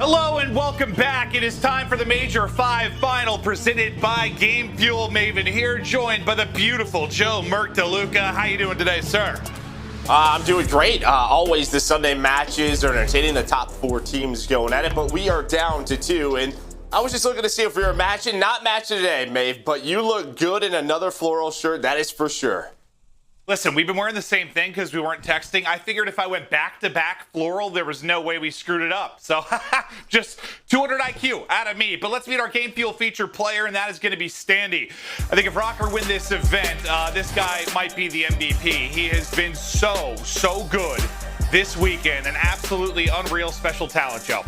Hello and welcome back. It is time for the Major 5 final presented by Game Fuel. Maven here, joined by the beautiful Joe Merc DeLuca. How you doing today, sir? I'm doing great. Always the Sunday matches are entertaining, the top 4 teams going at it, but we are down to 2. And I was just looking to see if we were matching. Not matching today, Maeve, but you look good in another floral shirt, that is for sure. Listen, we've been wearing the same thing because we weren't texting. I figured if I went back-to-back floral, there was no way we screwed it up. So, just 200 IQ out of me. But let's meet our Game Fuel featured player, and that is going to be Standy. I think if Røkkr win this event, this guy might be the MVP. He has been so good this weekend. An absolutely unreal special talent, Joe.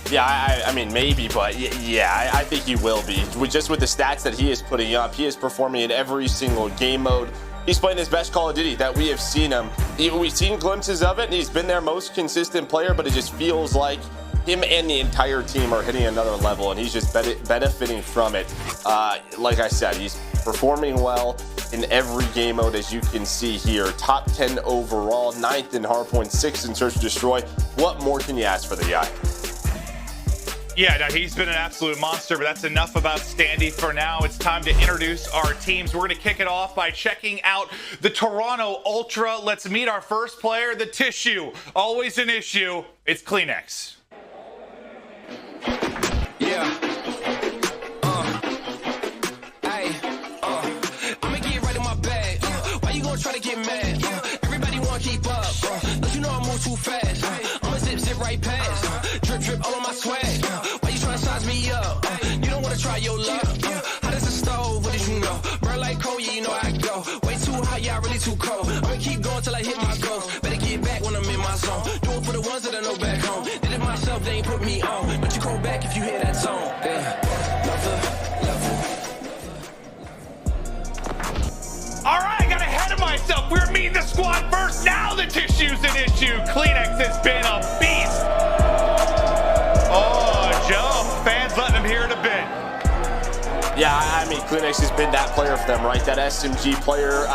Yeah, I mean, maybe, but yeah, I think he will be. Just with the stats that he is putting up, he is performing in every single game mode. He's playing his best Call of Duty that we have seen him. We've seen glimpses of it, and he's been their most consistent player, but it just feels like him and the entire team are hitting another level, and he's just benefiting from it. Like I said, he's performing well in every game mode, as you can see here. Top 10 overall, 9th in Hardpoint, 6th in Search and Destroy. What more can you ask for the guy? Yeah, no, he's been an absolute monster, but that's enough about Standy for now. It's time to introduce our teams. We're going to kick it off by checking out the Toronto Ultra. Let's meet our first player, the tissue. Always an issue. It's Kleenex. Yeah. I'ma get right in my bag. Why you gonna try to get mad? Everybody wanna keep up. Don't you know I move too fast? I'ma zip right past. Drip all on my swag. Why you trying to size me up? You don't wanna try your luck. How does the stove? What did you know? Burn like coal, yeah, you know I go. Way too hot, yeah, really too cold. I'ma keep going till I hit my goals. Better get back when I'm in my zone. Do it for the ones that I know back home. Did it myself, they ain't put me on. But you go back if you hear that song. Yeah. All right, I got ahead of myself. We're meeting the squad first. Now the tissue's an issue. Kleenex has been a beast. Oh, Joe, fans letting him hear it a bit. Yeah, I mean, Kleenex has been that player for them, right? That SMG player.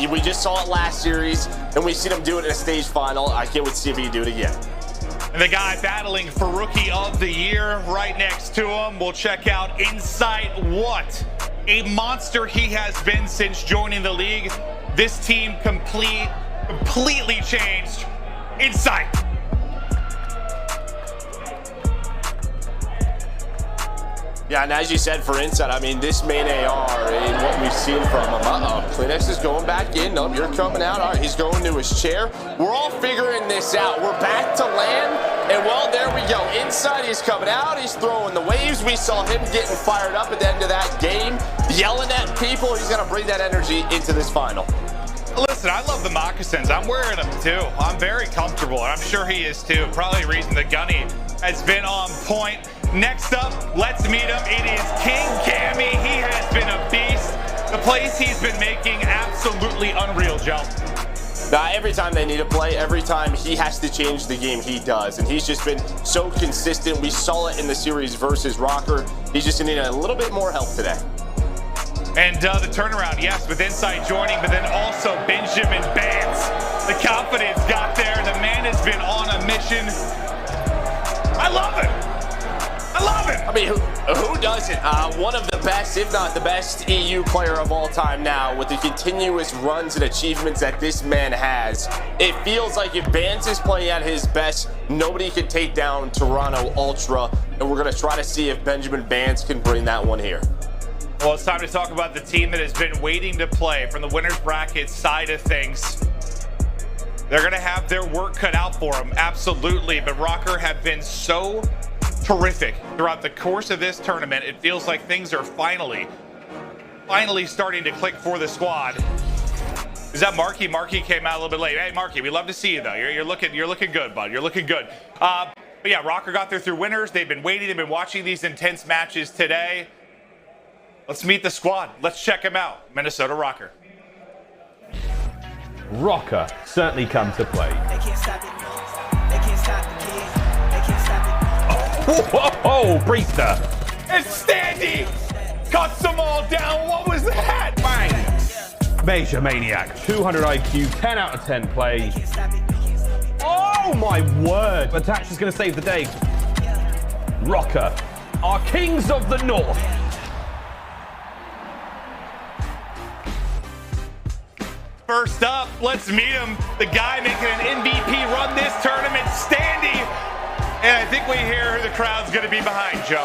We just saw it last series, and we've seen him do it in a stage final. I can't wait to see if he can do it again. And the guy battling for Rookie of the Year right next to him. We'll check out Insight. What a monster he has been since joining the league. This team completely changed. Insight. Yeah, and as you said for Insight, I mean, this main AR and what we've seen from him. Kleenex is going back in. Nope, you're coming out. All right, he's going to his chair. We're all figuring this out. We're back to land, and well, there we go. Insight, he's coming out. He's throwing the waves. We saw him getting fired up at the end of that game, yelling at people. He's going to bring that energy into this final. Listen, I love the moccasins. I'm wearing them too. I'm very comfortable, and I'm sure he is too. Probably the reason the gunny has been on point. Next up, let's meet him. It is King Cammy. He has been a beast. The plays he's been making, absolutely unreal, Joe. Every time they need a play, every time he has to change the game, he does. And he's just been so consistent. We saw it in the series versus Røkkr. He's just needing a little bit more help today. And the turnaround, yes, with Insight joining, but then also Benjamin Bance. The confidence got there. The man has been on a mission. I love it. I love it. I mean, who doesn't? One of the best, if not the best, EU player of all time now, with the continuous runs and achievements that this man has. It feels like if Bance is playing at his best, nobody can take down Toronto Ultra, and we're going to try to see if Benjamin Bance can bring that one here. Well, it's time to talk about the team that has been waiting to play from the winner's bracket side of things. They're going to have their work cut out for them, absolutely, but Røkkr have been so terrific throughout the course of this tournament. It feels like things are finally starting to click for the squad. Is that Marky? Marky came out a little bit late. Hey, Marky, we love to see you though. You're looking good, bud. You're looking good. But yeah, Røkkr got there through winners. They've been waiting. They've been watching these intense matches today. Let's meet the squad. Let's check them out. Minnesota Røkkr. Røkkr certainly come to play. They can't stop it. They can't stop the kid. They can't stop it. Whoa, Priestahh. It's Standy! Cuts them all down. What was that? Bang! MajorManiak, 200 IQ, 10 out of 10 play. Oh my word! Attach is going to save the day. Røkkr, our kings of the north. First up, let's meet him. The guy making an MVP run this tournament, Standy. And I think we hear who the crowd's going to be behind, Joe.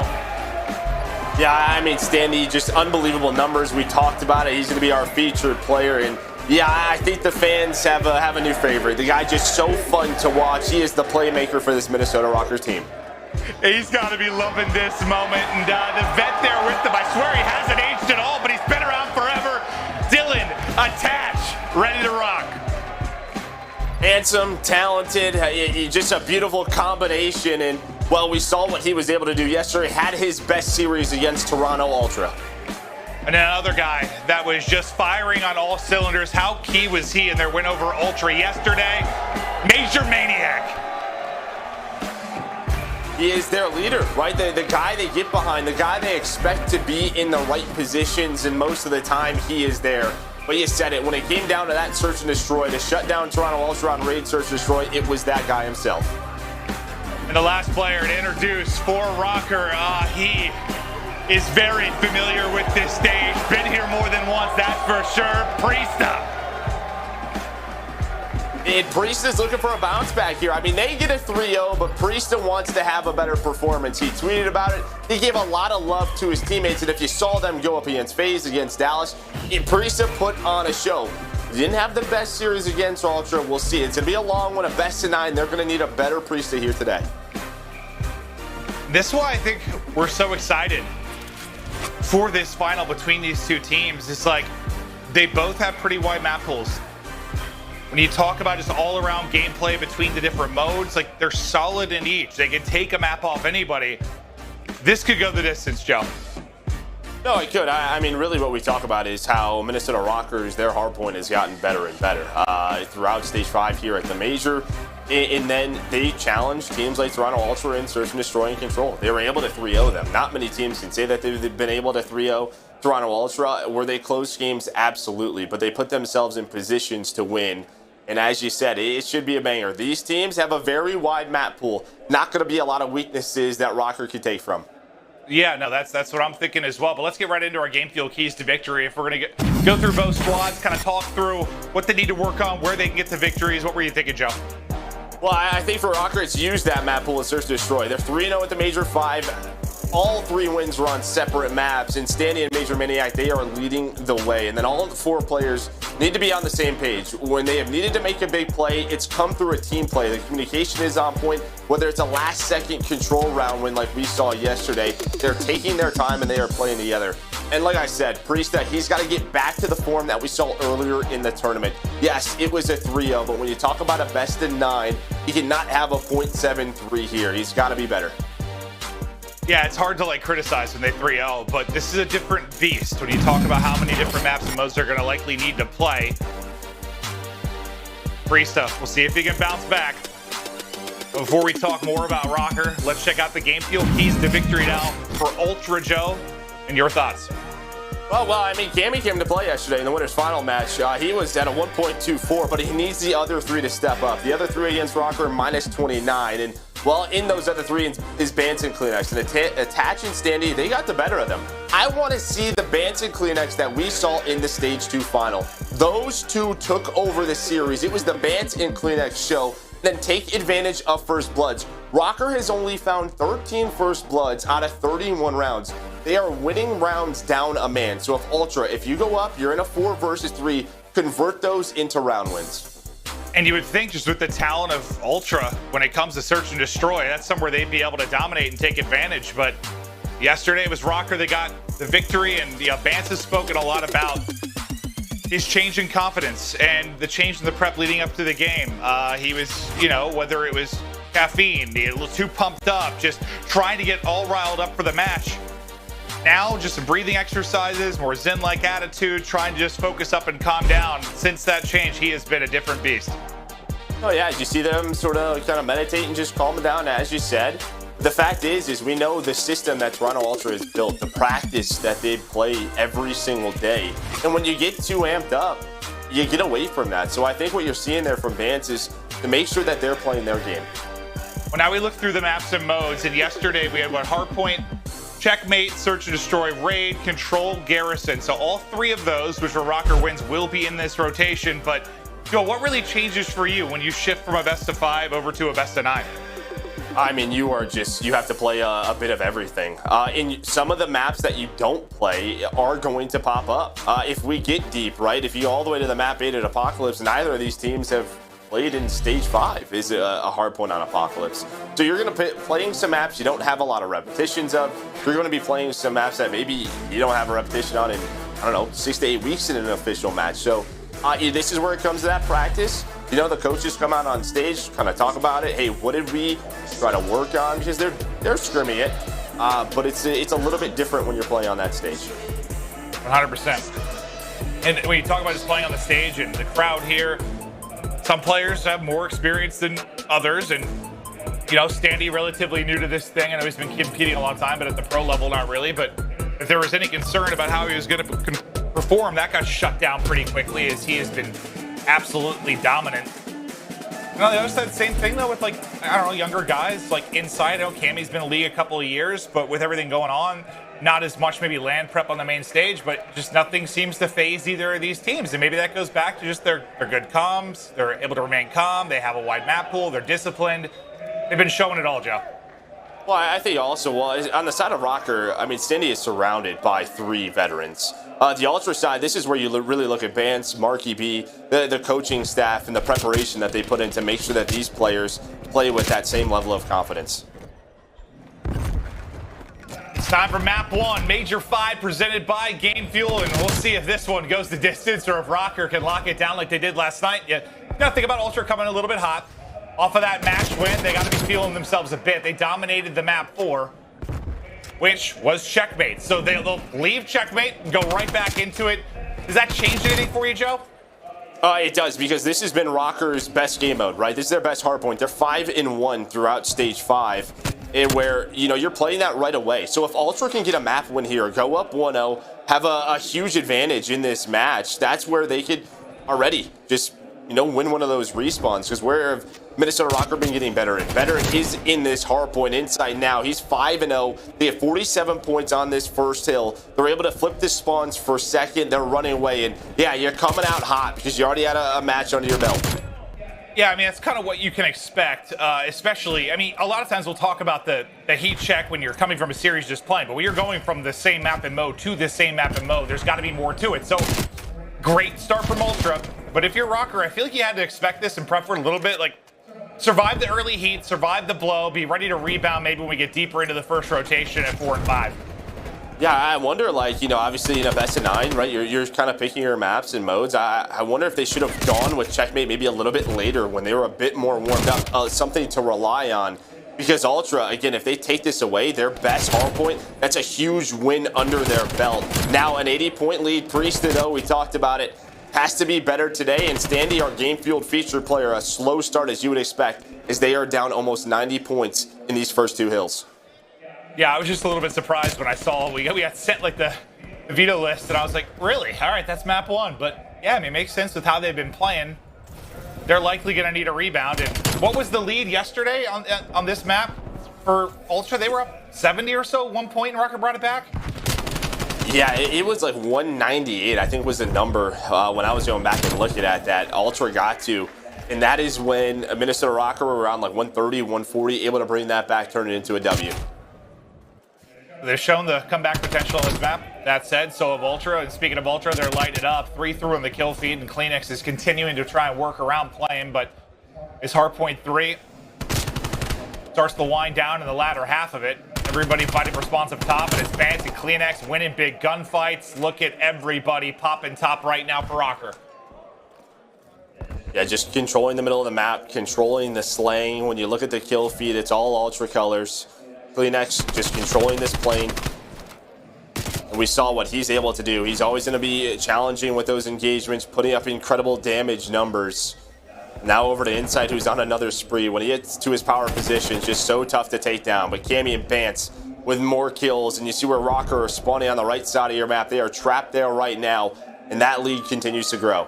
Yeah, I mean, Standy, just unbelievable numbers. We talked about it. He's going to be our featured player. And yeah, I think the fans have a new favorite. The guy just so fun to watch. He is the playmaker for this Minnesota Røkkr team. He's got to be loving this moment. And the vet there with him, I swear he hasn't aged at all, but he's been around forever. Dylan, attach, ready to rock. Handsome, talented, just a beautiful combination. And, well, we saw what he was able to do yesterday. Had his best series against Toronto Ultra. And another guy that was just firing on all cylinders. How key was he in their win over Ultra yesterday? MajorManiak. He is their leader, right? The guy they get behind, the guy they expect to be in the right positions, and most of the time he is there. But you said it, when it came down to that search and destroy, to shut down Toronto Ultra on raid search and destroy, it was that guy himself. And the last player to introduce for Røkkr, he is very familiar with this stage. Been here more than once, that's for sure. Priestahh. And Priestahh's looking for a bounce back here. I mean, they get a 3-0, but Priestahh wants to have a better performance. He tweeted about it. He gave a lot of love to his teammates, and if you saw them go up against FaZe, against Dallas, Priestahh put on a show. Didn't have the best series against Ultra. We'll see. It's going to be a long one, a best of 9. They're going to need a better Priestahh here today. This is why I think we're so excited for this final between these two teams. It's like they both have pretty wide map pools. When you talk about just all-around gameplay between the different modes, like they're solid in each. They can take a map off anybody. This could go the distance, Joe. No, it could. I mean, really what we talk about is how Minnesota Røkkr, their hardpoint has gotten better and better throughout Stage 5 here at the Major. And then they challenge teams like Toronto Ultra in search and destroy and control. They were able to 3-0 them. Not many teams can say that they've been able to 3-0 Toronto Ultra. Were they close games? Absolutely. But they put themselves in positions to win. And as you said, it should be a banger. These teams have a very wide map pool. Not going to be a lot of weaknesses that Røkkr could take from. Yeah, no, that's what I'm thinking as well. But let's get right into our game field keys to victory. If we're going to go through both squads, kind of talk through what they need to work on, where they can get to victories. What were you thinking, Joe? Well, I think for Røkkr, it's used that map pool to search and destroy. They're 3-0 at the Major 5. All 3 wins were on separate maps, and Standy and MajorManiak, they are leading the way. And then all of the 4 players need to be on the same page. When they have needed to make a big play, it's come through a team play. The communication is on point. Whether it's a last-second control round win like we saw yesterday, they're taking their time and they are playing together. And like I said, Priestahh, he's got to get back to the form that we saw earlier in the tournament. Yes, it was a 3-0, but when you talk about a best of 9, he cannot have a .73 here. He's got to be better. Yeah, it's hard to criticize when they 3-0, but this is a different beast when you talk about how many different maps and modes they're going to likely need to play. Priestahh, we'll see if he can bounce back. Before we talk more about Røkkr, let's check out the game field keys to victory now for Ultra Joe, and your thoughts. Well, I mean, Cammy came to play yesterday in the winner's final match. He was at a 1.24, but he needs the other 3 to step up. The other 3 against Røkkr, -29, and well, in those other 3 is Bance and Kleenex. And Attach and Standy, they got the better of them. I want to see the Bance and Kleenex that we saw in the Stage 2 final. Those 2 took over the series. It was the Bance and Kleenex show. Then take advantage of First Bloods. Røkkr has only found 13 First Bloods out of 31 rounds. They are winning rounds down a man. So if you go up, you're in a 4 versus 3, convert those into round wins. And you would think just with the talent of Ultra, when it comes to search and destroy, that's somewhere they'd be able to dominate and take advantage. But yesterday it was Røkkr that got the victory, and Bance has spoken a lot about his change in confidence and the change in the prep leading up to the game. He was, whether it was caffeine, a little too pumped up, just trying to get all riled up for the match. Now, just some breathing exercises, more zen-like attitude, trying to just focus up and calm down. Since that change, he has been a different beast. Oh yeah, as you see them sort of kind of meditate and just calm down, as you said. The fact is we know the system that Toronto Ultra has built, the practice that they play every single day. And when you get too amped up, you get away from that. So I think what you're seeing there from Bance is to make sure that they're playing their game. Well, now we look through the maps and modes, and yesterday we had what, Hardpoint, Checkmate, Search and Destroy, Raid, Control, Garrison. So all three of those, which were Røkkr wins, will be in this rotation. But Joe, what really changes for you when you shift from a best of 5 over to a best of 9? I mean, you have to play a bit of everything. In some of the maps that you don't play are going to pop up. If we get deep, right? If you go all the way to the map 8 at Apocalypse, neither of these teams have played in stage 5 is a hard point on Apocalypse. So you're going to be playing some maps you don't have a lot of repetitions of. You're going to be playing some maps that maybe you don't have a repetition on in, I don't know, 6 to 8 weeks in an official match. So this is where it comes to that practice. You know, the coaches come out on stage, kind of talk about it. Hey, what did we try to work on? Because they're scrimming it, but it's a little bit different when you're playing on that stage. 100%. And when you talk about just playing on the stage and the crowd here, some players have more experience than others. And, you know, Standy, relatively new to this thing. I know he's been competing a long time, but at the pro level, not really. But if there was any concern about how he was going to perform, that got shut down pretty quickly, as he has been absolutely dominant. You know, the other side, same thing though with, like, I don't know, younger guys like inside. I know Cammy's been in the league a couple of years, but with everything going on, not as much maybe land prep on the main stage, but just nothing seems to phase either of these teams. And maybe that goes back to just their good comms. They're able to remain calm. They have a wide map pool. They're disciplined. They've been showing it all, Joe. Well, I think also, well, on the side of Røkkr, I mean, Standy is surrounded by 3 veterans. The Ultra side, this is where you really look at Vance, Marky B, the coaching staff, and the preparation that they put in to make sure that these players play with that same level of confidence. It's time for map 1, Major 5, presented by Game Fuel, and we'll see if this one goes the distance or if Røkkr can lock it down like they did last night. You gotta think about Ultra coming a little bit hot. Off of that match win, they got to be feeling themselves a bit. They dominated the map 4, which was Checkmate. So they'll leave Checkmate and go right back into it. Does that change anything for you, Joe? It does, because this has been Røkkr's best game mode, right? This is their best hardpoint. They're 5-1 throughout stage 5, and where, you know, you're playing that right away. So if Ultra can get a map win here, go up 1-0, have a huge advantage in this match, that's where they could already just, you know, win one of those respawns. Because where have Minnesota Røkkr been getting better and better is in this hardpoint inside now. He's 5-0. They have 47 points on this first hill. They're able to flip the spawns for second. They're running away. And yeah, you're coming out hot because you already had a match under your belt. Yeah, I mean, that's kind of what you can expect, especially, I mean, a lot of times we'll talk about the heat check when you're coming from a series just playing, but when you're going from the same map and mode to the same map and mode, there's got to be more to it. So, great start from Ultra, but if you're Røkkr, I feel like you had to expect this and prep for it a little bit, like, survive the early heat, survive the blow, be ready to rebound maybe when we get deeper into the first rotation at 4 and 5. Yeah, I wonder, like, you know, obviously in a best of 9, right, you're kind of picking your maps and modes. I wonder if they should have gone with Checkmate maybe a little bit later when they were a bit more warmed up, something to rely on. Because Ultra, again, if they take this away, their best hardpoint, that's a huge win under their belt. Now an 80-point lead. Priestahh, though, we talked about it, has to be better today. And Standy, our game-fueled featured player, a slow start as you would expect, as they are down almost 90 points in these first 2 hills. Yeah, I was just a little bit surprised when I saw we got sent like the veto list, and I was like, really? All right, that's map 1. But yeah, I mean, it makes sense with how they've been playing. They're likely going to need a rebound. And what was the lead yesterday on this map for Ultra? They were up 70 or so, 1 point, and Røkkr brought it back. Yeah, it was like 198, I think was the number when I was going back and looking at that. Ultra got to. And that is when Minnesota Røkkr were around like 130, 140, able to bring that back, turn it into a W. They've shown the comeback potential on this map. That said, so have Ultra. And speaking of Ultra, they're lighting it up. 3 through on the kill feed, and Cleanix is continuing to try and work around playing, but his hardpoint 3 starts to wind down in the latter half of it. Everybody fighting for spawns up top, and it's Vance and Cleanix winning big gunfights. Look at everybody popping top right now for Røkkr. Yeah, just controlling the middle of the map, controlling the slaying. When you look at the kill feed, it's all Ultra colors. Cleanix just controlling this plane. And we saw what he's able to do. He's always going to be challenging with those engagements, putting up incredible damage numbers. Now over to Inside, who's on another spree. When he gets to his power position, it's just so tough to take down. But Cammy and Vance with more kills. And you see where Røkkr are spawning on the right side of your map. They are trapped there right now. And that lead continues to grow.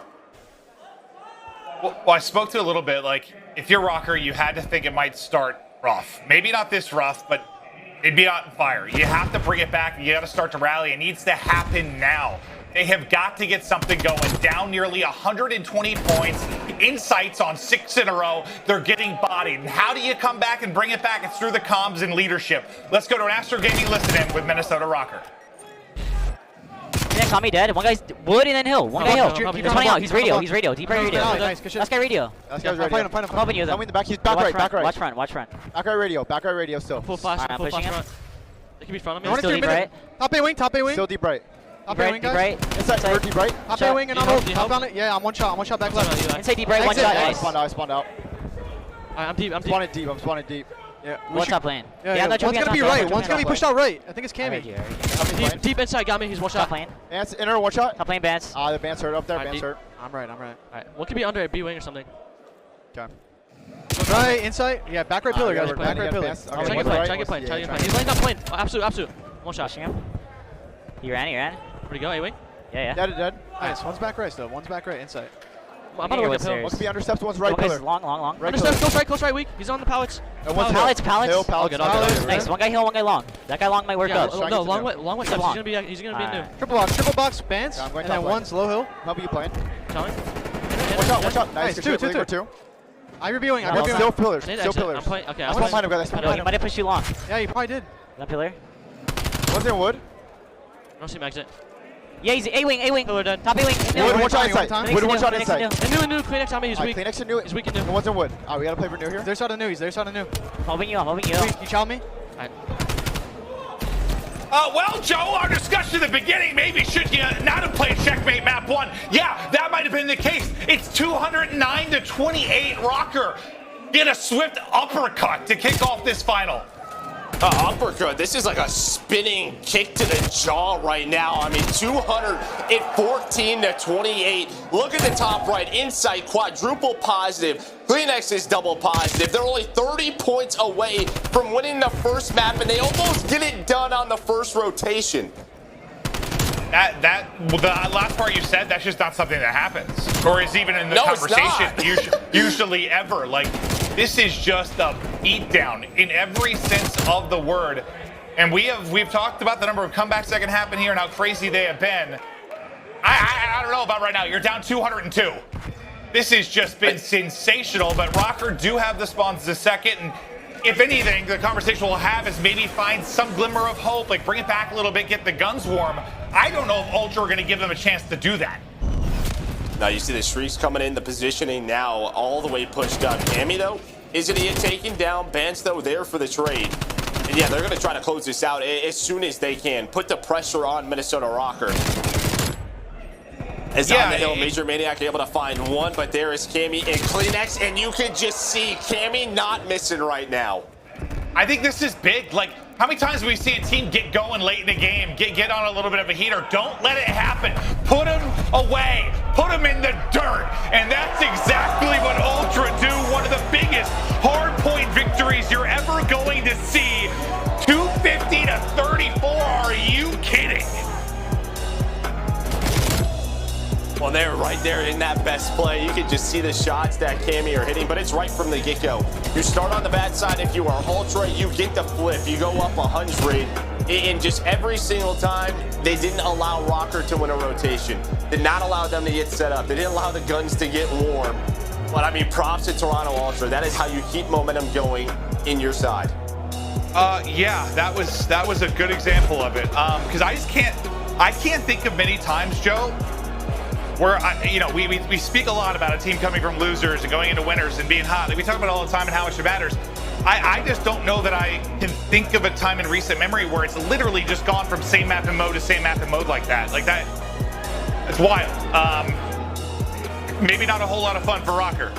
Well, I spoke to a little bit, like, if you're Røkkr, you had to think it might start rough. Maybe not this rough, but it'd be on fire. You have to bring it back. You got to start to rally. It needs to happen now. They have got to get something going. Down nearly 120 points. Insights on 6 in a row. They're getting bodied. And how do you come back and bring it back? It's through the comms and leadership. Let's go to an Astro Gaming listen-in with Minnesota Røkkr. Yeah, call me dead. One guy's wood and then hill. One guy hill. He's running out. He's radio. He's radio. Deep right radio. Last guy radio. Last guy's radio. I'm helping you. Coming in the back. He's back right. Back right. Watch front. Watch front. Back right radio. Back right radio still. Full flash. I'm Full pushing flash him. front. They can be front of me. He's still deep right. Top A wing. Top A wing. Still deep right. Top A wing, Deep guys. right. Inside. Deep right. Top A wing and on hold. Top on it. Yeah, I'm one shot. I'm one shot back left. Inside deep right. One shot. I Nice. spawned out. I spawned out. I'm deep. I'm deep. Spawning deep. I'm spawning deep. Yeah. One top lane. Yeah, I'm not one's jumping gonna on be top, right. jumping One's on gonna be top. pushed out right. I think it's I Cammy. heard you, I heard you. Deep inside. Got me. He's one Top shot. lane. Vance, inner one shot. Top lane Vance. The Vance hurt up there. Alright, Vance deep. hurt. I'm right. I'm right. Alright. One could be under a B wing or something. Okay. Right, inside. Yeah, back right pillar, guys. we're Back landing right at pillar. Vance. Okay, Check one's your plane. right, Check your one's- plane. yeah, Check your trying plane. He's laying that plane. Oh, absolute. Absolute. One shot. Pushing him. You ran. You ran. Where'd he go? A wing. Yeah, yeah. Dead. Nice. One's back right still. One's back right inside. I'm about to work uphill. One could be under steps. One's right One guy's pillar. long. Right Understand. pillar. Close right. Weak. He's on the pallets. And one's Pallets. Hill, pallets. All good, all good. Nice. One guy hill. One guy long. That guy long might work Yeah. out. try to No. get to Long him. way. Long way. Long. He's gonna be new. Triple box, Vance, Yeah, I'm and going then top lane. one's low hill. How about you playing? Tell me. One shot. Nice. Nice, Good shit. two. Wing or two. I'm reviewing. I'm No, reviewing. Still pillars. I need Still exit. pillars. I'm playing. Okay. I I'm spawned playing. behind him, guys. I spawned He behind him. might have pushed you long. Yeah, you probably did. That pillar. One's in wood. I don't see him exit. Yeah, he's A wing. Pillar dead. Top A wing. Wood, one shot Phoenix inside. and Wood, one shot Phoenix inside. and And new. Kleenex on me. He's Alright, weak. Kleenex and new. He's weak and new. And one's in wood. Alright, we gotta play for new here. There's shot of new. There's shot of new. Helping you. You chow me? Alright. Well, Joe, our discussion at the beginning, maybe should you not have played Checkmate Map 1? Yeah, that might have been the case. It's 209 to 28. Røkkr get a swift uppercut to kick off this final. Uppercut. This is like a spinning kick to the jaw right now. I mean, 214 to 28. Look at the top right. Insight quadruple positive. Kleenex is double positive. They're only 30 points away from winning the first map, and they almost get it done on the first rotation. The last part you said, that's just not something that happens, or is even in the No, it's conversation usually ever. Like, this is just a beatdown in every sense of the word. And we've talked about the number of comebacks that can happen here and how crazy they have been. I don't know about right now. You're down 202. This has just been sensational, but Røkkr do have the spawns the second, and if anything, the conversation we'll have is maybe find some glimmer of hope, like bring it back a little bit, get the guns warm. I don't know if Ultra are going to give them a chance to do that. Now you see the streaks coming in, the positioning now all the way pushed up. Cammy, though, is going to get taken down. Bance, though, there for the trade. And yeah, they're going to try to close this out as soon as they can. Put the pressure on Minnesota Røkkr. As on the hill, MajorManiak able to find one, but there is Cammy and Kleenex, and you can just see Cammy not missing right now. I think this is big. Like, how many times have we seen a team get going late in the game, get on a little bit of a heater? Don't let it happen. Put them away. Put them in the dirt. And that's exactly what Ultra do. One of the biggest hardpoint victories you're ever going to see. 250 to 34. Are you kidding? Well, they're right there in that best play. You can just see the shots that Cammy are hitting, but it's right from the get-go. You start on the bad side. If you are Ultra, you get the flip. You go up 100. And just every single time, they didn't allow Røkkr to win a rotation. Did not allow them to get set up. They didn't allow the guns to get warm. But, I mean, props to Toronto Ultra. That is how you keep momentum going in your side. Yeah, that was a good example of it. Because I can't think of many times, Joe, where we speak a lot about a team coming from losers and going into winners and being hot. Like, we talk about it all the time and how much it matters. I just don't know that I can think of a time in recent memory where it's literally just gone from same map and mode to same map and mode like that. Like that, it's wild. Maybe not a whole lot of fun for Røkkr,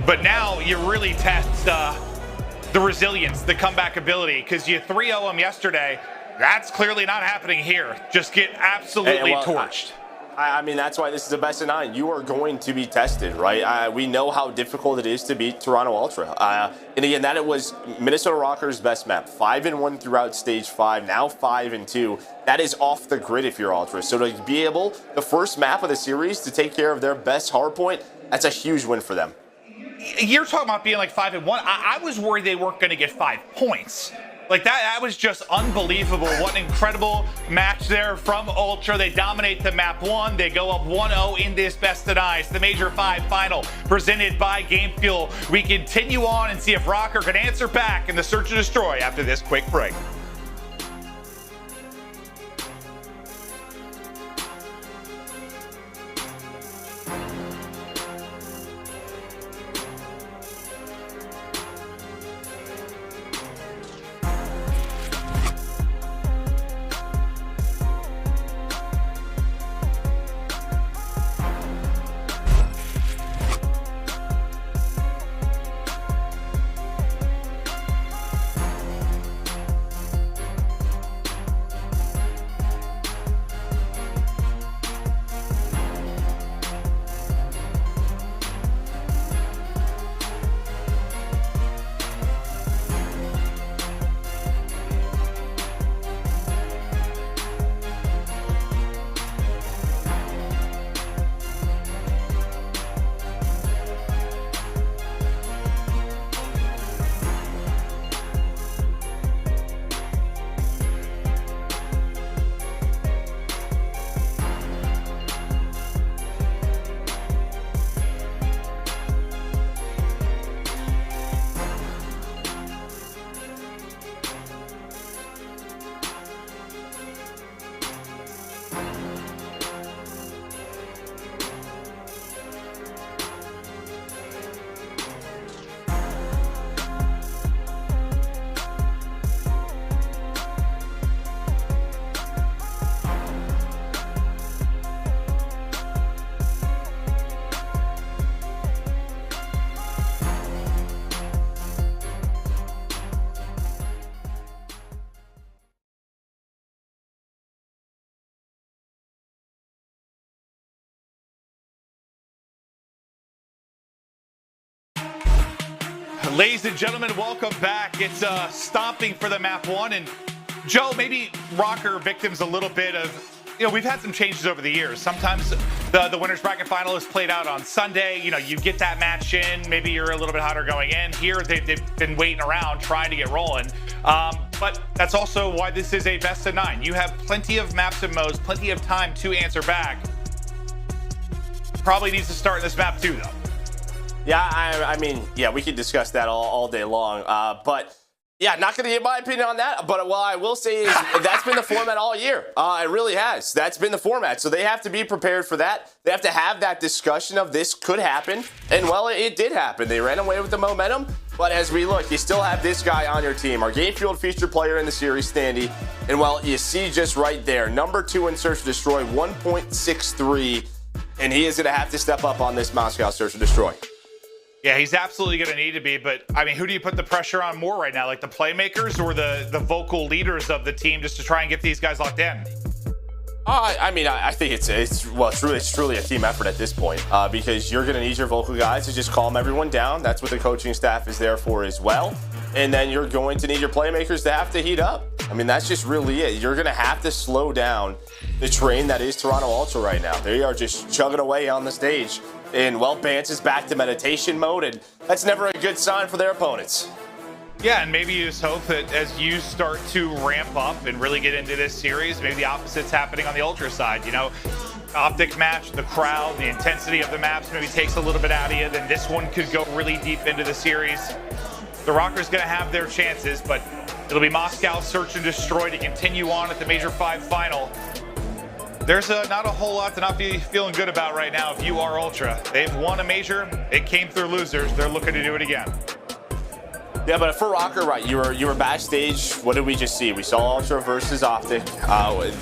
but now you really test the resilience, the comeback ability, because you 3-0 them yesterday. That's clearly not happening here. Just get absolutely torched. I mean, that's why this is the best of 9. You are going to be tested, right? We know how difficult it is to beat Toronto Ultra. And again, that it was Minnesota Røkkr's best map. 5-1 throughout stage 5, now 5-2. That is off the grid if you're Ultra. So to be able, the first map of the series, to take care of their best hardpoint, that's a huge win for them. you're talking about being like 5-1. I was worried they weren't going to get 5 points. Like that was just unbelievable. What an incredible match there from Ultra. They dominate the map 1. They go up 1-0 in this best of 9. The Major 5 final presented by Game Fuel. We continue on and see if Røkkr can answer back in the search and destroy after this quick break. Ladies and gentlemen, welcome back. It's stomping for the map 1. And Joe, maybe Røkkr victims a little bit of, we've had some changes over the years. Sometimes the winners bracket final is played out on Sunday. You get that match in. Maybe you're a little bit hotter going in. Here, they've been waiting around trying to get rolling. But that's also why this is a best of 9. You have plenty of maps and modes, plenty of time to answer back. Probably needs to start in this map 2, though. Yeah, I mean, we could discuss that all day long. But yeah, not going to give my opinion on that. But what I will say is that's been the format all year. It really has. That's been the format. So they have to be prepared for that. They have to have that discussion of this could happen. And well, it did happen. They ran away with the momentum. But as we look, you still have this guy on your team, our Game Fuel featured player in the series, Standy. And well, you see just right there, number 2 in Search and Destroy, 1.63. And he is going to have to step up on this Moscow Search and Destroy. Yeah, he's absolutely going to need to be, but I mean, who do you put the pressure on more right now? Like the playmakers or the vocal leaders of the team just to try and get these guys locked in? I mean, I think it's truly a team effort at this point because you're going to need your vocal guys to just calm everyone down. That's what the coaching staff is there for as well. And then you're going to need your playmakers to have to heat up. I mean, that's just really it. You're going to have to slow down the train that is Toronto Ultra right now. They are just chugging away on the stage. And, well, Bance is back to meditation mode, and that's never a good sign for their opponents. Yeah, and maybe you just hope that as you start to ramp up and really get into this series, maybe the opposite's happening on the Ultra side. OpTic match, the crowd, the intensity of the maps maybe takes a little bit out of you. Then this one could go really deep into the series. The Røkkr's going to have their chances, but it'll be Moscow Search and Destroy to continue on at the Major 5 final. There's not a whole lot to not be feeling good about right now if you are Ultra. They've won a major. It came through losers. They're looking to do it again. Yeah, but for Røkkr, right, you were backstage. What did we just see? We saw Ultra versus OpTic.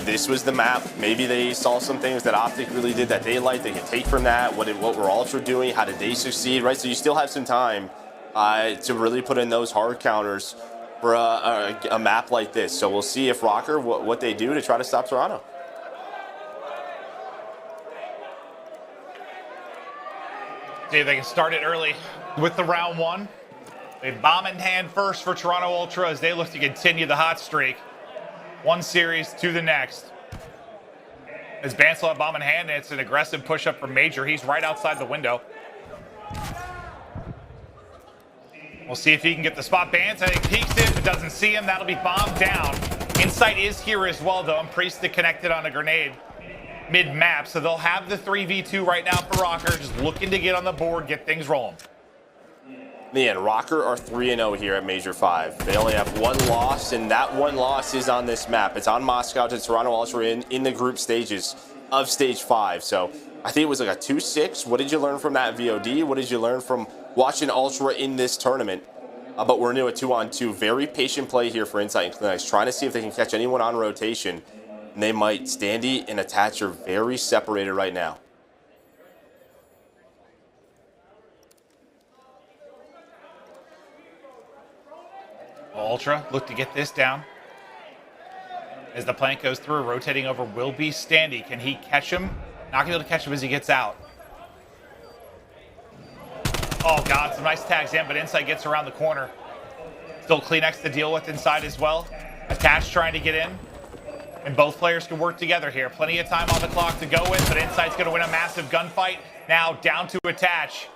This was the map. Maybe they saw some things that OpTic really did that they liked. They could take from that. What were Ultra doing? How did they succeed, right? So you still have some time to really put in those hard counters for a map like this. So we'll see if Røkkr, what they do to try to stop Toronto. See if they can start it early with the round 1. A bomb in hand first for Toronto Ultra as they look to continue the hot streak. One series to the next. As Bance will have bomb in hand, and it's an aggressive push-up from Major. He's right outside the window. We'll see if he can get the spot. Bans, I think, peeks it, but doesn't see him. That'll be bombed down. Insight is here as well, though. And Priestahh connected on a grenade mid-map, so they'll have the 3v2 right now for Røkkr, just looking to get on the board, get things rolling. Man, Røkkr are 3-0 here at Major 5. They only have one loss, and that one loss is on this map. It's on Moscow to Toronto Ultra in the group stages of Stage 5. So I think it was like a 2-6. What did you learn from that VOD? What did you learn from watching Ultra in this tournament? But we're new at 2-on-2. Very patient play here for Insight and Clinix, trying to see if they can catch anyone on rotation. And they might. Standy and Attach are very separated right now. Ultra look to get this down. As the plant goes through, rotating over will be Standy. Can he catch him? Not going to be able to catch him as he gets out. Oh, God, some nice tags in, but Insight gets around the corner. Still Clinix to deal with inside as well. Attach trying to get in. And both players can work together here. Plenty of time on the clock to go with, but Insight's going to win a massive gunfight. Now down to Attach.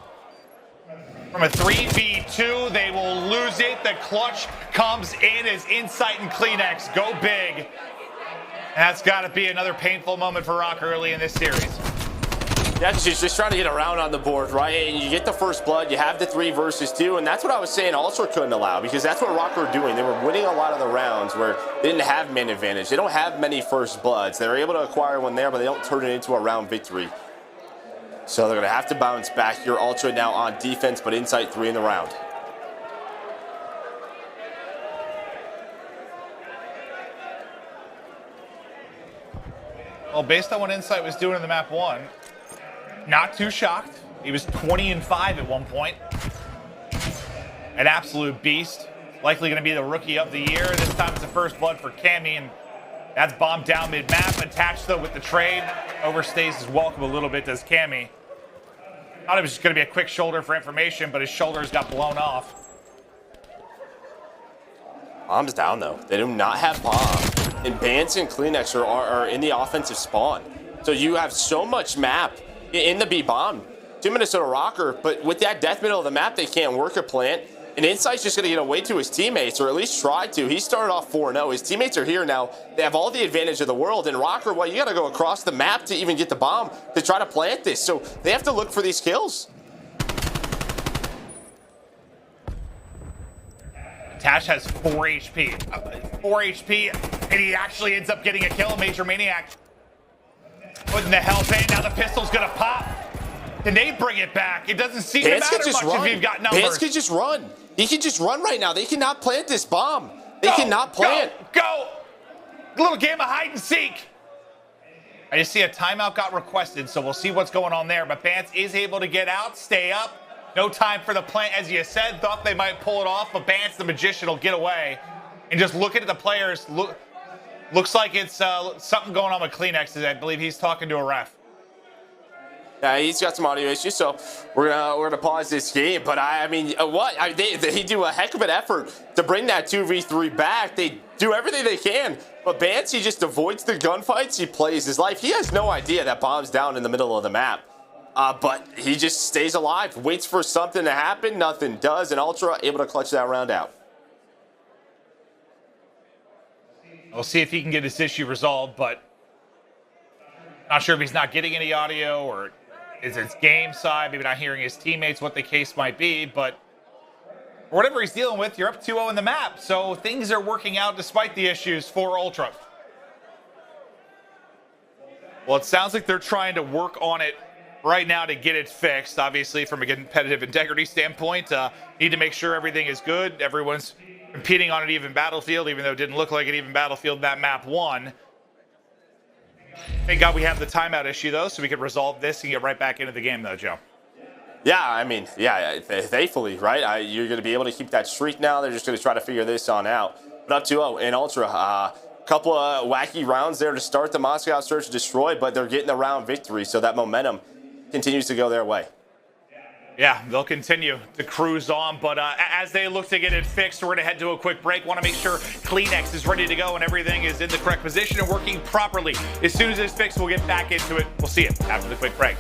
From a 3v2, they will lose it. The clutch comes in as Insight and Clinix go big. And that's got to be another painful moment for Røkkr early in this series. Yeah, she's just trying to get around on the board, right? And you get the first blood, you have the 3 versus 2, and that's what I was saying Ultra couldn't allow, because that's what Røkkr are doing. They were winning a lot of the rounds where they didn't have man advantage. They don't have many first bloods. They were able to acquire one there, but they don't turn it into a round victory. So they're going to have to bounce back here. Ultra now on defense, but Insight 3 in the round. Well, based on what Insight was doing in the map 1, not too shocked. He was 20-5 at one point. An absolute beast. Likely going to be the rookie of the year. This time it's the first blood for Cammy, and that's bombed down mid-map. Attached, though, with the trade. Overstays his welcome a little bit, does Cammy. Thought it was just going to be a quick shoulder for information, but his shoulders got blown off. Bomb's down, though. They do not have bomb. And Bance and Clinix are in the offensive spawn. So you have so much map in the B bomb to Minnesota Røkkr, but with that death middle of the map, they can't work a plant. And Insight's just going to get away to his teammates, or at least try to. He started off 4-0. His teammates are here now. They have all the advantage of the world. And Røkkr, well, you got to go across the map to even get the bomb to try to plant this. So they have to look for these kills. Tash has 4 HP. 4 HP, and he actually ends up getting a kill. MajorManiak putting the health in. Now the pistol's going to pop. Can they bring it back? It doesn't seem to matter much if you've got numbers. Bance can just run. He can just run right now. They cannot plant this bomb. They cannot plant. Go! A little game of hide and seek. I just see a timeout got requested, so we'll see what's going on there. But Bance is able to get out, stay up. No time for the plant, as you said. Thought they might pull it off, but Bance, the magician, will get away. And just looking at the players, looks like it's something going on with Clinix. I believe he's talking to a ref. Yeah, he's got some audio issues, so we're gonna pause this game. But I mean, they do a heck of an effort to bring that 2v3 back. They do everything they can, but Bance, he just avoids the gunfights. He plays his life. He has no idea that bomb's down in the middle of the map, but he just stays alive, waits for something to happen. Nothing does, and Ultra able to clutch that round out. We'll see if he can get this issue resolved, but not sure if he's not getting any audio or is it's game side, maybe not hearing his teammates, what the case might be, but for whatever he's dealing with, you're up 2-0 in the map, so things are working out despite the issues for Ultra. Well, it sounds like they're trying to work on it right now to get it fixed. Obviously, from a competitive integrity standpoint, need to make sure everything is good. Everyone's competing on an even battlefield, even though it didn't look like an even battlefield that map won. Thank God we have the timeout issue, though, so we can resolve this and get right back into the game, though, Joe. Yeah, I mean, yeah, thankfully, right? You're going to be able to keep that streak now. They're just going to try to figure this on out. But up 2-0 in Ultra. Couple of wacky rounds there to start the Moscow Search and Destroy, but they're getting a round victory, so that momentum continues to go their way. Yeah, they'll continue to cruise on, but as they look to get it fixed, we're going to head to a quick break. Want to make sure Clinix is ready to go and everything is in the correct position and working properly. As soon as it's fixed, we'll get back into it. We'll see you after the quick break.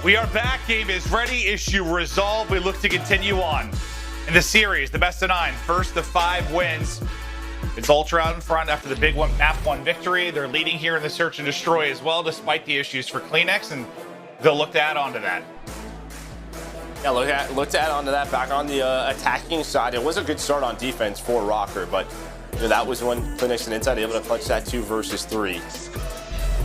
We are back. Game is ready. Issue resolved. We look to continue on in the series. The best of 9. First of 5 wins. It's Ultra out in front after the big one, map 1 victory. They're leading here in the search and destroy as well, despite the issues for CleanX, and they'll look to add on to that. Yeah, look to add on to that. Back on the attacking side, it was a good start on defense for Røkkr, but you know, that was when CleanX and Inside able to clutch that 2 versus 3.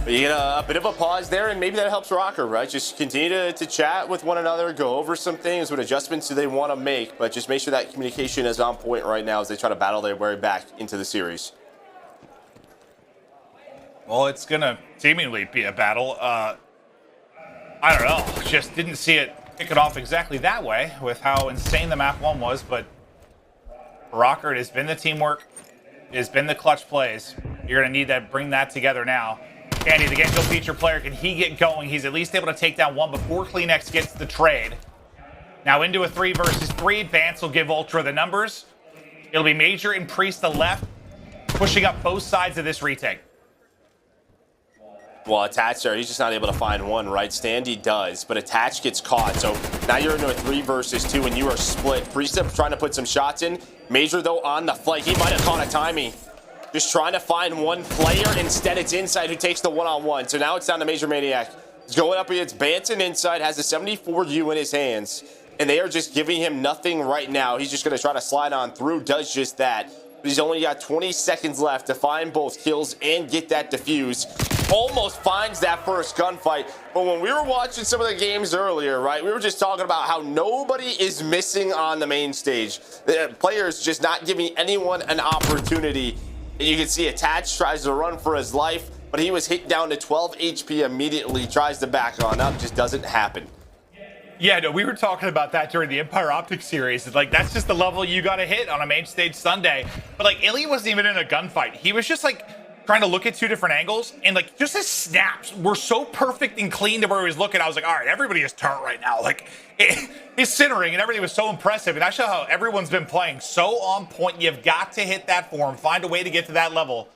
But you get a bit of a pause there, and maybe that helps Røkkr, right? Just continue to chat with one another, go over some things, what adjustments do they want to make, but just make sure that communication is on point right now as they try to battle their way back into the series. Well, it's going to seemingly be a battle. I don't know. Just didn't see it kick it off exactly that way with how insane the map 1 was, but Røkkr, it has been the teamwork. It has been the clutch plays. You're going to need to bring that together now. Andy, the Gainesville feature player, can he get going? He's at least able to take down 1 before CleanX gets the trade. Now into a 3 versus 3. Bance will give Ultra the numbers. It'll be Major and Priestahh left, pushing up both sides of this retake. Well, Attach there, he's just not able to find one, right? Standy does, but Attach gets caught. So now you're into a 3 versus 2 and you are split. Priestahh trying to put some shots in. Major, though, on the flight. He might have caught a timing. Just trying to find one player. Instead, it's Inside who takes the one-on-one. So now it's down to MajorManiak. He's going up against Bance and Inside, has a 74U in his hands. And they are just giving him nothing right now. He's just going to try to slide on through, does just that. But he's only got 20 seconds left to find both kills and get that defuse. Almost finds that first gunfight. But when we were watching some of the games earlier, right, we were just talking about how nobody is missing on the main stage. The players just not giving anyone an opportunity. You can see Attach tries to run for his life, but he was hit down to 12 HP immediately, tries to back on up, just doesn't happen. Yeah, no, we were talking about that during the Empire OpTic series. It's like, that's just the level you got to hit on a main stage Sunday. But like, iLLeY wasn't even in a gunfight. He was just like trying to look at 2 different angles, and like just his snaps were so perfect and clean to where he was looking. I was like, all right, everybody is turret right now. Like, he's centering and everything was so impressive. And that's how everyone's been playing so on point. You've got to hit that form, find a way to get to that level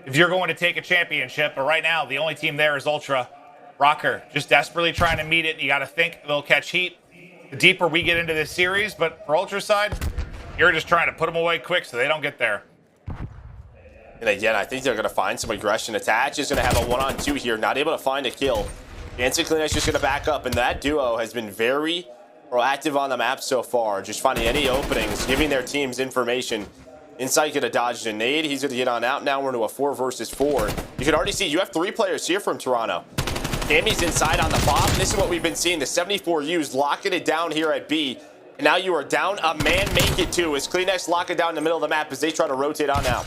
if you're going to take a championship. But right now, the only team there is Ultra. Røkkr just desperately trying to meet it. You got to think they'll catch heat the deeper we get into this series. But for Ultra's side, you're just trying to put them away quick so they don't get there. And again, I think they're going to find some aggression. Attach is going to have a 1-on-2 here, not able to find a kill. Bance and CleanX just going to back up, and that duo has been very proactive on the map so far, just finding any openings, giving their teams information. Inside going to dodge a nade. He's going to get on out. Now we're into a 4 versus 4. You can already see you have 3 players here from Toronto. Tammy's inside on the bomb. This is what we've been seeing. The 74U's locking it down here at B. And now you are down a man, make it 2 as CleanX lock it down in the middle of the map as they try to rotate on out.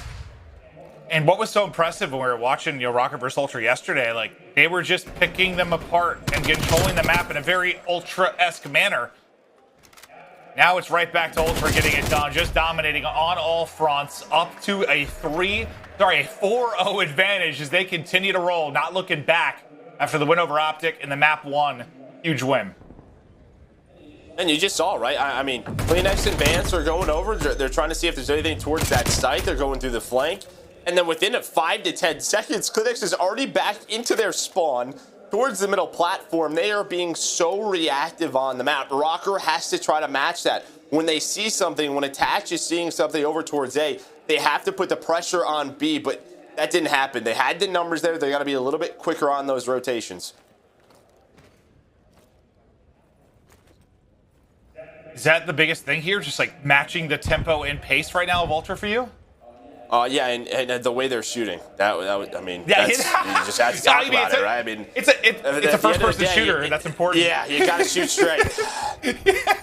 And what was so impressive when we were watching, Røkkr vs Ultra yesterday, like, they were just picking them apart and controlling the map in a very Ultra-esque manner. Now it's right back to Ultra getting it done, just dominating on all fronts, up to a 4-0 advantage as they continue to roll, not looking back after the win over OpTic and the map 1 huge win. And you just saw, right? I mean, CleanX and Bance are going over. They're trying to see if there's anything towards that site. They're going through the flank. And then within 5 to 10 seconds, CleanX is already back into their spawn towards the middle platform. They are being so reactive on the map. Røkkr has to try to match that. When they see something, when Attach is seeing something over towards A, they have to put the pressure on B, but that didn't happen. They had the numbers there. They got to be a little bit quicker on those rotations. Is that the biggest thing here? Just like matching the tempo and pace right now of Ultra for you? Yeah, and the way they're shooting. I mean, yeah, you just have to talk about it, right? I mean, it's a first-person shooter. That's important. Yeah, you got to shoot straight. Yeah.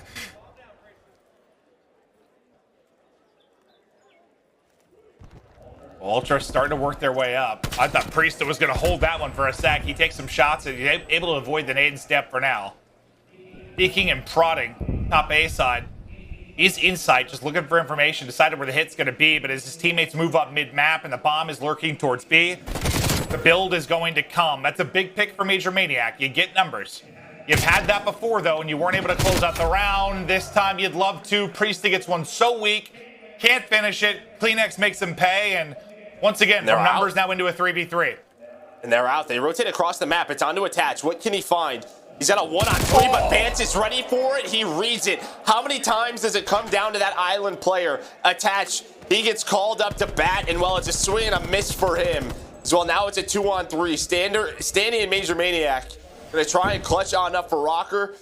Ultra starting to work their way up. I thought Priestahh was going to hold that one for a sec. He takes some shots and he's able to avoid the nade step for now. Peeking and prodding, top A side. He's Insight, just looking for information, decided where the hit's going to be, but as his teammates move up mid-map and the bomb is lurking towards B, the build is going to come. That's a big pick for MajorManiak. You get numbers. You've had that before, though, and you weren't able to close out the round. This time you'd love to. Priestahh gets one so weak, can't finish it. CleanX makes him pay, and once again, from numbers now into a 3v3. And they're out. They rotate across the map. It's on to Attach. What can he find? He's got a 1-on-3, but Vance is ready for it. He reads it. How many times does it come down to that island player? Attach. He gets called up to bat, and well, it's a swing and a miss for him. As well, now it's a 2-on-3. Standy and MajorManiak gonna try and clutch on up for Røkkr.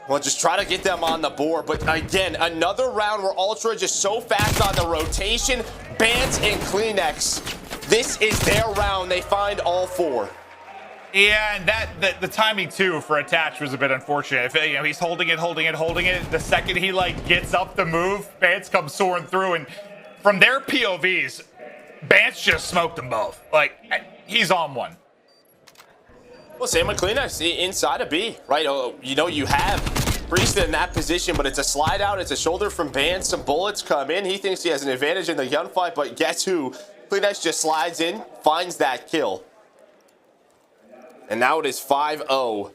Well, just try to get them on the board. But again, another round where Ultra just so fast on the rotation. Bance and Cleanex. This is their round. They find all 4. Yeah, and the timing too for Attach was a bit unfortunate. If, you know, he's holding it. The second he like gets up the move, Bance comes soaring through, and from their POVs, Bance just smoked them both. Like, he's on one. Well, same with Cleanex inside of B, right? You know, you have Priestahh in that position, but it's a slide out, it's a shoulder from Bance. Some bullets come in. He thinks he has an advantage in the gunfight, but guess who? Cleanex just slides in, finds that kill. And now it is 5-0.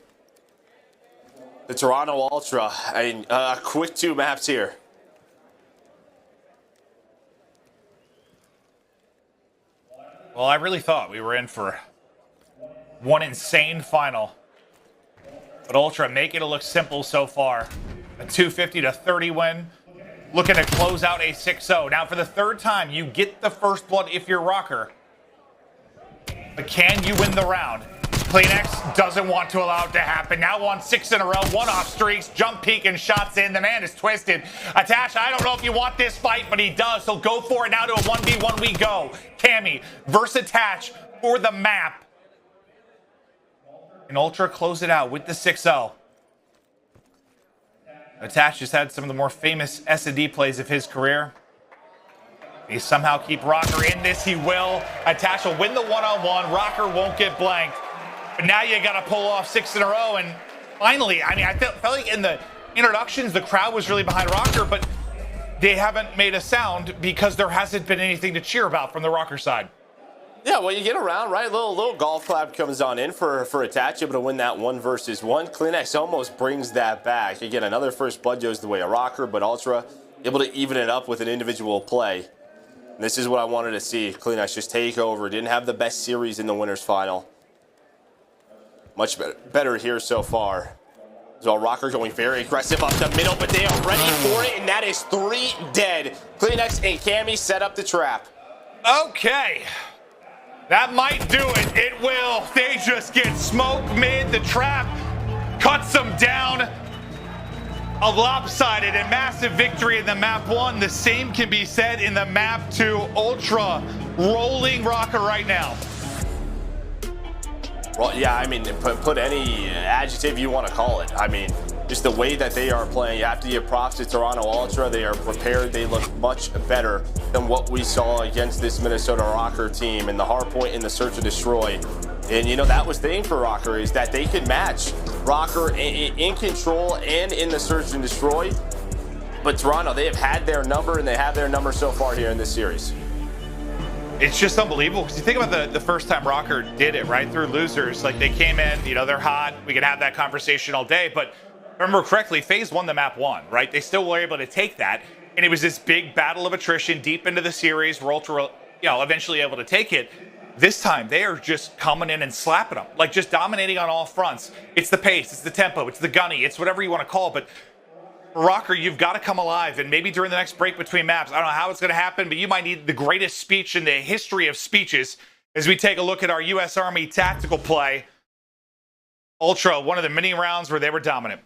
The Toronto Ultra. I mean, quick 2 maps here. Well, I really thought we were in for one insane final. But Ultra making it look simple so far. A 250-30 win. Looking to close out a 6-0. Now, for the 3rd time, you get the first blood if you're Røkkr. But can you win the round? Cleanex doesn't want to allow it to happen. Now on 6 in a row, 1-off streaks, jump peek and shots in. The man is twisted. Attach, I don't know if you want this fight, but he does. So go for it now to a 1v1 we go. Cammy versus Attach for the map. And Ultra close it out with the 6-0. Attach has had some of the more famous S&D plays of his career. He somehow keep Røkkr in this. He will. Attach will win the 1-on-1. Røkkr won't get blanked. But now you got to pull off 6 in a row. And finally, I mean, I felt like in the introductions, the crowd was really behind Røkkr, but they haven't made a sound because there hasn't been anything to cheer about from the Røkkr side. Yeah, well, you get around, right? Little golf clap comes on in for Attach, able to win that 1 versus 1. Cleanex almost brings that back. Again, another first blood goes the way of Røkkr, but Ultra able to even it up with an individual play. And this is what I wanted to see. Cleanex just take over. Didn't have the best series in the winners final. Much better here so far. As well, Røkkr going very aggressive up the middle, but they are ready for it, and that is 3 dead. Cleanex and Cammy set up the trap. Okay. That might do it. It will. They just get smoked mid. The trap cuts them down. A lopsided and massive victory in the map 1. The same can be said in the map 2. Ultra rolling Røkkr right now. Well, yeah, I mean, put any adjective you want to call it. I mean, just the way that they are playing. You have to give props to Toronto Ultra. They are prepared. They look much better than what we saw against this Minnesota Røkkr team and the hardpoint in the search and destroy. And, you know, that was the thing for Røkkr is that they could match Røkkr in control and in the search and destroy. But Toronto, they have had their number, and they have their number so far here in this series. It's just unbelievable because you think about the first time Røkkr did it, right, through losers. Like, they came in, you know, they're hot. We could have that conversation all day. But remember correctly, FaZe won the map 1, right? They still were able to take that. And it was this big battle of attrition deep into the series where Ultra, you know, eventually able to take it. This time, they are just coming in and slapping them, like just dominating on all fronts. It's the pace, it's the tempo, it's the gunny, it's whatever you want to call it. But Røkkr, you've got to come alive, and maybe during the next break between maps, I don't know how it's going to happen, but you might need the greatest speech in the history of speeches as we take a look at our U.S. Army tactical play. Ultra, one of the many rounds where they were dominant.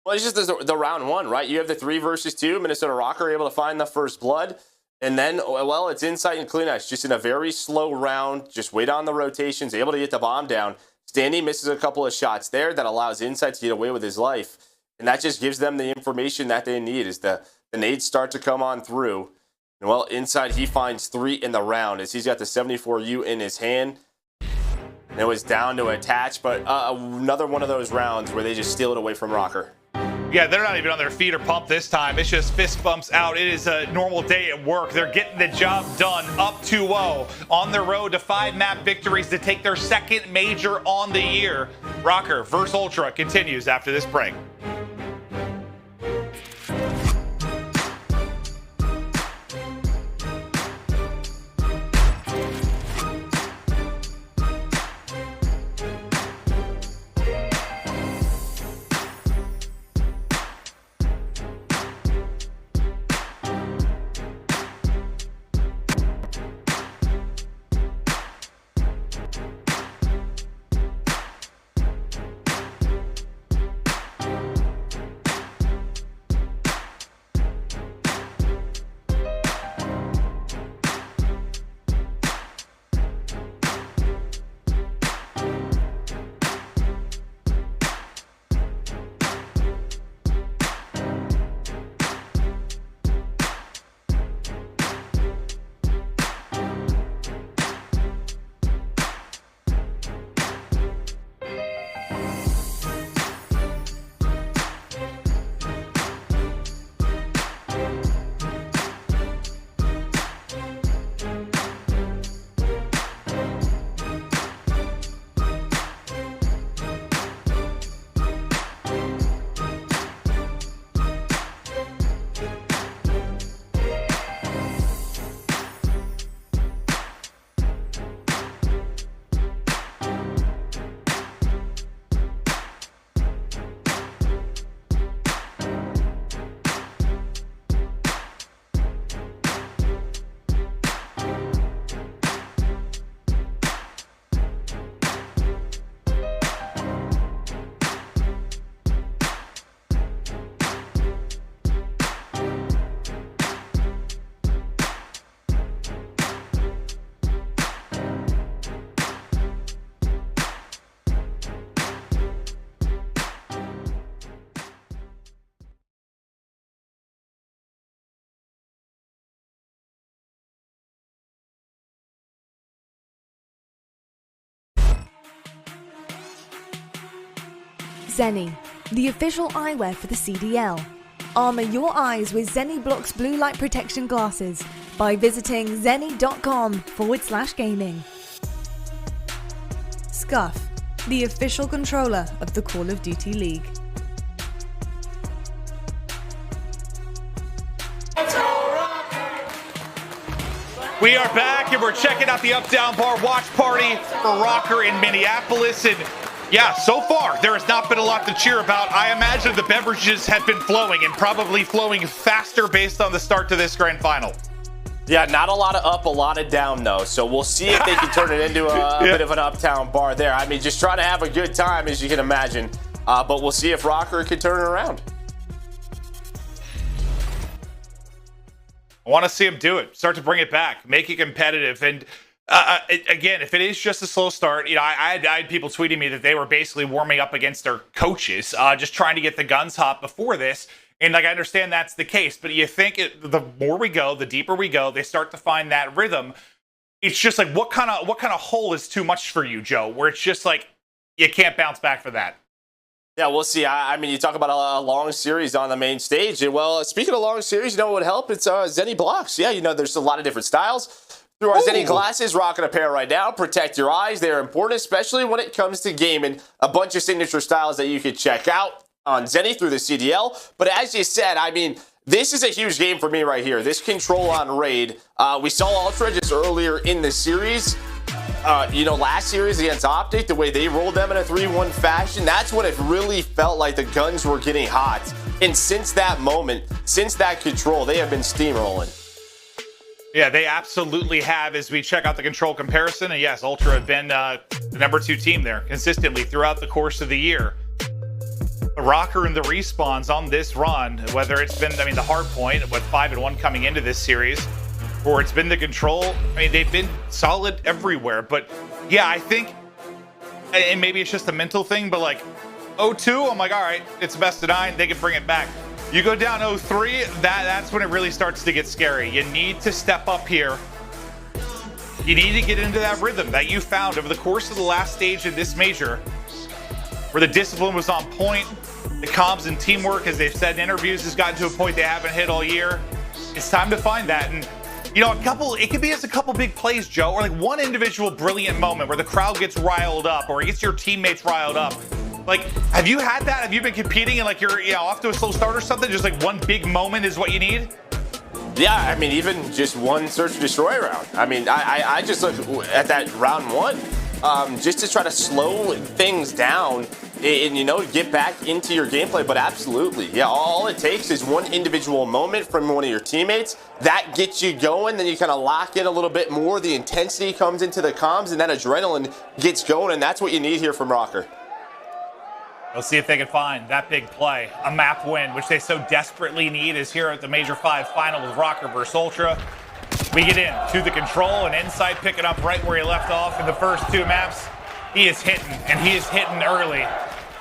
Well, it's just the round 1, right? You have the 3 versus 2. Minnesota Røkkr able to find the first blood. And then, well, it's Insight and Cleanex just in a very slow round. Just wait on the rotations, able to get the bomb down. Standy misses a couple of shots there that allows Insight to get away with his life. And that just gives them the information that they need as the nades start to come on through. And, well, Insight, he finds 3 in the round as he's got the 74U in his hand. And it was down to Attach, but another one of those rounds where they just steal it away from Røkkr. Yeah, they're not even on their feet or pumped this time. It's just fist bumps out. It is a normal day at work. They're getting the job done, up 2-0 on their road to 5 map victories to take their 2nd major on the year. Røkkr versus Ultra continues after this break. Seany, the official eyewear for the CDL. Armor your eyes with Seany Blocks blue light protection glasses by visiting seany.com/gaming. Scump, the official controller of the Call of Duty League. We are back and we're checking out the Up Down Bar watch party for Røkkr in Minneapolis. And yeah, so far there has not been a lot to cheer about. I imagine the beverages have been flowing and probably flowing faster based on the start to this grand final. Yeah, not a lot of up, a lot of down, though. So we'll see if they can turn it into a bit of an uptown bar there. I mean, just trying to have a good time, as you can imagine. But we'll see if Røkkr can turn it around. I want to see him do it. Start to bring it back. Make it competitive. And again, if it is just a slow start, you know, I had people tweeting me that they were basically warming up against their coaches, just trying to get the guns hot before this. And like, I understand that's the case, but you think the more we go, the deeper we go, they start to find that rhythm. It's just like, what kind of hole is too much for you, Joe? Where it's just like, you can't bounce back for that. Yeah, we'll see. I mean, you talk about a long series on the main stage. And, well, speaking of long series, you know what would help? It's Seany blocks. Yeah, you know, there's a lot of different styles. Through our Seany glasses, rocking a pair right now. Protect your eyes. They're important, especially when it comes to gaming. A bunch of signature styles that you could check out on Seany through the CDL. But as you said, I mean, this is a huge game for me right here. This control on Raid. We saw Ultra just earlier in the series. You know, last series against OpTic, the way they rolled them in a 3-1 fashion, that's when it really felt like the guns were getting hot. And since that moment, since that control, they have been steamrolling. Yeah, they absolutely have as we check out the control comparison. And yes, Ultra have been the #2 team there consistently throughout the course of the year. The Røkkr and the respawns on this run, whether it's been, I mean, the Hardpoint, with 5-1 coming into this series, or it's been the control. I mean, they've been solid everywhere. But yeah, I think, and maybe it's just a mental thing, but like 0-2, I'm like, all right, it's best of 9. They can bring it back. You go down 0-3, that's when it really starts to get scary. You need to step up here. You need to get into that rhythm that you found over the course of the last stage of this major, where the discipline was on point. The comms and teamwork, as they've said in interviews, has gotten to a point they haven't hit all year. It's time to find that. And you know, it could be just a couple big plays, Joe, or like one individual brilliant moment where the crowd gets riled up or it gets your teammates riled up. Like, have you had that? Have you been competing and like you're off to a slow start or something? Just like one big moment is what you need? Yeah, I mean, even just one search and destroy round. I mean, I just look at that round 1 just to try to slow things down and, you know, get back into your gameplay. But absolutely, yeah, all it takes is one individual moment from one of your teammates. That gets you going, then you kind of lock in a little bit more. The intensity comes into the comms, and that adrenaline gets going, and that's what you need here from Røkkr. Let's see if they can find that big play. A map win, which they so desperately need, is here at the Major 5 final with Røkkr versus Ultra. We get in to the control, and Insight picking up right where he left off in the first 2 maps. He is hitting, and he is hitting early.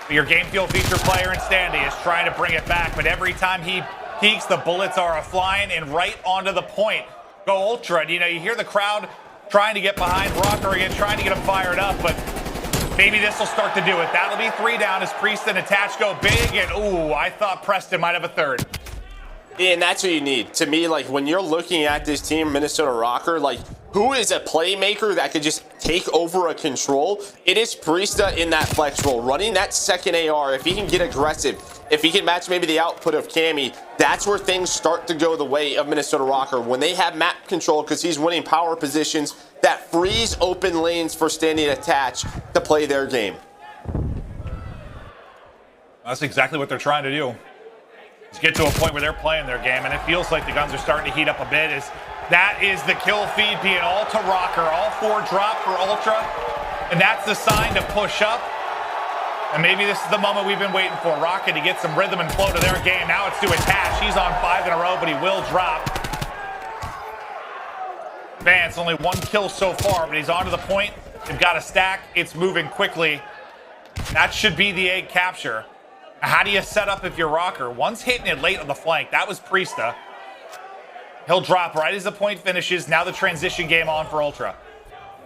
Your game fuel feature player in Standy is trying to bring it back, but every time he peaks, the bullets are flying and right onto the point. Go Ultra, and you know, you hear the crowd trying to get behind Røkkr again, trying to get him fired up, but maybe this will start to do it. That'll be 3 down as Priestahh and Attach go big, and ooh, I thought Prestinni might have a 3rd. And that's what you need. To me, like, when you're looking at this team, Minnesota Røkkr, like, who is a playmaker that could just take over a control? It is Priestahh in that flex role, running that second AR. If he can get aggressive, if he can match maybe the output of Cammy, that's where things start to go the way of Minnesota Røkkr. When they have map control, because he's winning power positions, that frees open lanes for Standy and Attach to play their game. That's exactly what they're trying to do. Is get to a point where they're playing their game, and it feels like the guns are starting to heat up a bit. That is the kill feed being all to Røkkr. All 4 drop for Ultra, and that's the sign to push up. And maybe this is the moment we've been waiting for. Røkkr to get some rhythm and flow to their game. Now it's to Attach. He's on 5 in a row, but he will drop. Vance, only 1 kill so far, but he's on to the point. They've got a stack. It's moving quickly. That should be the egg capture. How do you set up if you're Røkkr? One's hitting it late on the flank. That was Priestahh. He'll drop right as the point finishes. Now the transition game on for Ultra.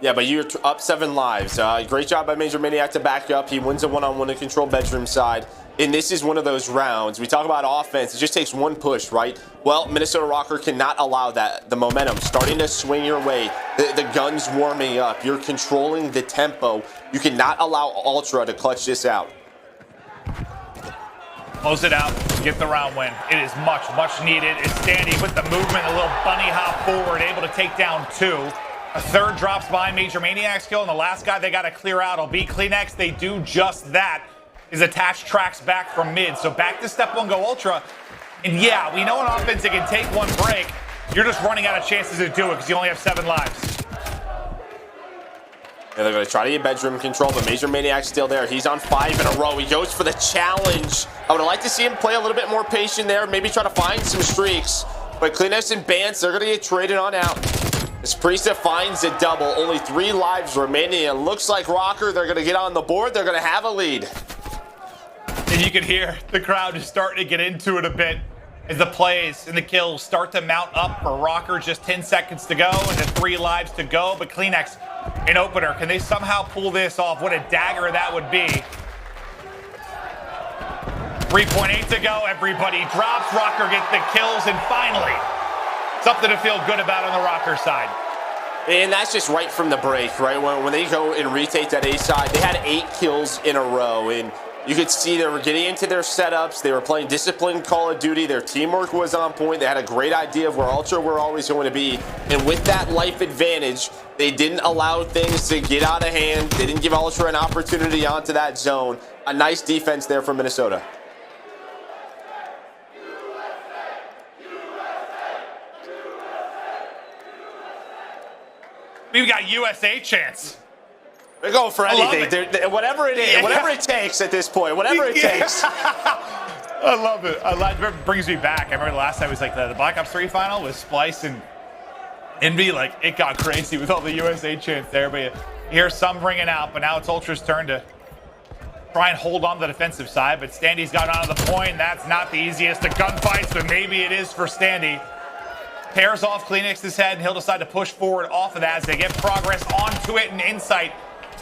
Yeah, but you're up 7 lives. Great job by MajorManiak to back you up. He wins a one-on-one in control bedroom side. And this is one of those rounds. We talk about offense. It just takes one push, right? Well, Minnesota Røkkr cannot allow that. The momentum starting to swing your way. The gun's warming up. You're controlling the tempo. You cannot allow Ultra to clutch this out. Close it out, get the round win. It is much, much needed. It's Standy with the movement, a little bunny hop forward, able to take down 2. A third drops behind MajorManiak's kill, and the last guy they got to clear out will be Cleanex. They do just that. His attached tracks back from mid, so back to step 1, go Ultra. And yeah, we know in offense it can take one break. You're just running out of chances to do it because you only have 7 lives. And they're going to try to get bedroom control, but MajorManiak's still there. He's on 5 in a row. He goes for the challenge. I would like to see him play a little bit more patient there, maybe try to find some streaks. But Cleanex and Bance, they're going to get traded on out. As Priestahh finds a double, only 3 lives remaining. It looks like Røkkr, they're going to get on the board. They're going to have a lead. And you can hear the crowd is starting to get into it a bit as the plays and the kills start to mount up for Røkkr. Just 10 seconds to go and 3 lives to go. But Cleanex, an opener. Can they somehow pull this off? What a dagger that would be. 3.8 to go. Everybody drops. Røkkr gets the kills. And finally, something to feel good about on the Røkkr side. And that's just right from the break, right? When they go and retake that A side, they had 8 kills in a row. And you could see they were getting into their setups. They were playing disciplined Call of Duty. Their teamwork was on point. They had a great idea of where Ultra were always going to be. And with that life advantage, they didn't allow things to get out of hand. They didn't give Ultra an opportunity onto that zone. A nice defense there from Minnesota. We've got USA chance. They're going for anything. Whatever it is, whatever it takes at this point, whatever it takes. I love it. It brings me back. I remember the last time it was like the Black Ops 3 final with Splice and Envy. Like, it got crazy with all the USA chants there. But you hear some ringing out, but now it's Ultra's turn to try and hold on the defensive side. But Standy's got onto the point. That's not the easiest of gunfights, but maybe it is for Standy. Tears off Cleanex's head, and he'll decide to push forward off of that as they get progress onto it and insight.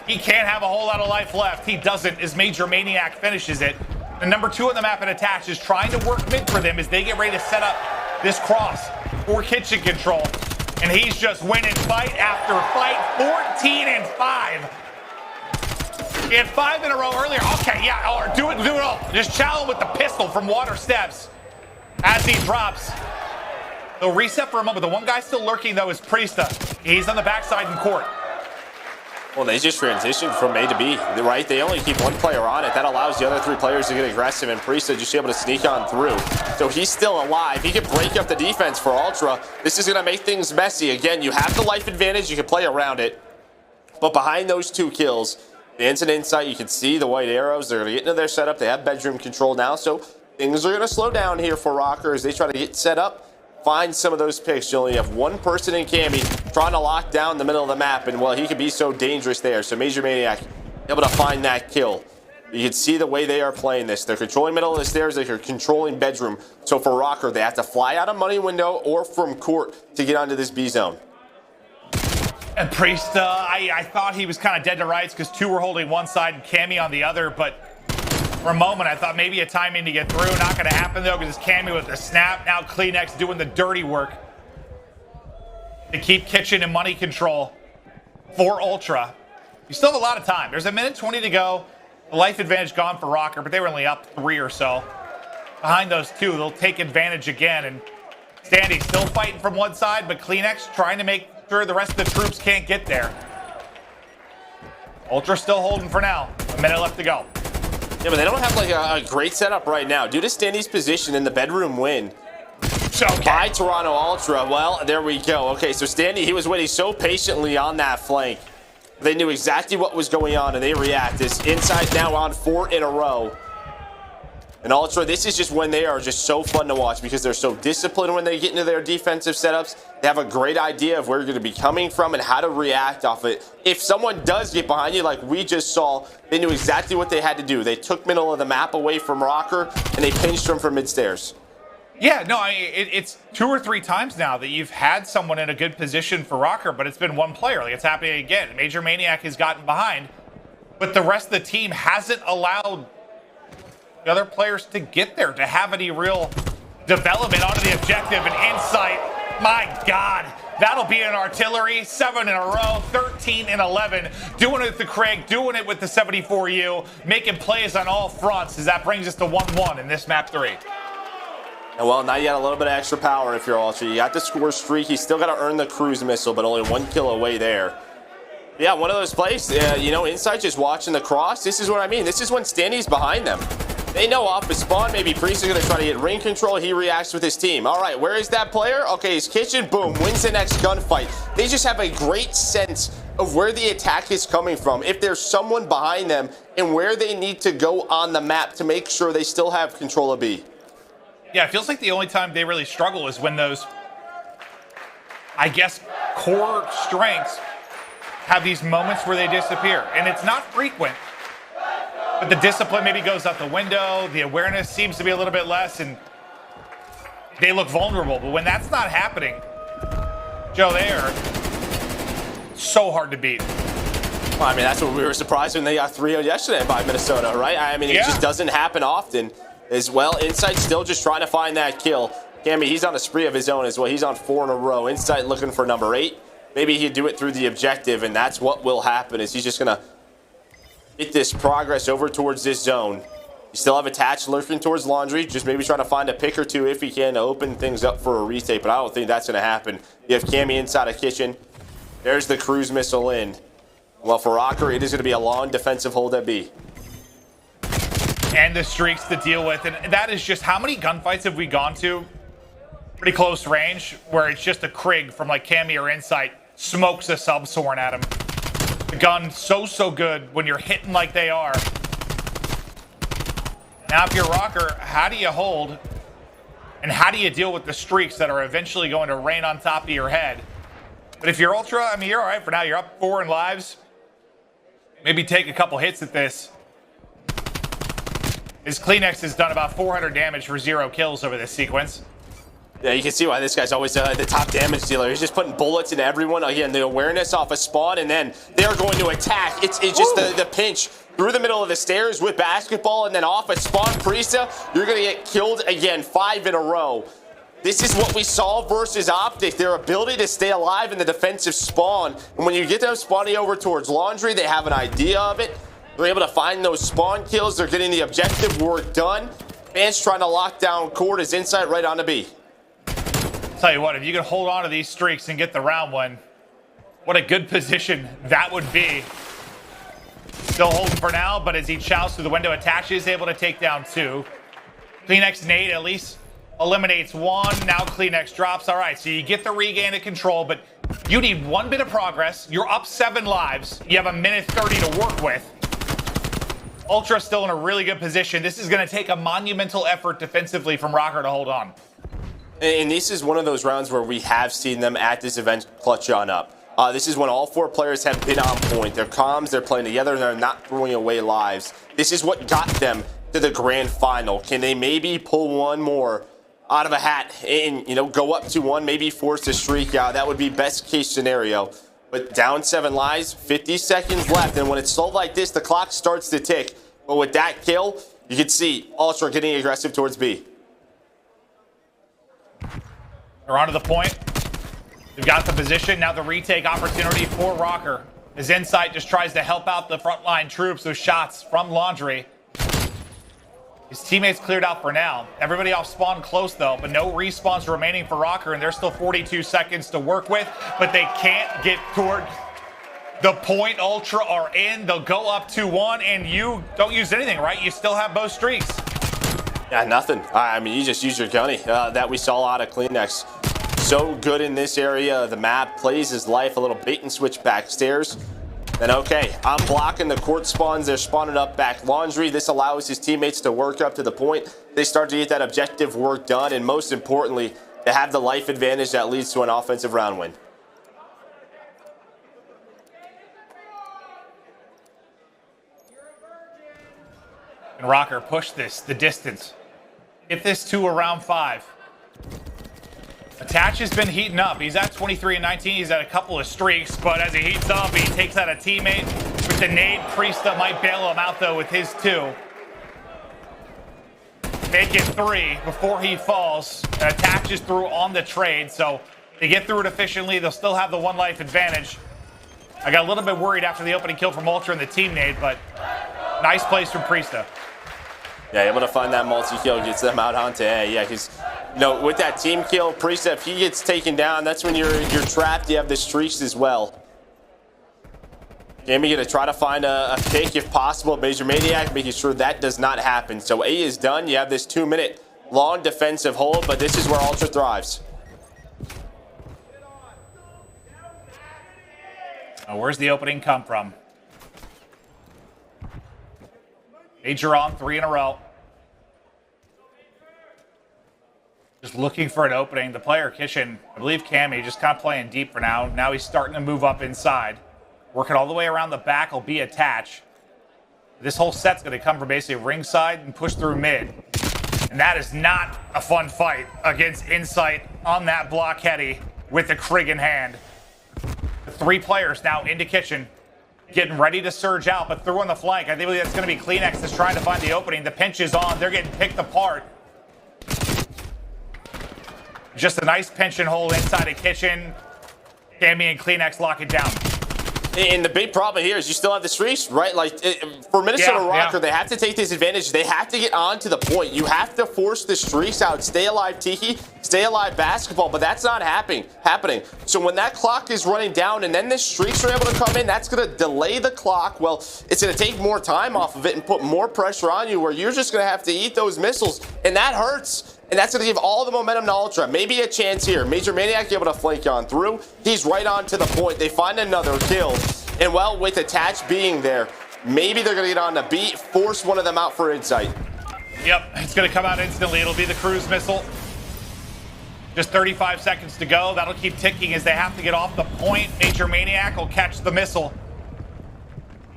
He can't have a whole lot of life left. He doesn't as MajorManiak finishes it. The number 2 on the map and attached is trying to work mid for them as they get ready to set up this cross for kitchen control. And he's just winning fight after fight, 14 and 5. He had 5 in a row earlier. Okay, yeah, do it all. Just chow him with the pistol from water steps as he drops. They'll reset for a moment. The one guy still lurking, though, is Priestahh. He's on the backside in court. Well, they just transitioned from A to B, right? They only keep 1 player on it. That allows the other 3 players to get aggressive, and Priestahh just able to sneak on through. So he's still alive. He can break up the defense for Ultra. This is going to make things messy. Again, you have the life advantage. You can play around it. But behind those 2 kills, the instant insight, you can see the white arrows. They're going to get into their setup. They have bedroom control now, so things are going to slow down here for Røkkr as they try to get set up. Find some of those picks. You only have 1 person in Cammy trying to lock down the middle of the map, and well, he could be so dangerous there. So MajorManiak able to find that kill. You can see the way they are playing this. They're controlling middle of the stairs. They're controlling bedroom. So for Røkkr, they have to fly out of money window or from court to get onto this B zone. And Priestahh, I thought he was kind of dead to rights because 2 were holding one side and Cammy on the other, but for a moment, I thought maybe a timing to get through. Not going to happen, though, because it's Cammy with the snap. Now Cleanex doing the dirty work to keep kitchen and money control for Ultra. You still have a lot of time. There's 1:20 to go. The life advantage gone for Røkkr, but they were only up 3 or so. Behind those 2, they'll take advantage again. And Standy still fighting from one side, but Cleanex trying to make sure the rest of the troops can't get there. Ultra still holding for now. 1 minute left to go. Yeah, but they don't have like a great setup right now. Due to Standy's position in the bedroom win by Toronto Ultra, well, there we go. Okay, so Standy, he was waiting so patiently on that flank. They knew exactly what was going on, and they react. This inside now on 4 in a row. And Ultra, this is just when they are just so fun to watch because they're so disciplined when they get into their defensive setups. They have a great idea of where you're going to be coming from and how to react off it. If someone does get behind you like we just saw, they knew exactly what they had to do. They took middle of the map away from Røkkr, and they pinched them from mid-stairs. Yeah, no, it's 2 or 3 times now that you've had someone in a good position for Røkkr, but it's been one player. Like, it's happening again. MajorManiak has gotten behind, but the rest of the team hasn't allowed the other players to get there, to have any real development onto the objective and insight. My God, that'll be an artillery. 7 in a row, 13 and 11. Doing it with the Craig, doing it with the 74U, making plays on all fronts as that brings us to 1-1 in this map 3. And well, now you got a little bit of extra power if you're Ultra. You got the score streak. You still got to earn the cruise missile, but only 1 kill away there. Yeah, one of those plays, you know, Insight just watching the cross. This is what I mean. This is when Standy's behind them. They know off his spawn, maybe Priestahh is going to try to get ring control. He reacts with his team. All right, where is that player? Okay, he's kitchen, boom, wins the next gunfight. They just have a great sense of where the attack is coming from, if there's someone behind them, and where they need to go on the map to make sure they still have control of B. Yeah, it feels like the only time they really struggle is when those, I guess, core strengths have these moments where they disappear. And it's not frequent, but the discipline maybe goes out the window. The awareness seems to be a little bit less, and they look vulnerable. But when that's not happening, Joe, they are so hard to beat. Well, I mean, that's what we were surprised when they got 3-0 yesterday by Minnesota, right? I mean, it just doesn't happen often. As well, Insight still just trying to find that kill. Cammy, he's on a spree of his own as well. He's on 4 in a row. Insight looking for number 8. Maybe he'd do it through the objective, and that's what will happen, is he's just going to get this progress over towards this zone. You still have Attached lurking towards Laundry, just maybe trying to find a pick or two if he can to open things up for a retake, but I don't think that's going to happen. You have Cammy inside a kitchen. There's the cruise missile in. Well, for Røkkr, it is going to be a long defensive hold at B. And the streaks to deal with. And that is just, how many gunfights have we gone to pretty close range where it's just a Krig from like Cammy or Insight smokes a sub-Soren at him. The gun so good when you're hitting like they are. Now if you're Røkkr, how do you hold and how do you deal with the streaks that are eventually going to rain on top of your head? But if you're Ultra, I mean, you're all right for now. You're up 4 in lives. Maybe take a couple hits at this. His CleanX has done about 400 damage for 0 kills over this sequence. Yeah, you can see why this guy's always the top damage dealer. He's just putting bullets into everyone. Again, the awareness off a spawn, and then they're going to attack. It's just the pinch through the middle of the stairs with basketball, and then off a spawn, Priestahh, you're going to get killed again, 5 in a row. This is what we saw versus OpTic, their ability to stay alive in the defensive spawn. And when you get them spawning over towards Laundry, they have an idea of it. They're able to find those spawn kills. They're getting the objective work done. Fans trying to lock down court as Insight right on to B. Tell you what, if you can hold on to these streaks and get the round one, what a good position that would be. Still holding for now, but as he chows through the window, attaches, able to take down 2. CleanX Nate at least eliminates 1. Now CleanX drops. All right, so you get the regain of control, but you need 1 bit of progress. You're up 7 lives. You have a minute 30 to work with. Ultra still in a really good position. This is going to take a monumental effort defensively from Røkkr to hold on. And this is one of those rounds where we have seen them at this event clutch on up. This is when all 4 players have been on point. They're comms, they're playing together, and they're not throwing away lives. This is what got them to the grand final. Can they maybe pull one more out of a hat and, you know, go up to 1, maybe force a streak out? That would be best case scenario. But down 7 lives, 50 seconds left, and when it's slow like this, the clock starts to tick. But with that kill, you can see Ultra getting aggressive towards B. They're onto the point. They've got the position. Now the retake opportunity for Røkkr. His Insight just tries to help out the frontline troops with shots from Laundry. His teammates cleared out for now. Everybody off spawn close though, but no respawns remaining for Røkkr, and there's still 42 seconds to work with, but they can't get toward the point. Ultra are in. They'll go up 2-1, and you don't use anything, right? You still have both streaks. Yeah, nothing. I mean, you just use your gunny that we saw out of CleanX. So good in this area. The map plays his life. A little bait and switch backstairs. Then, okay, I'm blocking the court spawns. They're spawning up back Laundry. This allows his teammates to work up to the point. They start to get that objective work done, and most importantly, to have the life advantage that leads to an offensive round win. And Røkkr push this the distance. Get this to around 5. Attach has been heating up. He's at 23 and 19. He's at a couple of streaks, but as he heats up, he takes out a teammate with the nade. Priestahh might bail him out, though, with his 2. Make it 3 before he falls. And Attach is through on the trade, so they get through it efficiently. They'll still have the 1 life advantage. I got a little bit worried after the opening kill from Ultra and the team nade, but nice plays from Priestahh. Yeah, able to find that multi-kill, gets them out onto A. Yeah, because, you know, with that team kill, Priestahh, if he gets taken down, that's when you're trapped. You have the streaks as well. Jamie gonna try to find a pick if possible. MajorManiak making sure that does not happen. So A is done. You have this 2-minute long defensive hold, but this is where Ultra thrives. Now, where's the opening come from? Major on 3 in a row. Just looking for an opening. The player Kitchen, I believe Cammy, just kind of playing deep for now. Now he's starting to move up inside. Working all the way around the back will be Attach. This whole set's going to come from basically ringside and push through mid. And that is not a fun fight against Insight on that block heady with the Krig in hand. 3 players now into Kitchen. Getting ready to surge out, but through on the flank. I think that's going to be Cleanex that's trying to find the opening. The pinch is on. They're getting picked apart. Just a nice pinch and hold inside of Kitchen. Cammy and Cleanex lock it down. And the big problem here is you still have the streaks, right? Like, for Minnesota Røkkr, they have to take this advantage. They have to get on to the point. You have to force the streaks out. Stay alive, Tiki. Stay alive, basketball. But that's not happening. So when that clock is running down and then the streaks are able to come in, that's going to delay the clock. Well, it's going to take more time off of it and put more pressure on you where you're just going to have to eat those missiles. And that hurts. And that's going to give all the momentum to Ultra. Maybe a chance here. MajorManiak able to flank on through. He's right on to the point. They find another kill. And, well, with Attach being there, maybe they're going to get on the beat, force one of them out for Insight. Yep, it's going to come out instantly. It'll be the cruise missile. Just 35 seconds to go. That'll keep ticking as they have to get off the point. MajorManiak will catch the missile.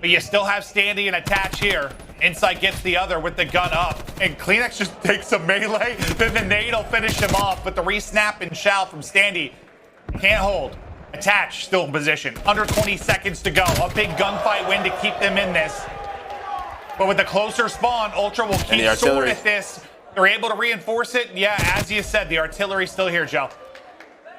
But you still have Standy and Attach here. Insight gets the other with the gun up. And Cleanex just takes a melee. Then the nade will finish him off. But the re-snap and shout from Standy can't hold. Attach still in position. Under 20 seconds to go. A big gunfight win to keep them in this. But with the closer spawn, Ultra will keep sword at this. They're able to reinforce it. Yeah, as you said, the artillery's still here, Joe.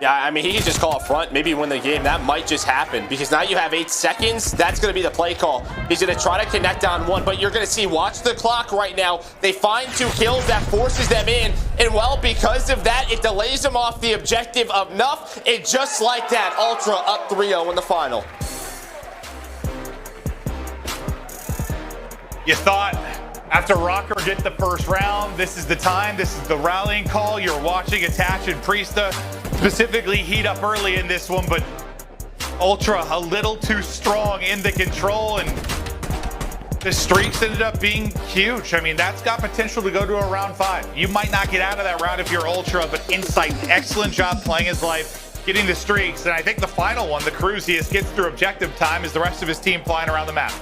Yeah, I mean, he can just call up front, maybe win the game. That might just happen because now you have 8 seconds. That's going to be the play call. He's going to try to connect on 1, but you're going to see, watch the clock right now. They find 2 kills. That forces them in. And, well, because of that, it delays them off the objective enough. And just like that, Ultra up 3-0 in the final. You thought after Røkkr get the first round, this is the time, this is the rallying call. You're watching Attach and Priestahh specifically heat up early in this one, but Ultra a little too strong in the control, and the streaks ended up being huge. I mean, that's got potential to go to a round 5. You might not get out of that round if you're Ultra, but Insight, excellent job playing his life, getting the streaks, and I think the final one, the Cruzius, gets through objective time as the rest of his team flying around the map.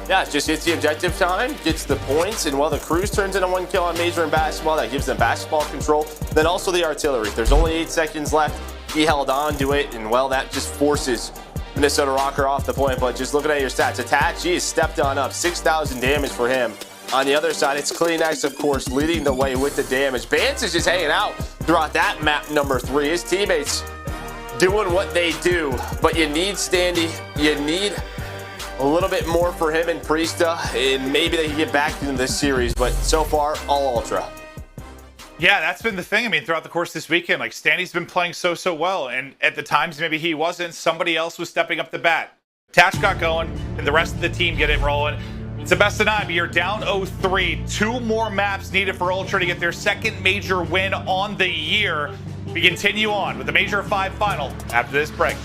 Yeah, just gets the objective time, gets the points, and, well, the Cruise turns into 1 kill on Major and basketball. That gives them basketball control. Then also the artillery. There's only 8 seconds left. He held on to it, and, well, that just forces Minnesota Røkkr off the point. But just looking at your stats, Attach, he has stepped on up. 6,000 damage for him. On the other side, it's Cleanex, of course, leading the way with the damage. Bance is just hanging out throughout that map number 3. His teammates doing what they do. But you need Standy. You need a little bit more for him and Priestahh, and maybe they can get back into this series, but so far, all Ultra. Yeah, that's been the thing. I mean, throughout the course of this weekend, like, Standy's been playing so well, and at the times maybe he wasn't, somebody else was stepping up the bat. Attach got going, and the rest of the team get it rolling. It's the best of 9, but you're down 0-3. 2 more maps needed for Ultra to get their second major win on the year. We continue on with the Major 5 final after this break.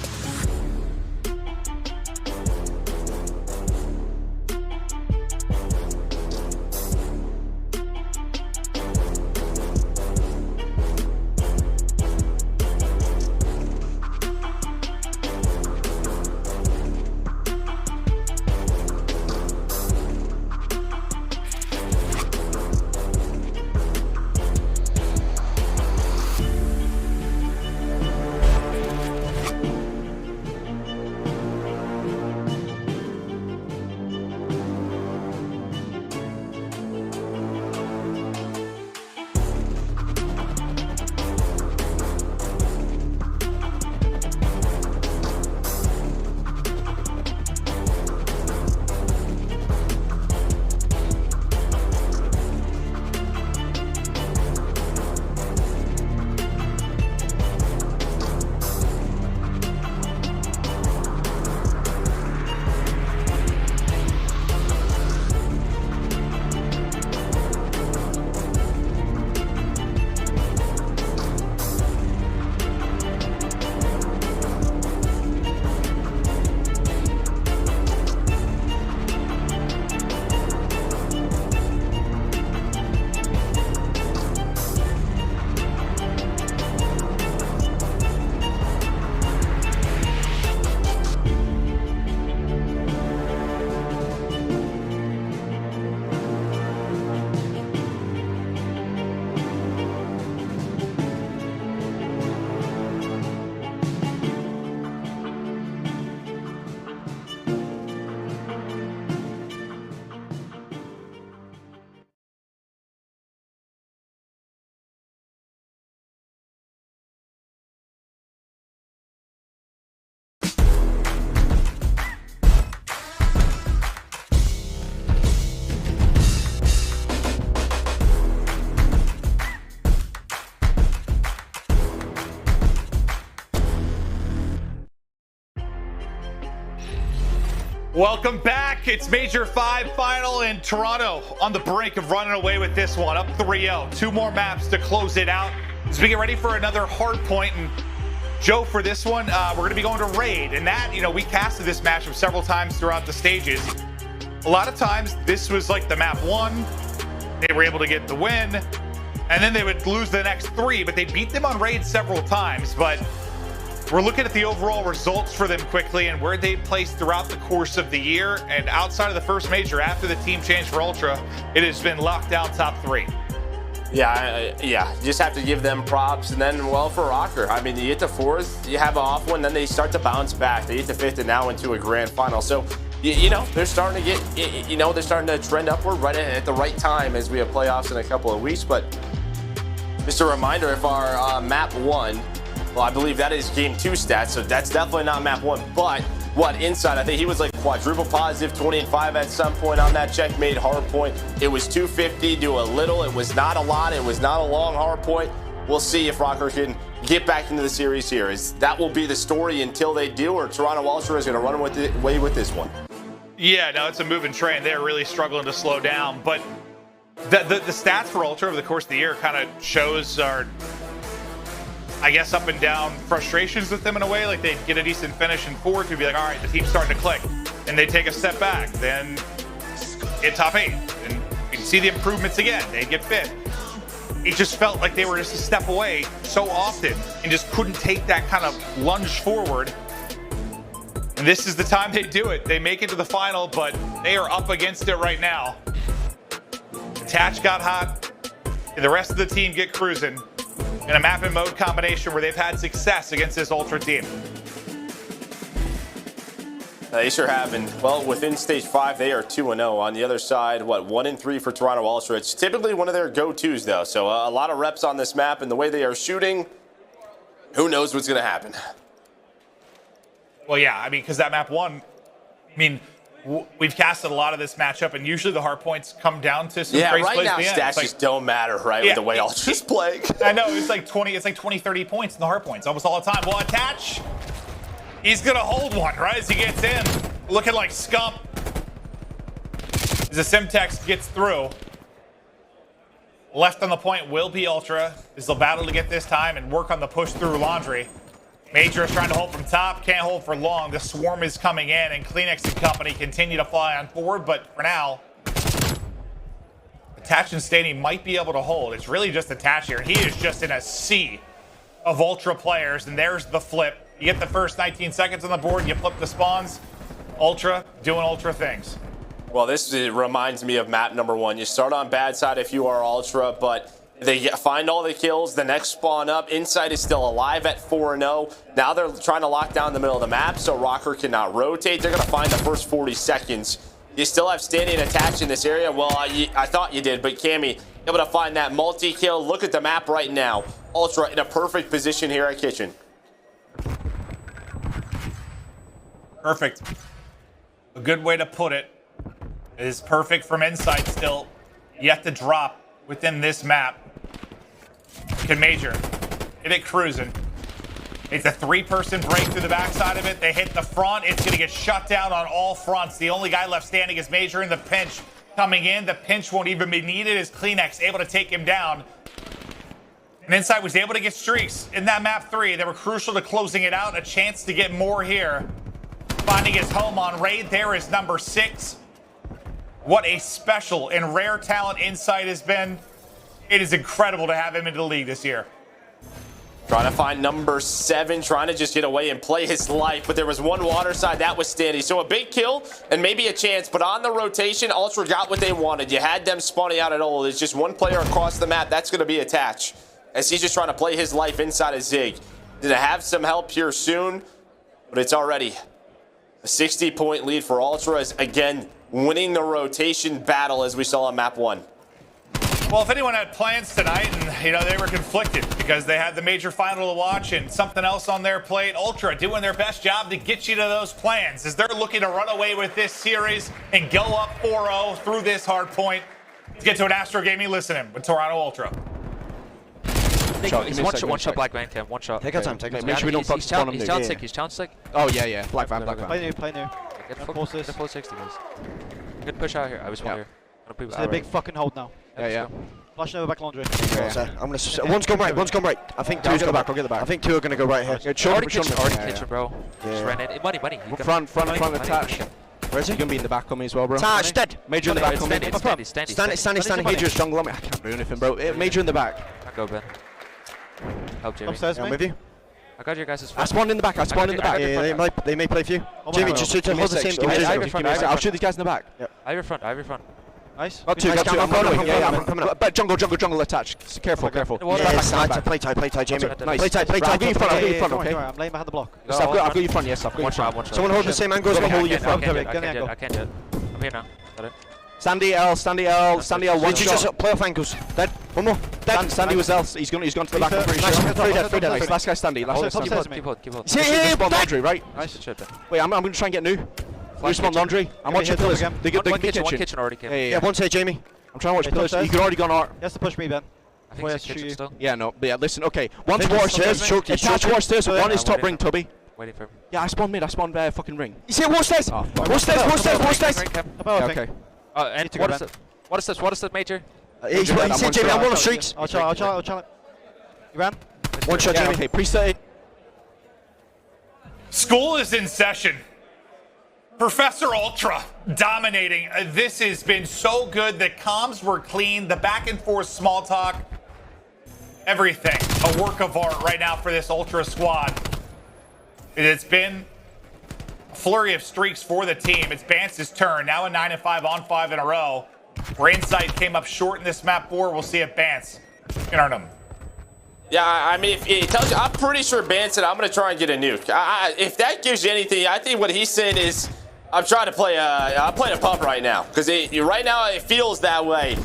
Welcome back. It's Major 5 final in Toronto on the brink of running away with this one. Up 3-0. 2 more maps to close it out as we get ready for another hard point. And Joe, for this one, we're going to be going to Raid. And that, you know, we casted this matchup several times throughout the stages. A lot of times, this was like the map 1. They were able to get the win. And then they would lose the next 3. But they beat them on Raid several times. But we're looking at the overall results for them quickly and where they placed throughout the course of the year. And outside of the first major, after the team changed for Ultra, it has been locked down top 3. Yeah, you just have to give them props. And then, well, for Røkkr, I mean, you get to 4th, you have an off one, then they start to bounce back. They get to 5th and now into a grand final. So, you know, they're starting to get, you know, they're starting to trend upward right at the right time as we have playoffs in a couple of weeks. But just a reminder, if our map 1, well, I believe that is game 2 stats, so that's definitely not map 1. But what inside? I think he was like quadruple positive, 20 and 5 at some point on that Checkmate Hardpoint. It was 250 to a little. It was not a lot. It was not a long hardpoint. We'll see if Røkkr can get back into the series here. That will be the story until they do, or Toronto Ultra is going to run away with this one. Yeah, no, it's a moving train. They're really struggling to slow down. But the stats for Ultra over the course of the year kind of shows our, I guess, up and down frustrations with them in a way. Like they'd get a decent finish in 4th, we'd be like, all right, the team's starting to click. And they take a step back, then get top 8. And you can see the improvements again. They'd get 5th. It just felt like they were just a step away so often and just couldn't take that kind of lunge forward. And this is the time they do it. They make it to the final, but they are up against it right now. Attach got hot, and the rest of the team get cruising in a map and mode combination where they've had success against this Ultra team. They sure have, and well, within stage 5, they are 2-0. On the other side, what, 1-3 for Toronto Ultra. It's typically one of their go-tos, though. So a lot of reps on this map, and the way they are shooting, who knows what's going to happen. Well, yeah, I mean, because that map 1, I mean, we've casted a lot of this matchup, and usually the hard points come down to some crazy right plays now, at the end. stats just don't matter, right, with the way Ultra's playing. I know, it's like 20, 30 points in the hard points almost all the time. Well, Attach, he's going to hold one, right, as he gets in. Looking like Scump. As the Simtex gets through. Left on the point will be Ultra, as they'll battle to get this time and work on the push through Laundry. Major is trying to hold from top, can't hold for long. The swarm is coming in, and Kleenex and company continue to fly on forward, but for now, Attach and Standy might be able to hold. It's really just Attach here. He is just in a sea of Ultra players, and there's the flip. You get the first 19 seconds on the board, you flip the spawns. Ultra doing Ultra things. Well, this reminds me of map number 1. You start on bad side if you are Ultra, but they find all the kills. The next spawn up. Inside is still alive at 4-0. Now they're trying to lock down the middle of the map so Røkkr cannot rotate. They're going to find the first 40 seconds. You still have Standy and Attach in this area. Well, I thought you did, but Cammy able to find that multi-kill. Look at the map right now. Ultra in a perfect position here at Kitchen. Perfect. A good way to put it. It is perfect from inside still. Yet to drop within this map. Can Major hit it cruising. It's a 3-person break through the backside of it. They hit the front. It's going to get shut down on all fronts. The only guy left standing is Major in the pinch. Coming in, the pinch won't even be needed as Kleenex able to take him down. And inside was able to get streaks in that map 3. They were crucial to closing it out. A chance to get more here. Finding his home on Raid. There is number 6. What a special and rare talent Inside has been. It is incredible to have him in the league this year. Trying to find number 7, trying to just get away and play his life, but there was one water side, that was Standy. So a big kill and maybe a chance, but on the rotation, Ultra got what they wanted. You had them spawning out at all. There's just one player across the map. That's going to be Attach, as he's just trying to play his life inside of Zig. Did have some help here soon, but it's already a 60-point lead for Ultra, as again, winning the rotation battle as we saw on map 1. Well, if anyone had plans tonight, and you know they were conflicted because they had the major final to watch and something else on their plate, Ultra doing their best job to get you to those plans as they're looking to run away with this series and go up 4-0 through this hard point to get to an Astro Gaming listening with Toronto Ultra. He's one shot black van cam, one shot. Take our time, take our time. Make sure we don't fuck spawn him. He's chance sick, he's chance sick. Oh yeah, yeah. Black van, black van. Play new. Get Full full 60, guys. Good push out here. I was one here. It's a big fucking hold now. Yeah. Flash over back laundry. I'm gonna. One's gone right. One's gone right. I think two's gonna back. I'll get the back. I think two are gonna go right here. Already kitchen, bro. Just ran it. Money. Front attach. Where is he? You're gonna be in the back on me as well, bro. Attach, dead. Major in the back on me. Standy. Major's jungle on me. I can't do anything, bro. Major in the back. I'll go, Ben. Help Jamie. Upstairs, I'm with you. I got your guys' I spawned in the back. Yeah, they may play for you. Jamie, just hold the same. I'll shoot these guys in the back. I have your front. Nice. Got two. I'm coming up. But jungle attached. Careful. Yeah, play tight, Jamie. Nice. Play tight. I'll get you front, okay? I'm laying behind the block. I've got you front, yes. I've got you front. Someone hold the same angle as me. Hold you front. I can't do it. I'm here now. Got it. Standy L. One shot. Just play off ankles. Dead. One more. Dead. Standy was L. He's gone to the back. I'm pretty sure. Three dead. Nice. Last guy Standy. Keep hold. See, spawn laundry, right? Nice shit, Ben. Wait, I'm gonna try and get new. Spawn laundry. I'm watching pillars. They get one kitchen already came. Yeah, one say Jamie. I'm trying to watch pillars. You can already go on art. He has to push me, Ben. I think it's kitchen still. Yeah, no. But yeah, listen. Okay. One's war stairs. Attach war stairs. One is top ring, Tubby. Waiting for him. Yeah, I spawned mid. I spawned fucking ring. You see it? War stairs. War stairs. Okay. And what is this, Major? He's Jamie. I'm on the streets. I'll challenge. You ran? One shot, Jamie. Okay, Priestahh. School is in session. Professor Ultra dominating. This has been so good. The comms were clean. The back and forth small talk. Everything. A work of art right now for this Ultra squad. It's been a flurry of streaks for the team. It's Bance's turn. Now a 9-5 on 5 in a row. Where Insight came up short in this map 4. We'll see if Bance can earn them. Yeah, I mean, if it tells you, I'm pretty sure Ban said, I'm going to try and get a nuke. If that gives you anything, I think what he's saying is, I'm trying to play I'm playing a pump right now. Because right now it feels that way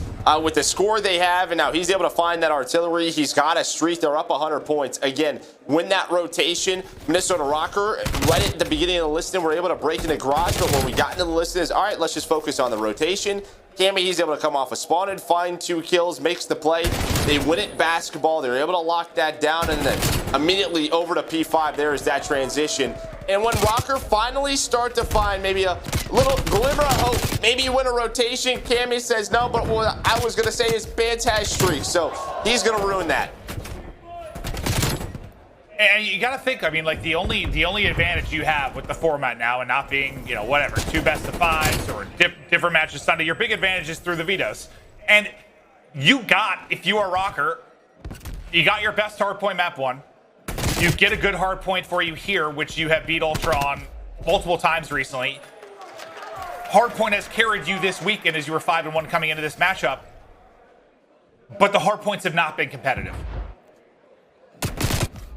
with the score they have. And now he's able to find that artillery. He's got a streak. They're up 100 points. Again, win that rotation. Minnesota Røkkr, right at the beginning of the listing, we're able to break into garage. But when we got into the listing, is all right, let's just focus on the rotation. Cammy, he's able to come off a spawned, find 2 kills, makes the play. They win it basketball. They're able to lock that down, and then immediately over to P5. There is that transition. And when Røkkr finally start to find maybe a little glimmer of hope, maybe you win a rotation, Cammy says no, but what I was going to say is Bance has streak, so he's going to ruin that. And you got to think, I mean, like the only advantage you have with the format now and not being, you know, whatever, 2 best-of-5s or different matches Sunday, your big advantage is through the vetoes. And you got, if you are Røkkr, you got your best hardpoint map 1. You get a good hardpoint for you here, which you have beat Ultra on multiple times recently. Hardpoint has carried you this weekend as you were 5-1 coming into this matchup. But the hardpoints have not been competitive.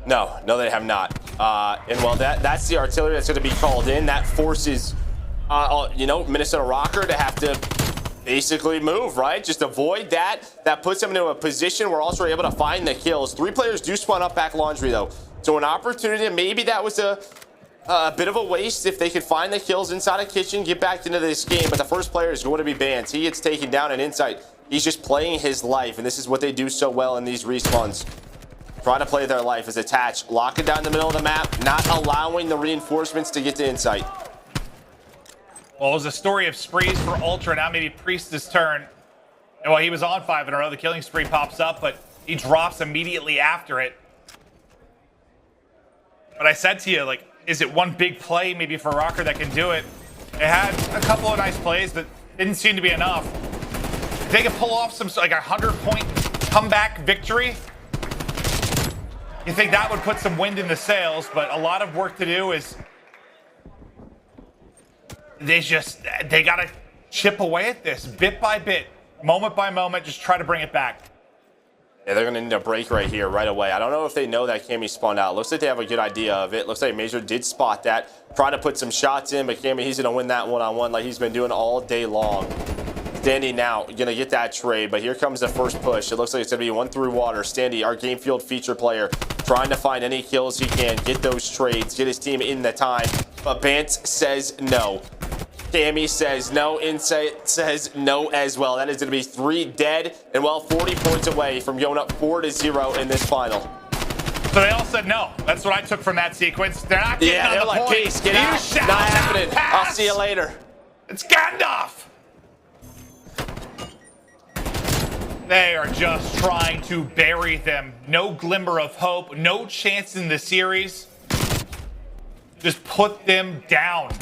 No, they have not. And well, that's the artillery that's going to be called in. That forces, Minnesota Røkkr to have to basically move, right? Just avoid that. That puts them into a position where also we're able to find the kills. 3 players do spawn up back laundry, though. So an opportunity, maybe that was a bit of a waste if they could find the kills inside a kitchen, get back into this game. But the first player is going to be Bance. He gets taken down in Insight. He's just playing his life, and this is what they do so well in these respawns. Trying to play their life as attached. Lock it down the middle of the map, not allowing the reinforcements to get to Insight. Well, it was a story of sprees for Ultra. Now maybe Priestahh's turn. And while he was on 5 in a row, the killing spree pops up, but he drops immediately after it. But I said to you, like, is it one big play maybe for Røkkr that can do it? It had a couple of nice plays, but didn't seem to be enough. If they could pull off some, like, a 100-point comeback victory, you think that would put some wind in the sails, but a lot of work to do is they got to chip away at this bit by bit, moment by moment, just try to bring it back. Yeah, they're going to need a break right here, right away. I don't know if they know that Cammy spawned out. Looks like they have a good idea of it. Looks like Major did spot that. Trying to put some shots in, but Cammy, he's going to win that one-on-one like he's been doing all day long. Standy now going to get that trade, but here comes the first push. It looks like it's going to be 1 through water. Standy, our game field feature player, trying to find any kills he can, get those trades, get his team in the time. But Bance says no. Cammy says no. Insight says no as well. That is going to be 3 dead and, well, 40 points away from going up 4-0 in this final. So they all said no. That's what I took from that sequence. They're not getting on they're the like, point. peace, get You out. shall Not happening. pass. I'll see you later. It's Gandalf. They are just trying to bury them. No glimmer of hope. No chance in the series. Just put them down.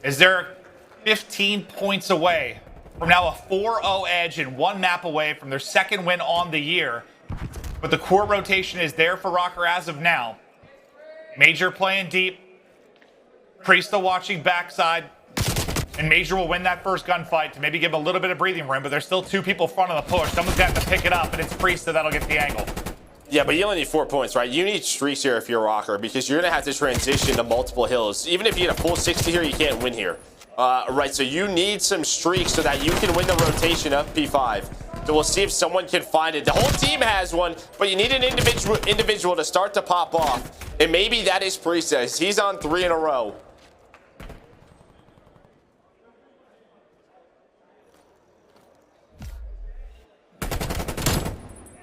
As they're 15 points away from now a 4-0 edge and one map away from their second win on the year. But the core rotation is there for Røkkr as of now. Major playing deep. Priestahh watching backside. And Major will win that first gunfight to maybe give a little bit of breathing room, but there's still two people front of the push. Someone's got to pick it up, and it's Priestahh that'll get the angle. Yeah, but you only need 4 points, right? You need streaks here if you're Røkkr, because you're going to have to transition to multiple hills. Even if you get a full 60 here, you can't win here. Right, so you need some streaks so that you can win the rotation of P5. So we'll see if someone can find it. The whole team has one, but you need an individual to start to pop off. And maybe that is Priestahh. He's on 3 in a row.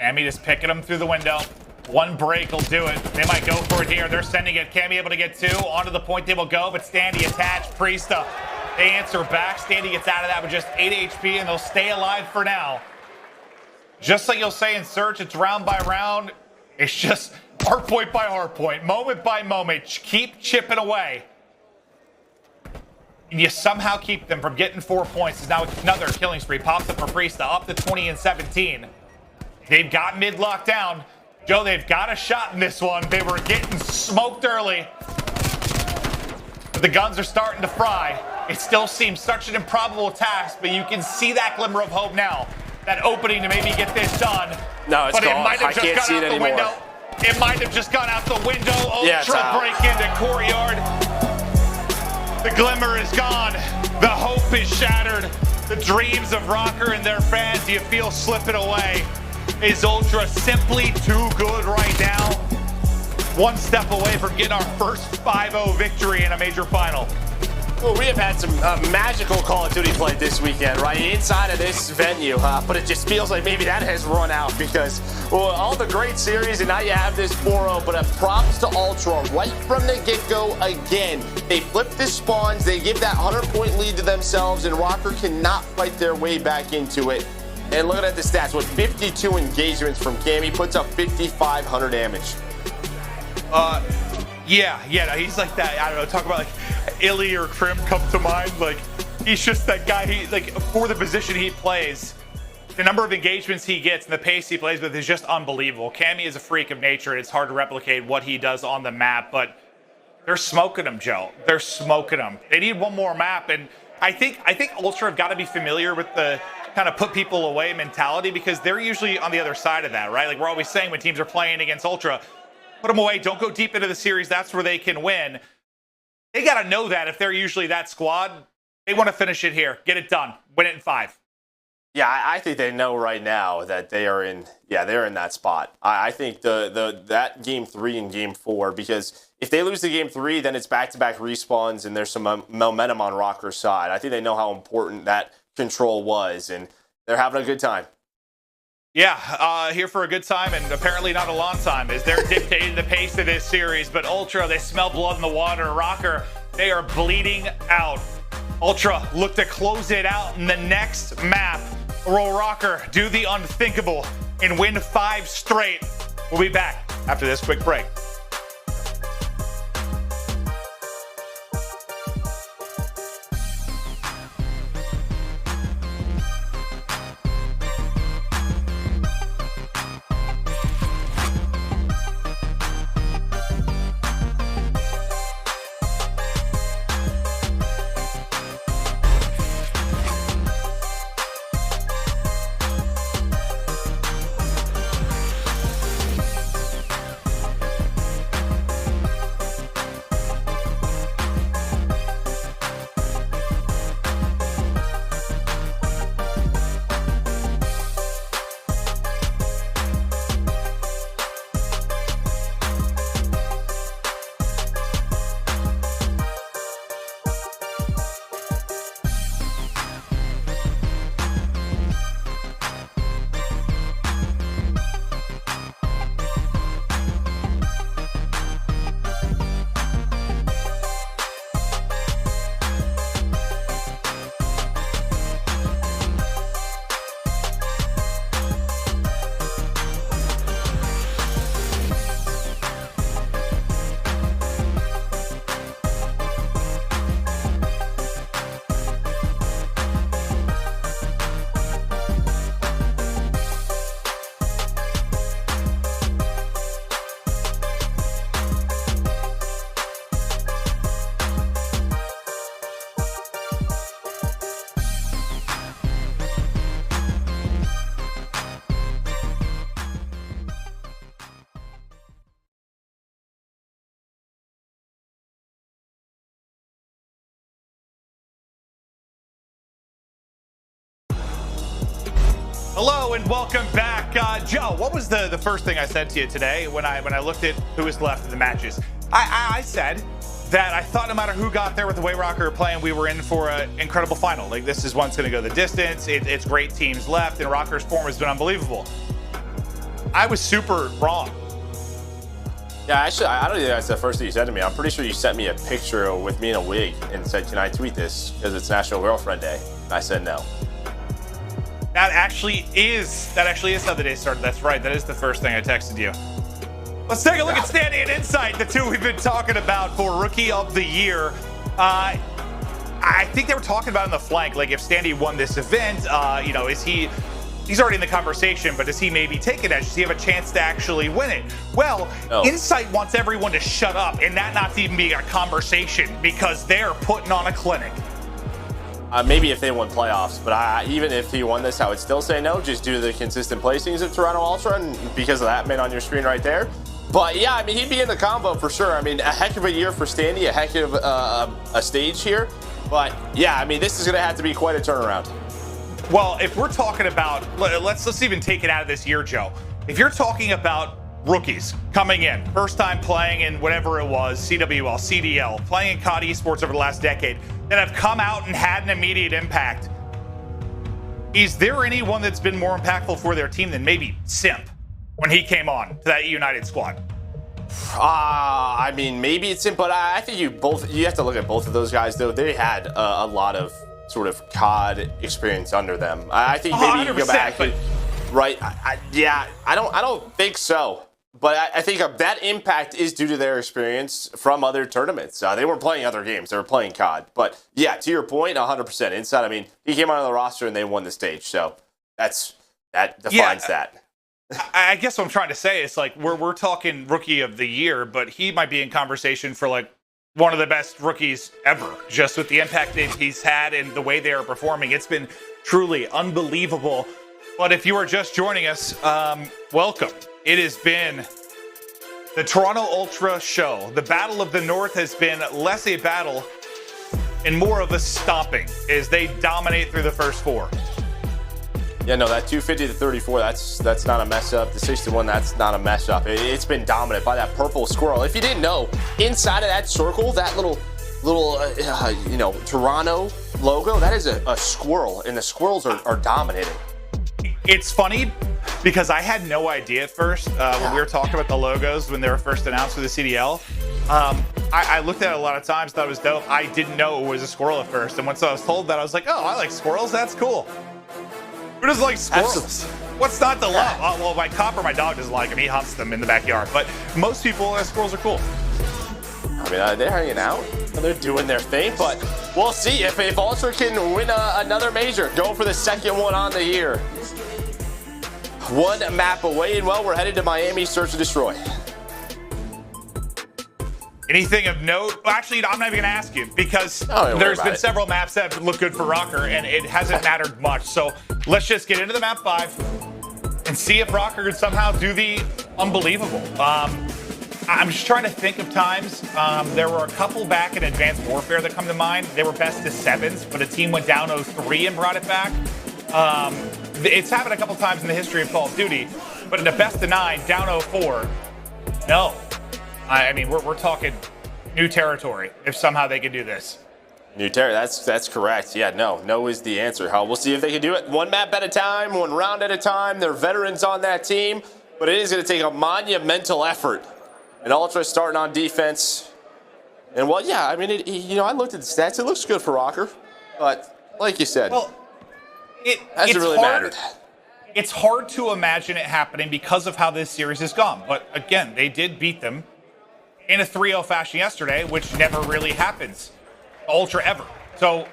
Cammy just picking them through the window. One break will do it. They might go for it here. They're sending it. Cammy able to get 2. Onto the point they will go, but Standy attached. Priestahh, they answer back. Standy gets out of that with just 8 HP, and they'll stay alive for now. Just like you'll say in Search, it's round by round. It's just hardpoint by hardpoint, moment by moment. Keep chipping away. And you somehow keep them from getting 4 points. Is now another killing spree. Pops up for Priestahh, up to 20 and 17. They've got mid locked down. Joe, they've got a shot in this one. They were getting smoked early. But the guns are starting to fry. It still seems such an improbable task, but you can see that glimmer of hope now. That opening to maybe get this done. No, it's but gone. It might have I just can't gone see out it the anymore. window. It might have just gone out the window. Yeah, it's Ultra out. break into courtyard. The glimmer is gone. The hope is shattered. The dreams of Røkkr and their fans you feel slipping away. Is Ultra simply too good right now? One step away from getting our first 5-0 victory in a major final. Well, we have had some magical Call of Duty play this weekend, right? Inside of this venue, but it just feels like maybe that has run out because all the great series, and now you have this 4-0, but props to Ultra right from the get-go again. They flip the spawns, they give that 100-point lead to themselves, and Røkkr cannot fight their way back into it. And looking at the stats, with 52 engagements from Cammy, puts up 5,500 damage. Yeah, no, he's like that. I don't know. Talk about like iLLeY or Crim come to mind. Like he's just that guy. He like for the position he plays, the number of engagements he gets and the pace he plays with is just unbelievable. Cammy is a freak of nature, and it's hard to replicate what he does on the map. But they're smoking him, Joe. They're smoking him. They need one more map, and I think Ultra have got to be familiar with the kind of put people away mentality because they're usually on the other side of that, right? Like we're always saying when teams are playing against Ultra, put them away, don't go deep into the series, that's where they can win. They got to know that if they're usually that squad, they want to finish it here, get it done, win it in 5. Yeah, I think they know right now that they are in, they're in that spot. I think that game 3 and game 4, because if they lose the game 3, then it's back-to-back respawns and there's some momentum on Røkkr's side. I think they know how important that control was, and they're having a good time. Yeah, here for a good time, and apparently not a long time, as they're dictating the pace of this series. But Ultra, they smell blood in the water. Røkkr, they are bleeding out. Ultra look to close it out in the next map. Will Røkkr do the unthinkable and win 5 straight? We'll be back after this quick break. Hello and welcome back. Joe, what was the first thing I said to you today when I looked at who was left in the matches? I said that I thought no matter who got there with the way Røkkr are playing, we were in for an incredible final. Like, this is one's going to go the distance. It's great teams left, and Røkkr's form has been unbelievable. I was super wrong. Yeah, actually, I don't think that's the first thing you said to me. I'm pretty sure you sent me a picture with me in a wig and said, can I tweet this? Because it's National Girlfriend Day. And I said no. That actually is how the day started. That's right. That is the first thing I texted you. Let's take a look at Standy and Insight, the two we've been talking about for Rookie of the Year. I think they were talking about in the flank, like if Standy won this event, you know, he's already in the conversation, but does he maybe take it? Does he have a chance to actually win it? Well, Insight wants everyone to shut up and that not to even be a conversation because they're putting on a clinic. Maybe if they won playoffs, but even if he won this, I would still say no, just due to the consistent placings of Toronto Ultra and because of that man on your screen right there. But yeah, I mean, he'd be in the combo for sure. I mean, a heck of a year for Standy, a heck of a stage here. But yeah, I mean, this is going to have to be quite a turnaround. Well, if we're talking about, let's even take it out of this year, Joe. If you're talking about rookies coming in, first time playing in whatever it was, CWL, CDL, playing in COD esports over the last decade, that have come out and had an immediate impact, is there anyone that's been more impactful for their team than maybe Simp when he came on to that United squad? I mean, maybe it's Simp, but I think you have to look at both of those guys, though. They had a lot of sort of COD experience under them. I think maybe you go back, but right? Yeah, I don't think so. But I think that impact is due to their experience from other tournaments. They weren't playing other games; they were playing COD. But yeah, to your point, 100%. Inside, I mean, he came onto the roster and they won the stage, so that defines that. I guess what I'm trying to say is like we're talking Rookie of the Year, but he might be in conversation for like one of the best rookies ever, just with the impact that he's had and the way they are performing. It's been truly unbelievable. But if you are just joining us, welcome. It has been the Toronto Ultra show. The Battle of the North has been less a battle and more of a stomping as they dominate through the first four. Yeah, no, that 250 to 34, that's not a mess up. The 61, that's not a mess up. It's been dominant by that purple squirrel. If you didn't know, inside of that circle, that little you know, Toronto logo, that is a squirrel, and the squirrels are dominating. It's funny because I had no idea at first when we were talking about the logos when they were first announced for the CDL. I looked at it a lot of times, thought it was dope. I didn't know it was a squirrel at first, and once I was told that, I was like, oh, I like squirrels. That's cool. Who doesn't like squirrels? Absolutely. What's not to love? Well, my copper, my dog doesn't like them. He hunts them in the backyard. But most people, squirrels are cool. I mean, they're hanging out. They're doing their thing. But we'll see if Ultra can win another major. Go for the second one on the year. One map away, and well, we're headed to Miami, search and destroy. Anything of note? Well, actually, I'm not even going to ask you because there's been several maps that look good for Røkkr, and it hasn't mattered much. So let's just get into the map 5 and see if Røkkr can somehow do the unbelievable. I'm just trying to think of times. There were a couple back in Advanced Warfare that come to mind. They were best of 7s, but a team went down 0-3 and brought it back. It's happened a couple times in the history of Call of Duty, but in a best of 9, down 0-4, no. I mean, we're talking new territory if somehow they can do this. New territory, that's correct. Yeah, no is the answer. We'll see if they can do it one map at a time, one round at a time. They're veterans on that team, but it is going to take a monumental effort. And Ultra starting on defense. And well, yeah, I mean, you know, I looked at the stats. It looks good for Røkkr, but like you said, well, it hasn't really mattered. It's hard to imagine it happening because of how this series has gone. But again, they did beat them in a 3-0 fashion yesterday, which never really happens Ultra ever. So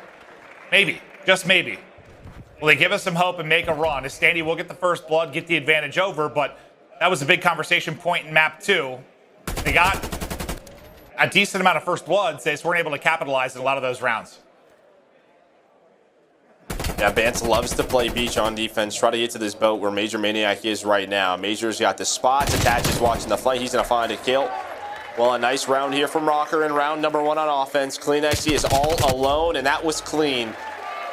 maybe, just maybe, will they give us some hope and make a run? As Standy will get the first blood, get the advantage over, but that was a big conversation point in map 2. They got a decent amount of first blood, so they weren't able to capitalize in a lot of those rounds. Yeah, Bance loves to play beach on defense. Try to get to this boat where MajorManiak is right now. Major's got the spots. Attaches watching the flank. He's going to find a kill. Well, a nice round here from Røkkr in round number 1 on offense. Clean XC is all alone, and that was clean.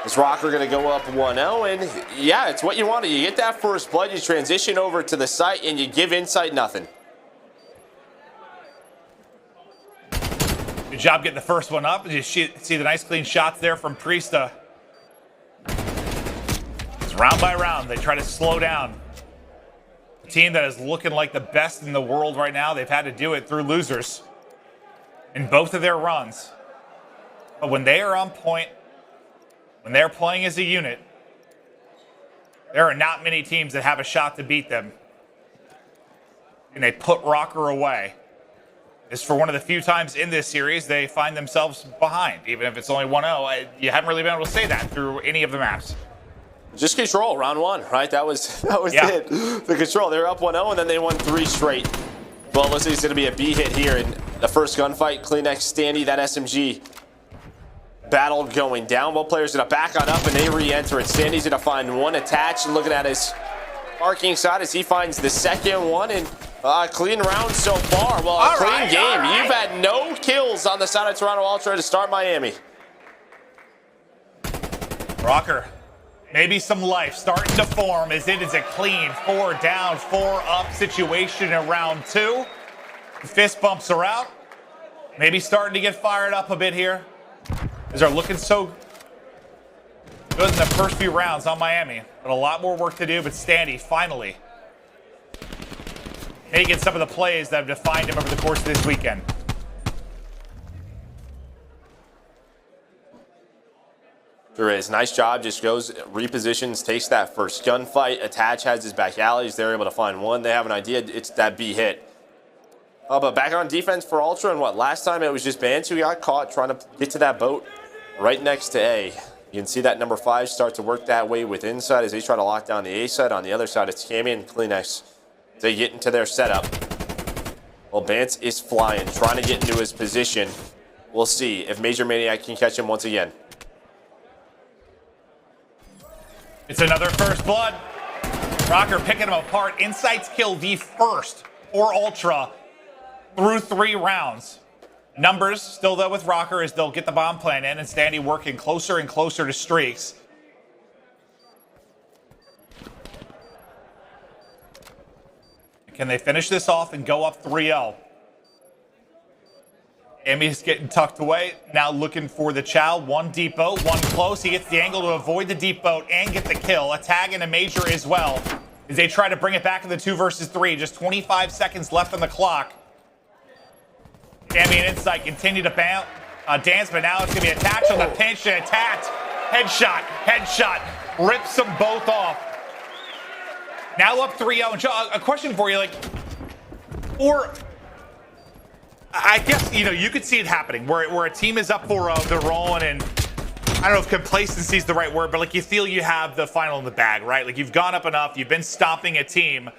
Is Røkkr going to go up 1-0? And yeah, it's what you want. You get that first blood, you transition over to the site, and you give Insight nothing. Good job getting the first one up. You see the nice clean shots there from Priestahh. It's round by round. They try to slow down. A team that is looking like the best in the world right now. They've had to do it through losers in both of their runs. But when they are on point, when they're playing as a unit, there are not many teams that have a shot to beat them. And they put Røkkr away. It's for one of the few times in this series they find themselves behind. Even if it's only 1-0, you haven't really been able to say that through any of the maps. Just control, round one, right? That was it. The control, they were up 1-0, and then they won 3 straight. Well, it looks like it's going to be a B hit here in the first gunfight. Cleanex, Standy, that SMG battle going down. Both players going to back on up, and they re-enter it. Standy's going to find one attached, and looking at his marking side as he finds the second one, and clean round so far. Well, a clean game. You've had no kills on the side of Toronto Ultra to start Miami. Røkkr, maybe some life starting to form as it is a clean 4 down, 4 up situation in round 2. The fist bumps are out. Maybe starting to get fired up a bit here. As they're looking so good in the first few rounds on Miami. But a lot more work to do, but Standy finally making some of the plays that have defined him over the course of this weekend. There is. Nice job. Just goes, repositions, takes that first gunfight. Attach has his back alleys. They're able to find one. They have an idea. It's that B hit. But back on defense for Ultra, and what? Last time it was just Bands who got caught trying to get to that boat right next to A. You can see that number 5 start to work that way with Inside as they try to lock down the A side. On the other side, it's Cammy and Cleanex. They get into their setup. Well, Bance is flying, trying to get into his position. We'll see if MajorManiak can catch him once again. It's another first blood. Røkkr picking him apart. Insight's kill the first for Ultra through 3 rounds. Numbers still though with Røkkr as they'll get the bomb plan in, and Standy working closer and closer to streaks. Can they finish this off and go up 3-0? Emmy's getting tucked away. Now looking for the chow. One deep boat, one close. He gets the angle to avoid the deep boat and get the kill. A tag and a major as well as they try to bring it back in the 2 versus 3. Just 25 seconds left on the clock. Cammy and Insight continue to dance, but now it's going to be attached on the pinch and attacked. Headshot. Rips them both off. Now up 3-0. A question for you, or I guess, you could see it happening where a team is up 4-0, they're rolling, and I don't know if complacency is the right word, but you feel you have the final in the bag, right? You've gone up enough, you've been stomping a team,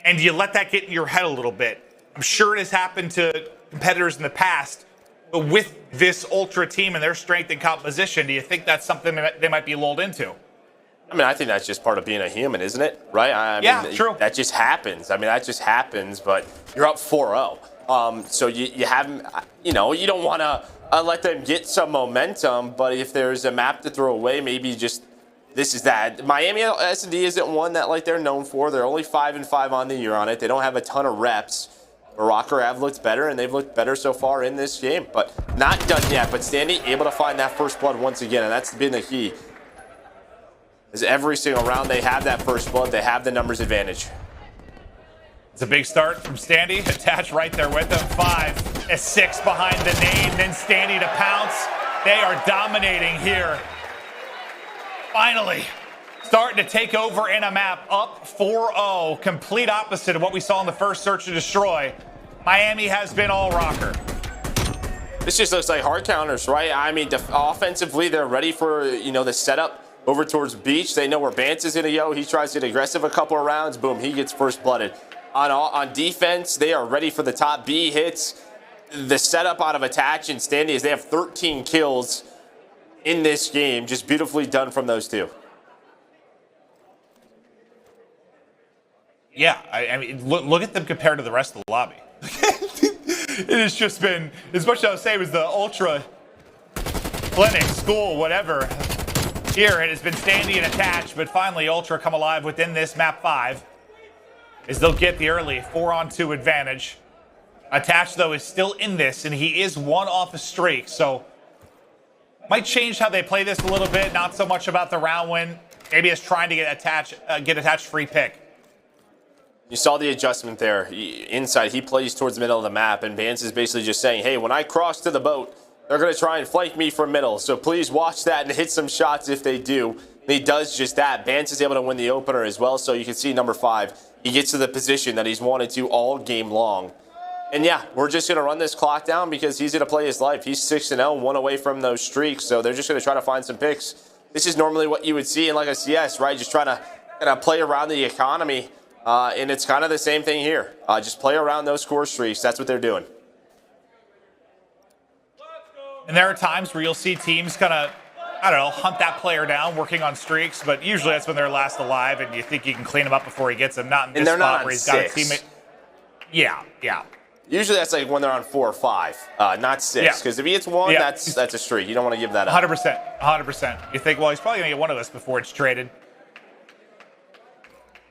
and you let that get in your head a little bit. I'm sure it has happened to competitors in the past, but with this Ultra team and their strength and composition, do you think that's something that they might be lulled into? I mean, I think that's just part of being a human, isn't it? Right? I mean, true. That just happens. But you're up 4-0. So you haven't, you don't want to let them get some momentum, but if there's a map to throw away, maybe just this is that. Miami S&D isn't one that they're known for. They're only 5-5 on the year on it. They don't have a ton of reps. But Røkkr have looked better, and they've looked better so far in this game, but not done yet. But Standy able to find that first blood once again, and that's been the key. Is every single round they have that first blood, they have the numbers advantage. It's a big start from Standy. Attached right there with them. 5, a 6 behind the name. Then Standy to pounce. They are dominating here. Finally, starting to take over in a map. Up 4-0. Complete opposite of what we saw in the first search and destroy. Miami has been all Røkkr. This just looks like hard counters, right? I mean, offensively, they're ready for, the setup. Over towards Beach, they know where Bance is going to go. He tries to get aggressive a couple of rounds. Boom, he gets first blooded. On defense, they are ready for the top B hits. The setup out of Attach and Standy is they have 13 kills in this game. Just beautifully done from those two. Yeah, I mean, look at them compared to the rest of the lobby. It has just been, as much as I was saying, was the Ultra clinic, school, whatever. Here it has been Standy and attached, but finally Ultra come alive within this map 5 as they'll get the early 4-on-2 advantage. Attached though is still in this, and he is 1 off a streak, so might change how they play this a little bit. Not so much about the round win. Maybe it's trying to get attached free pick. You saw the adjustment there. Inside, he plays towards the middle of the map, and Vance is basically just saying, hey, when I cross to the boat, they're going to try and flank me from middle. So please watch that and hit some shots if they do. And he does just that. Vance is able to win the opener as well. So you can see number 5. He gets to the position that he's wanted to all game long. And yeah, we're just going to run this clock down because he's going to play his life. He's 6-0, 1 away from those streaks. So they're just going to try to find some picks. This is normally what you would see in like a CS, right? Just trying to kind of play around the economy. And it's kind of the same thing here. Just play around those score streaks. That's what they're doing. And there are times where you'll see teams kind of, I don't know, hunt that player down, working on streaks, but usually that's when they're last alive and you think you can clean him up before he gets him. Not in this spot where he's got a teammate. Yeah. Usually that's like when they're on 4 or 5, not 6. Because if he hits 1, that's a streak. You don't want to give that up. 100%. You think, well, he's probably going to get one of us before it's traded.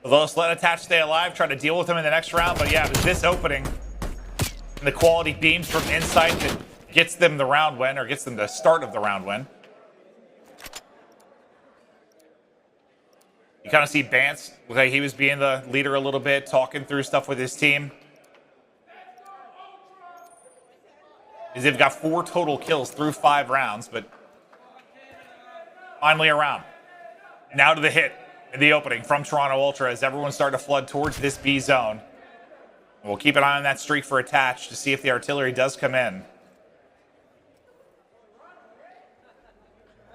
They'll just let Attach stay alive, try to deal with him in the next round. But yeah, it was this opening and the quality beams from Insight that gets them the round win, or gets them the start of the round win. You kind of see Vance, like he was being the leader a little bit, talking through stuff with his team. They've got 4 total kills through 5 rounds, but finally a round. Now to the hit in the opening from Toronto Ultra as everyone's starting to flood towards this B zone. We'll keep an eye on that streak for Attach to see if the artillery does come in.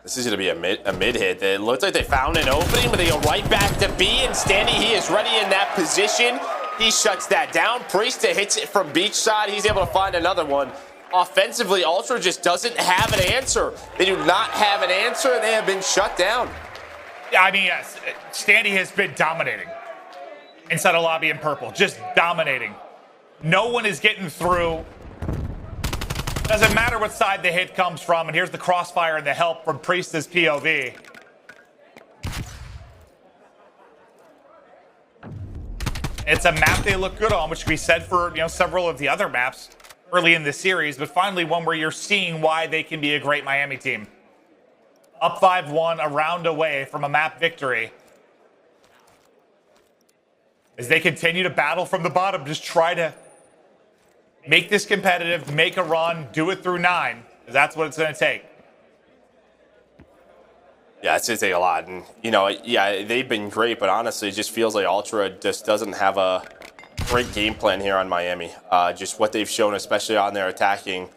This is going to be a mid hit. It looks like they found an opening, but they go right back to B, and Standy, he is ready in that position. He shuts that down. Priestahh hits it from beach side. He's able to find another one. Offensively, Ultra just doesn't have an answer. They do not have an answer, and they have been shut down. Yeah, I mean, yes, Standy has been dominating inside a lobby in purple. Just dominating. No one is getting through. Doesn't matter what side the hit comes from. And here's the crossfire and the help from Priestahh's POV. It's a map they look good on, which can be said for several of the other maps early in the series, but finally one where you're seeing why they can be a great Miami team. Up 5-1, a round away from a map victory. As they continue to battle from the bottom, just try to make this competitive, make a run, do it through 9. That's what it's going to take. Yeah, it's going to take a lot. And, yeah, they've been great, but honestly, it just feels like Ultra just doesn't have a great game plan here on Miami. Just what they've shown, especially on their attacking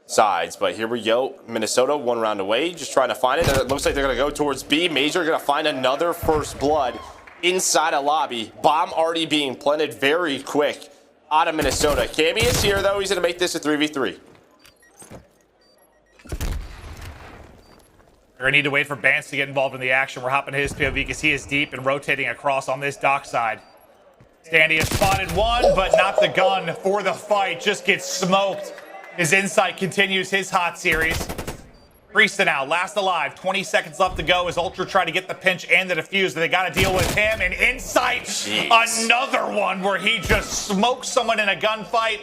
sides. But here we go. Minnesota 1 round away, just trying to find it. And it looks like they're going to go towards B. Major going to find another first blood inside a lobby. Bomb already being planted very quick out of Minnesota. Cammy is here, though. He's going to make this a 3v3. We're going to need to wait for Vance to get involved in the action. We're hopping his POV because he is deep and rotating across on this dock side. Standy has spotted one, but not the gun for the fight. Just gets smoked. His Insight continues his hot series. Priestahh now, last alive. 20 seconds left to go as Ultra try to get the pinch and the defuse, but they got to deal with him. And Insight, another one where he just smokes someone in a gunfight.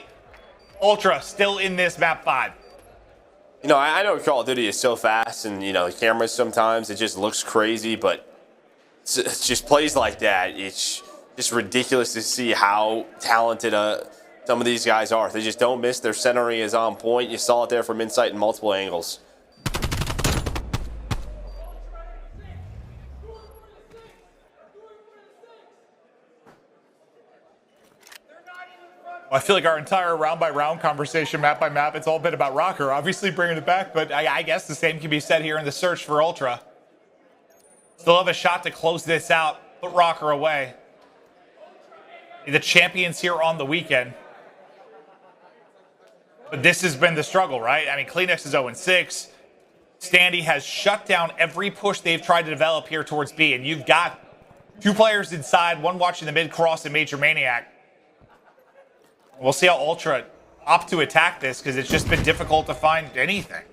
Ultra still in this map 5. I know Call of Duty is so fast, and, the cameras sometimes, it just looks crazy, but it's just plays like that. It's just ridiculous to see how talented some of these guys are. They just don't miss. Their centering is on point. You saw it there from Insight in multiple angles. I feel like our entire round-by-round conversation, map-by-map, it's all been about Røkkr, obviously bringing it back, but I guess the same can be said here in the search for Ultra. Still have a shot to close this out, put Røkkr away. The champions here on the weekend. But this has been the struggle, right? I mean, Cleanex is 0-6. Standy has shut down every push they've tried to develop here towards B, and you've got 2 players inside, one watching the mid-cross and MajorManiak. We'll see how Ultra opt to attack this because it's just been difficult to find anything.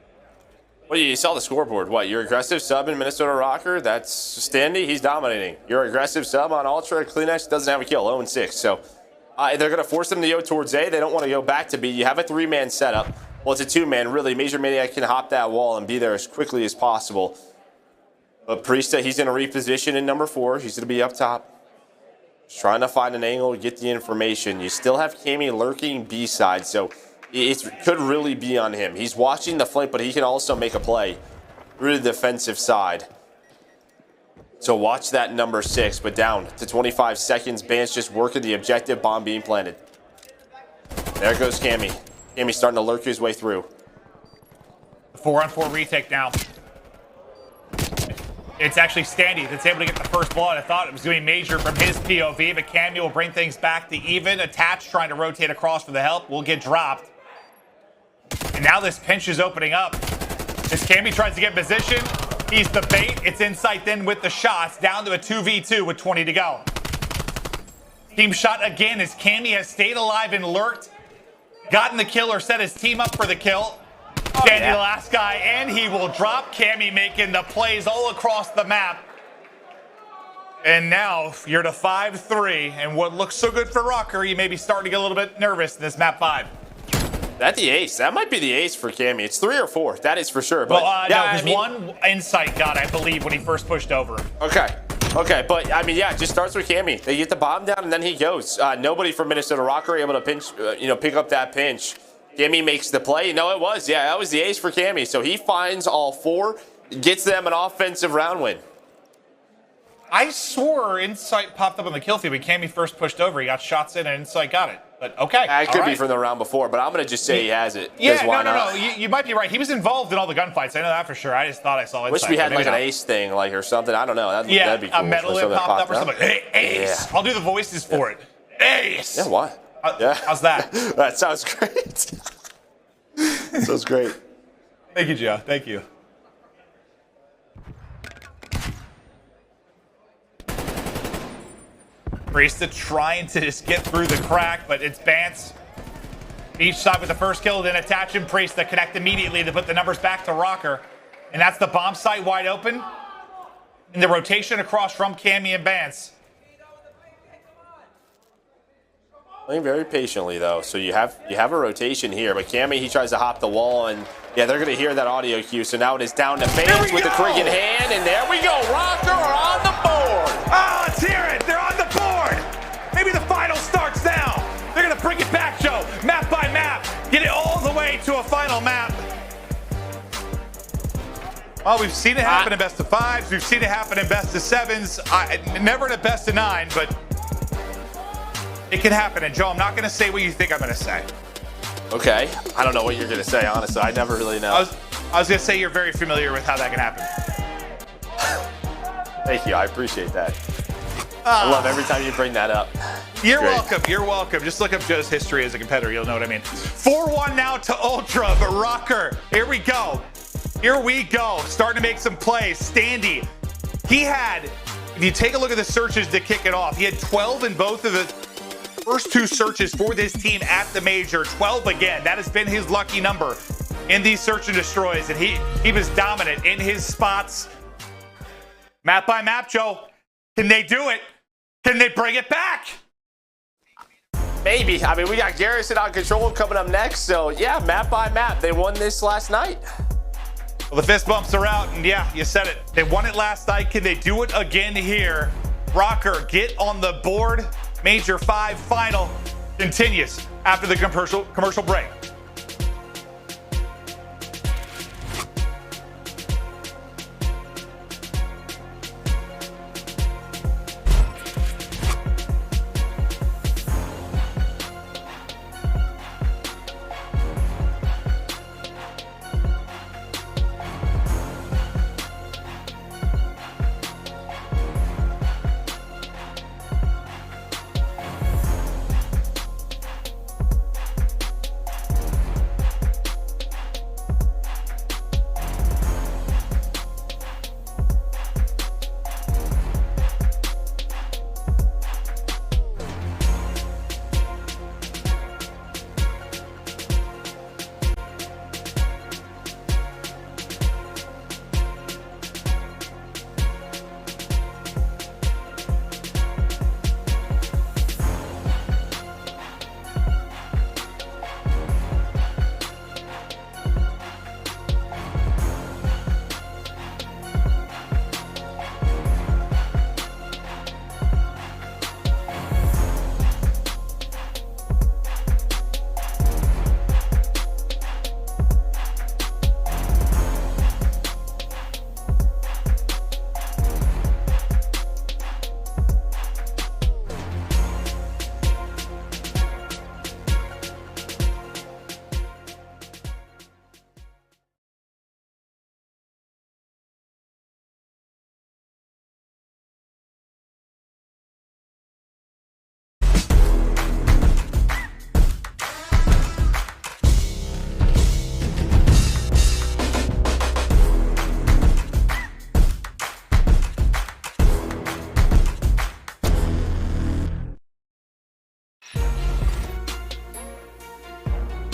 Well, you saw the scoreboard. What, your aggressive sub in Minnesota Røkkr? That's Standy. He's dominating. Your aggressive sub on Ultra, Kleenex doesn't have a kill, 0-6. So they're going to force them to go towards A. They don't want to go back to B. You have a 3-man setup. Well, it's a 2-man, really. MajorManiak can hop that wall and be there as quickly as possible. But Priestahh, he's going to reposition in number 4. He's going to be up top. Just trying to find an angle to get the information. You still have Cammy lurking B side, so it could really be on him. He's watching the flank, but he can also make a play through the defensive side. So watch that number 6, but down to 25 seconds. Band's just working the objective, bomb being planted. There goes Cammy. Cammy's starting to lurk his way through. 4-on-4 retake now. It's actually Standy that's able to get the first blood. I thought it was going to be Major from his POV, but Cammy will bring things back to even. Attach trying to rotate across for the help will get dropped. And now this pinch is opening up. As Cammy tries to get position, he's the bait. It's insight then with the shots, down to a 2v2 with 20 to go. Team shot again as Cammy has stayed alive and lurked. Gotten the kill or set his team up for the kill. Standy the last guy, and he will drop. Cammy making the plays all across the map. And now you're to 5-3, and what looks so good for Røkkr, you may be starting to get a little bit nervous in this map 5. That's the ace. That might be the ace for Cammy. It's 3 or 4. That is for sure. But well, no, because one insight got, I believe, when he first pushed over. Okay. Okay, but I mean, yeah, it just starts with Cammy. They get the bomb down, and then he goes. Nobody from Minnesota Røkkr able to pinch, pick up that pinch. Cammy makes the play. No, it was. Yeah, that was the ace for Cammy. So he finds all 4, gets them an offensive round win. I swore Insight popped up on the kill feed when Cammy first pushed over. He got shots in and Insight got it. But okay. It could be from the round before, but I'm going to just say he has it. Yeah, no. You might be right. He was involved in all the gunfights. I know that for sure. I just thought I saw Insight. Wish we had like an ace thing or something. I don't know. That'd be cool. A medal that popped up or something. Hey, ace. Yeah. I'll do the voices for it. Ace. Yeah, what? How's that? That sounds great. Sounds great. Thank you, Joe. Thank you. Priestahh trying to just get through the crack, but it's Bance. Each side with the first kill, then attach him. Priestahh connect immediately to put the numbers back to Røkkr. And that's the bomb site wide open. And the rotation across from Cammy and Bance. Playing very patiently, though. So you have a rotation here, but Cammy, he tries to hop the wall, and yeah, they're going to hear that audio cue. So now it is down to Bance with the cricket hand, and there we go. Røkkr are on the board. Oh, let's hear it. They're on the board. Maybe the final starts now. They're going to bring it back, Joe. Map by map. Get it all the way to a final map. Well, we've seen it happen in best of 5s. We've seen it happen in best of 7s. Never in a best of 9, but it can happen. And Joe, I'm not going to say what you think I'm going to say. Okay. I don't know what you're going to say, honestly. I never really know. I was going to say you're very familiar with how that can happen. Thank you. I appreciate that. I love every time you bring that up. You're welcome. You're welcome. Just look up Joe's history as a competitor. You'll know what I mean. 4-1 now to Ultra, but Røkkr. Here we go. Here we go. Starting to make some plays. Standy. He had, if you take a look at the searches to kick it off, he had 12 in both of the first 2 searches for this team at the major. 12 again. That has been his lucky number in these search and destroys, and he was dominant in his spots. Map by map, Joe. Can they do it? Can they bring it back? Maybe. I mean, we got Garrison on control coming up next, so yeah, map by map. They won this last night. Well, the fist bumps are out, and yeah, you said it. They won it last night. Can they do it again here? Røkkr, get on the board. Major 5 final continues after the commercial break.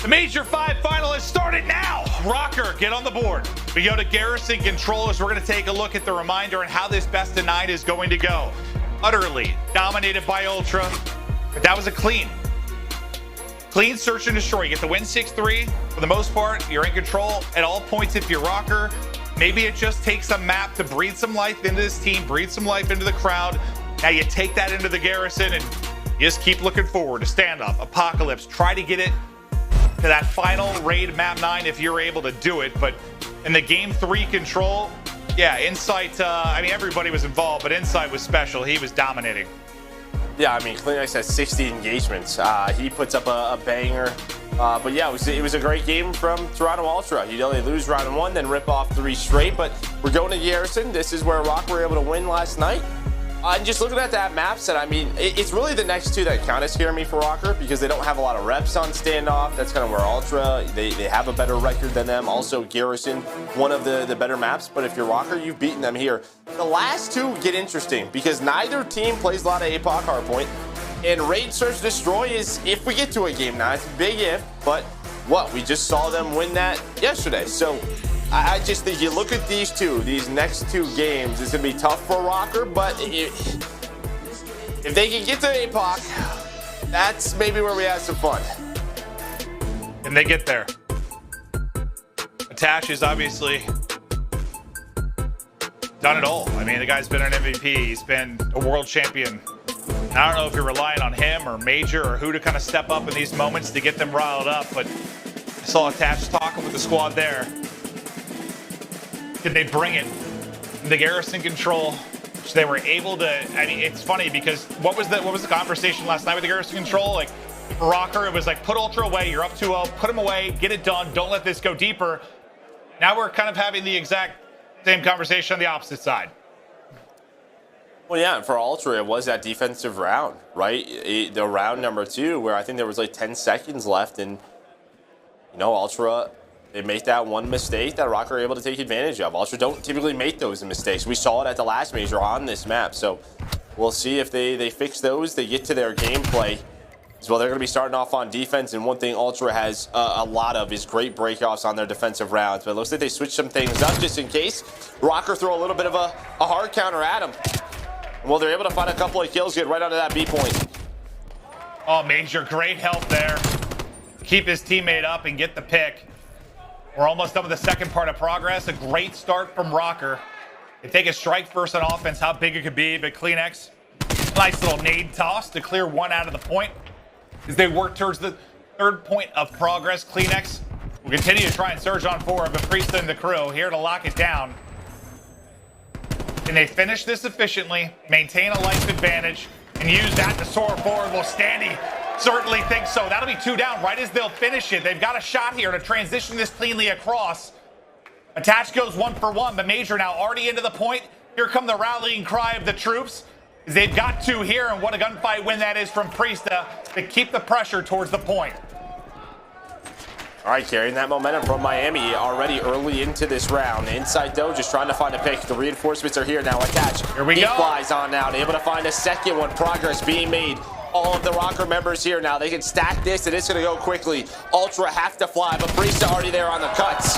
The Major 5 final has started now. Røkkr, get on the board. We go to Garrison controllers. We're going to take a look at the reminder and how this best of 9 is going to go. Utterly dominated by Ultra, but that was a clean search and destroy. You get the win 6-3. For the most part, you're in control at all points if you're Røkkr. Maybe it just takes a map to breathe some life into this team, breathe some life into the crowd. Now you take that into the Garrison and you just keep looking forward to Standoff, Apocalypse. Try to get it to that final raid map 9 if you're able to do it. But in the game 3 control, yeah, Insight, I mean, everybody was involved, but Insight was special. He was dominating. Yeah, I mean, Cleanex has 60 engagements. He puts up a banger. But yeah, it was a great game from Toronto Ultra. You know, they lose round 1, then rip off 3 straight. But we're going to Garrison. This is where Røkkr were able to win last night. And just looking at that map set, I mean, it's really the next 2 that kind of scare me for Røkkr because they don't have a lot of reps on Standoff. That's kind of where Ultra, they have a better record than them. Also, Garrison, one of the better maps. But if you're Røkkr, you've beaten them here. The last 2 get interesting because neither team plays a lot of APOC hardpoint. And Raid Search Destroy is, if we get to a game now, it's a big if, but what? We just saw them win that yesterday. So I just think you look at these next 2 games, it's going to be tough for Røkkr, but if they can get to APOC, that's maybe where we have some fun. And they get there. Tash is obviously done it all. I mean, the guy's been an MVP. He's been a world champion. I don't know if you're relying on him or Major or who to kind of step up in these moments to get them riled up, but I saw Tash talking with the squad there. Did they bring it? The Garrison control, which they were able to. I mean, it's funny because what was the conversation last night with the Garrison control? Like for Røkkr, it was like put Ultra away. You're up 2-0. Put him away. Get it done. Don't let this go deeper. Now we're kind of having the exact same conversation on the opposite side. Well, yeah, and for Ultra, it was that defensive round, right? The round number 2, where I think there was like 10 seconds left, and you know, Ultra. They make that one mistake that Røkkr are able to take advantage of. Ultra don't typically make those mistakes. We saw it at the last major on this map. So we'll see if they fix those. They get to their gameplay as well. They're going to be starting off on defense. And one thing Ultra has a lot of is great breakoffs on their defensive rounds. But it looks like they switched some things up just in case Røkkr throw a little bit of a hard counter at them. Well, they're able to find a couple of kills, get right onto that B point. Oh, Major, great help there. Keep his teammate up and get the pick. We're almost done with the second part of progress. A great start from Røkkr. They take a strike first on offense, how big it could be, but Cleanex, nice little nade toss to clear 1 out of the point. As they work towards the 3rd point of progress, Cleanex will continue to try and surge on forward, but Priestahh and the crew here to lock it down. Can they finish this efficiently, maintain a life advantage, and use that to soar forward? Well, Standy certainly thinks so. That'll be 2 down right as they'll finish it. They've got a shot here to transition this cleanly across. Attach goes 1 for 1, but Major now already into the point. Here come the rallying cry of the troops. They've got 2 here, and what a gunfight win that is from Priestahh to keep the pressure towards the point. All right, carrying that momentum from Miami already early into this round. Inside though, just trying to find a pick. The reinforcements are here now. Attach. Here we go. Flies on now, able to find a second one. Progress being made. All of the Røkkr members here now. They can stack this, and it's going to go quickly. Ultra have to fly, but Priestahh already there on the cuts.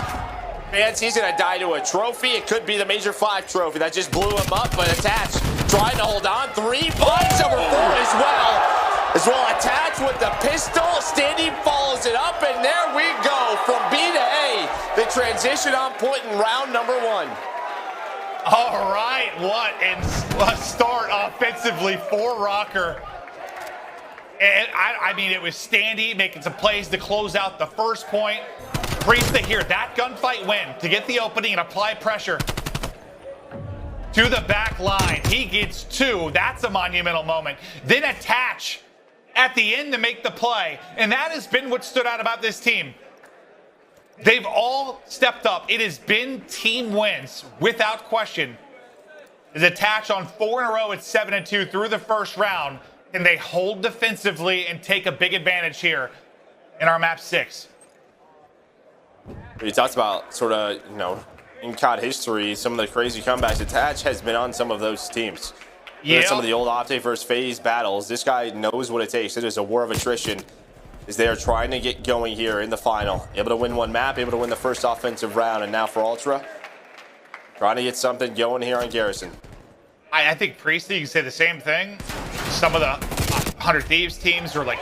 Fans, he's going to die to a trophy. It could be the Major 5 trophy. That just blew him up, but Attach trying to hold on. 3 finds over 4 as well. Attach with the pistol. Standy follows it up, and there we go. From B to A, the transition on point in round number 1. All right, what a start offensively for Røkkr. And I mean, it was Standy making some plays to close out the first point. Priestahh here, that gunfight win to get the opening and apply pressure to the back line. He gets 2. That's a monumental moment. Then Attach at the end to make the play. And that has been what stood out about this team. They've all stepped up. It has been team wins without question. Is Attach on 4 in a row at 7-2 through the first round. Can they hold defensively and take a big advantage here in our map 6? We talked about sort of, you know, in COD history, some of the crazy comebacks. Attach has been on some of those teams. Yeah. Some of the old OpTic versus FaZe battles. This guy knows what it takes. It is a war of attrition. as they are trying to get going here in the final. Able to win one map, able to win the first offensive round, and now for Ultra, trying to get something going here on Garrison. I think Priestahh, you can say the same thing. Some of the 100 Thieves teams are like,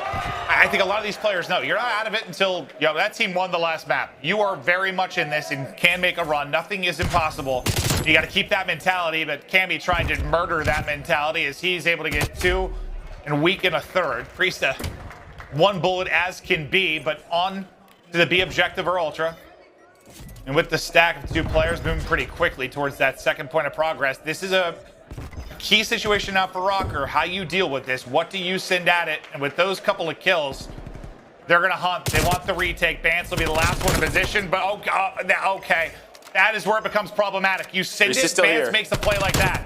I think a lot of these players know you're not out of it until that team won the last map. You are very much in this and can make a run. Nothing is impossible. You got to keep that mentality, but Cammy trying to murder that mentality as he's able to get 2 and weaken a third. Priestahh, 1 bullet as can be, but on to the B objective or Ultra. And with the stack of 2 players moving pretty quickly towards that second point of progress, this is a key situation now for Røkkr. How you deal with this? What do you send at it? And with those couple of kills, they're going to hunt. They want the retake. Bance will be the last one in position, but okay. That is where it becomes problematic. You send it, Bance makes a play like that.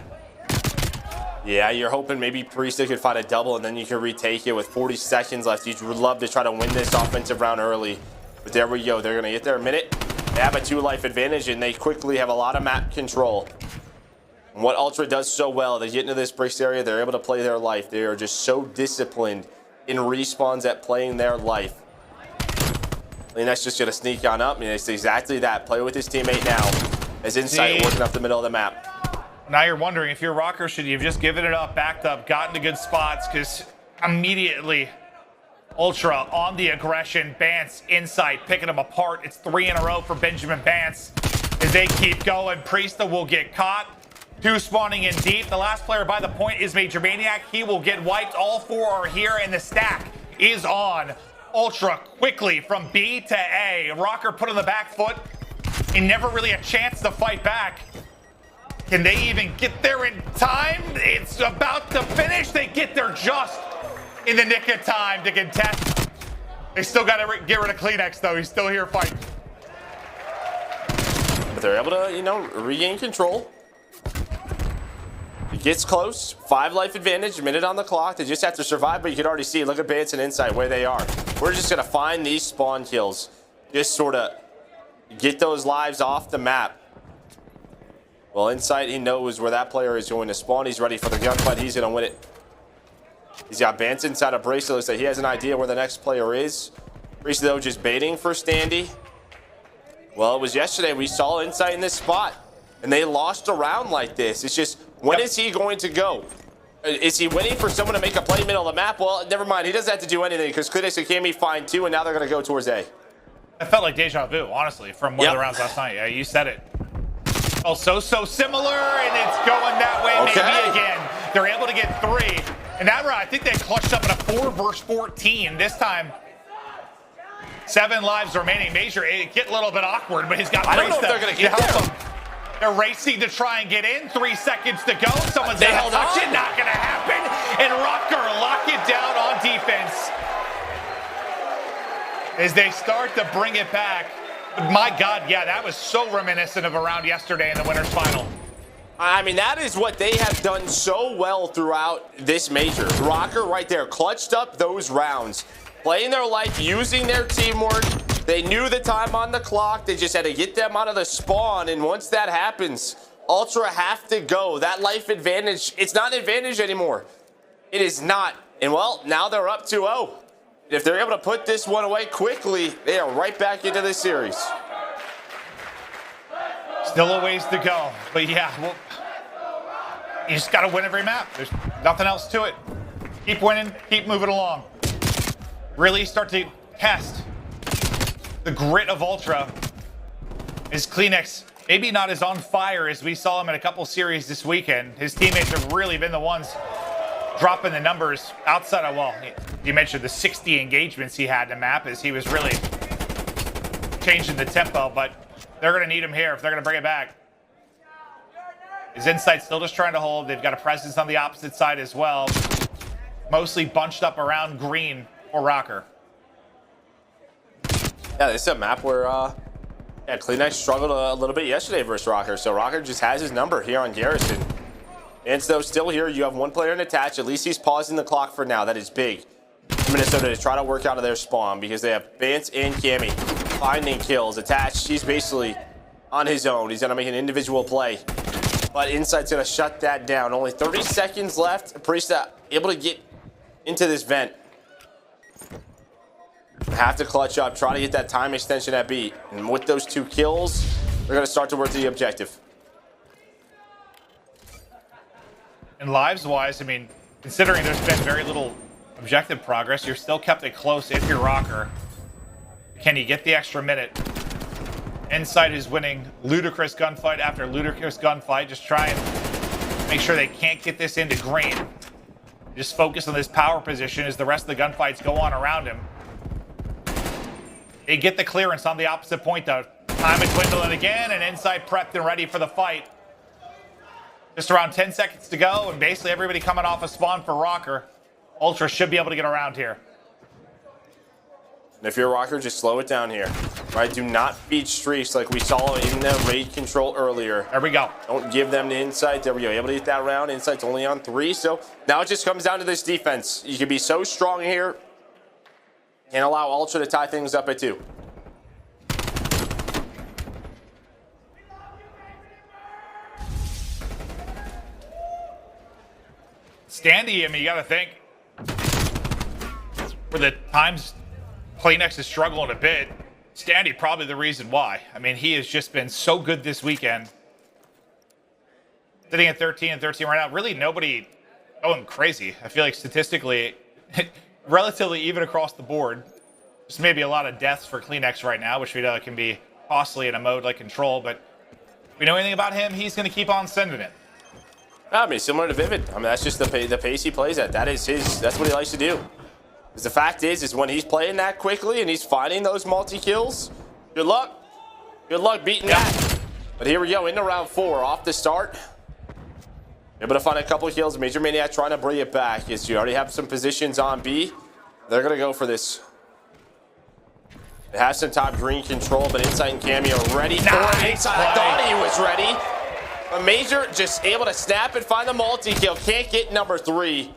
Yeah, you're hoping maybe Priestahh could find a double and then you can retake it with 40 seconds left. You would love to try to win this offensive round early. But there we go. They're going to get their minute. They have a 2 life advantage and they quickly have a lot of map control. And what Ultra does so well, they get into this bricks area, they're able to play their life. They are just so disciplined in respawns at playing their life. And that's just going to sneak on up. I mean, it's exactly that. Play with his teammate now as Insight working up the middle of the map. Now you're wondering if you're Røkkr, should you have just given it up, backed up, gotten to good spots, because immediately Ultra on the aggression. Bance, Insight, picking them apart. It's 3 in a row for Benjamin Bance as they keep going. Priestahh will get caught. 2 spawning in deep. The last player by the point is MajorManiak. He will get wiped. All 4 are here, and the stack is on. Ultra quickly from B to A. Røkkr put on the back foot and never really a chance to fight back. Can they even get there in time? It's about to finish. They get there just in the nick of time to contest. They still got to get rid of Kleenex, though. He's still here fighting. But they're able to, regain control. It gets close. 5 life advantage, a minute on the clock. They just have to survive, but you can already see, look at Bance and Insight where they are. We're just going to find these spawn kills. Just sort of get those lives off the map. Well, Insight, he knows where that player is going to spawn. He's ready for the gunfight. He's going to win it. He's got Bance inside a bracelet, so he has an idea where the next player is. Priestahh, though, just baiting for Standy. Well, it was yesterday. We saw Insight in this spot, and they lost a round like this. It's just, when is he going to go? Is he waiting for someone to make a play middle of the map? Well, never mind. He doesn't have to do anything because Crimsix and Cammy find 2, and now they're going to go towards A. It felt like deja vu, honestly, from one of the rounds last night. Yeah, you said it. Oh, so similar, and it's going that way maybe again. They're able to get 3. And that round, I think they clutched up in a 4 versus 14. This time, 7 lives remaining. Major, it get a little bit awkward, but he's got I don't know if they're going to get there. They're racing to try and get in. 3 seconds to go. Someone's going to touch it. Not going to happen. And Røkkr lock it down on defense as they start to bring it back. But my God, yeah, that was so reminiscent of a round yesterday in the winners final. I mean, that is what they have done so well throughout this major. Røkkr right there, clutched up those rounds, playing their life, using their teamwork. They knew the time on the clock. They just had to get them out of the spawn. And once that happens, Ultra have to go. That life advantage, it's not an advantage anymore. It is not. And well, now they're up 2-0. If they're able to put this one away quickly, they are right back into this series. Still a ways to go. But yeah, well, you just got to win every map. There's nothing else to it. Keep winning, keep moving along. Really start to test the grit of Ultra. Is Kleenex maybe not as on fire as we saw him in a couple series this weekend? His teammates have really been the ones dropping the numbers outside of, well, you mentioned the 60 engagements he had in the map as he was really changing the tempo, but they're going to need him here if they're going to bring it back. His Insight still just trying to hold. They've got a presence on the opposite side as well. Mostly bunched up around green for Røkkr. Yeah, this is a map where Kleenex struggled a little bit yesterday versus Røkkr, so Røkkr just has his number here on Garrison. And so still here, you have 1 player in attach. At least he's pausing the clock for now. That is big. Minnesota to try to work out of their spawn because they have Bance and Cammy finding kills. Attached, he's basically on his own. He's going to make an individual play. But Insight's going to shut that down. Only 30 seconds left. Priestahh able to get into this vent. Have to clutch up, try to get that time extension at B. And with those 2 kills, they're going to start to work to the objective. And lives-wise, I mean, considering there's been very little objective progress, you're still kept it close if you're Røkkr. Can you get the extra minute? Inside is winning ludicrous gunfight after ludicrous gunfight. Just try and make sure they can't get this into green. Just focus on this power position as the rest of the gunfights go on around him. They get the clearance on the opposite point, though. Time is dwindling again, and inside prepped and ready for the fight. Just around 10 seconds to go, and basically everybody coming off a spawn for Røkkr. Ultra should be able to get around here. And if you're Røkkr, just slow it down here. Right? Do not feed streaks like we saw in the raid control earlier. There we go. Don't give them the insight. There we go. Able to get that round. Insight's only on 3. So now it just comes down to this defense. You can be so strong here and allow Ultra to tie things up at 2. Standy, I mean, you got to think. For the times Cleanex is struggling a bit, Standy probably the reason why. I mean, he has just been so good this weekend. Sitting at 13 and 13 right now. Really nobody going crazy. I feel like statistically, relatively even across the board. Just maybe a lot of deaths for Cleanex right now, which we know can be costly in a mode like Control. But if we know anything about him, he's going to keep on sending it. I mean, similar to Vivid. I mean, that's just the pace he plays at. That's what he likes to do. Because the fact is when he's playing that quickly and he's finding those multi-kills, good luck. Good luck beating that. But here we go, into round 4, off the start. Able to find a couple of kills. MajorManiak trying to bring it back. As you already have some positions on B. They're going to go for this. It has some top green control, but Insight and Cameo ready for it. Inside, I thought he was ready. But Major just able to snap and find the multi-kill. Can't get number 3.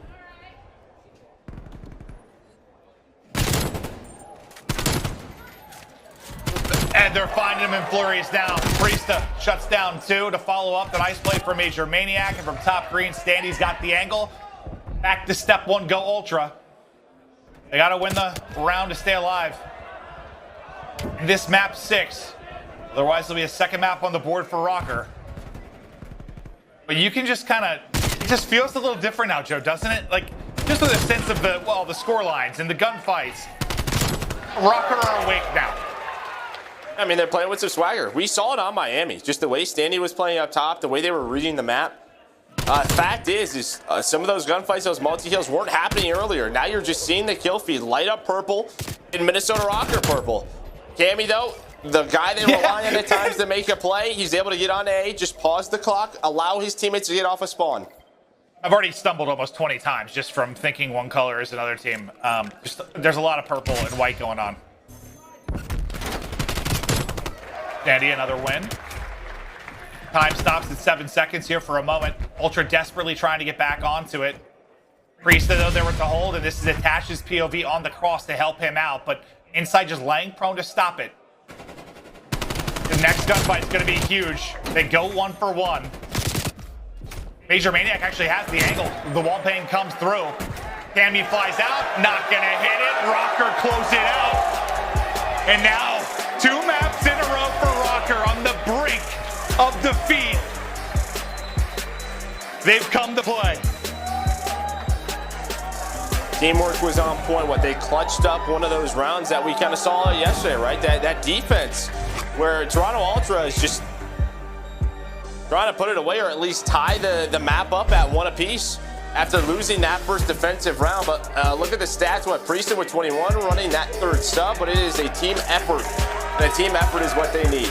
And they're finding him in flurries now. Priestahh shuts down 2 to follow up. The nice play for MajorManiak. And from top green, Standy's got the angle. Back to step 1, go Ultra. They got to win the round to stay alive. And this map 6. Otherwise, there'll be a second map on the board for Røkkr. But you can just kind of, it just feels a little different now, Joe, doesn't it? Like, just with a sense of the score lines and the gunfights. Røkkr are awake now. I mean, they're playing with some swagger. We saw it on Miami. Just the way Standy was playing up top, the way they were reading the map. Fact is some of those gunfights, those multi-kills weren't happening earlier. Now you're just seeing the kill feed light up purple in Minnesota Røkkr purple. Cammy, though, the guy they rely on at times to make a play, he's able to get on A, just pause the clock, allow his teammates to get off a spawn. I've already stumbled almost 20 times just from thinking one color is another team. There's a lot of purple and white going on. Standy, another win. Time stops at 7 seconds here for a moment. Ultra desperately trying to get back onto it. Priestahh, though, there with the hold, and this is Attach's POV on the cross to help him out, but Inside just laying prone to stop it. The next gunfight is going to be huge. They go 1 for 1. MajorManiak actually has the angle. The wall pain comes through. Cammy flies out, not going to hit it. Røkkr close it out. And now 2 maps in a row for Røkkr on the brink of defeat. They've come to play. Teamwork was on point. What they clutched up one of those rounds that we kind of saw yesterday, right? That defense where Toronto Ultra is just trying to put it away or at least tie the map up at 1 apiece after losing that first defensive round. But look at the stats. What, Priestahh with 21 running that 3rd sub, but it is a team effort. And a team effort is what they need.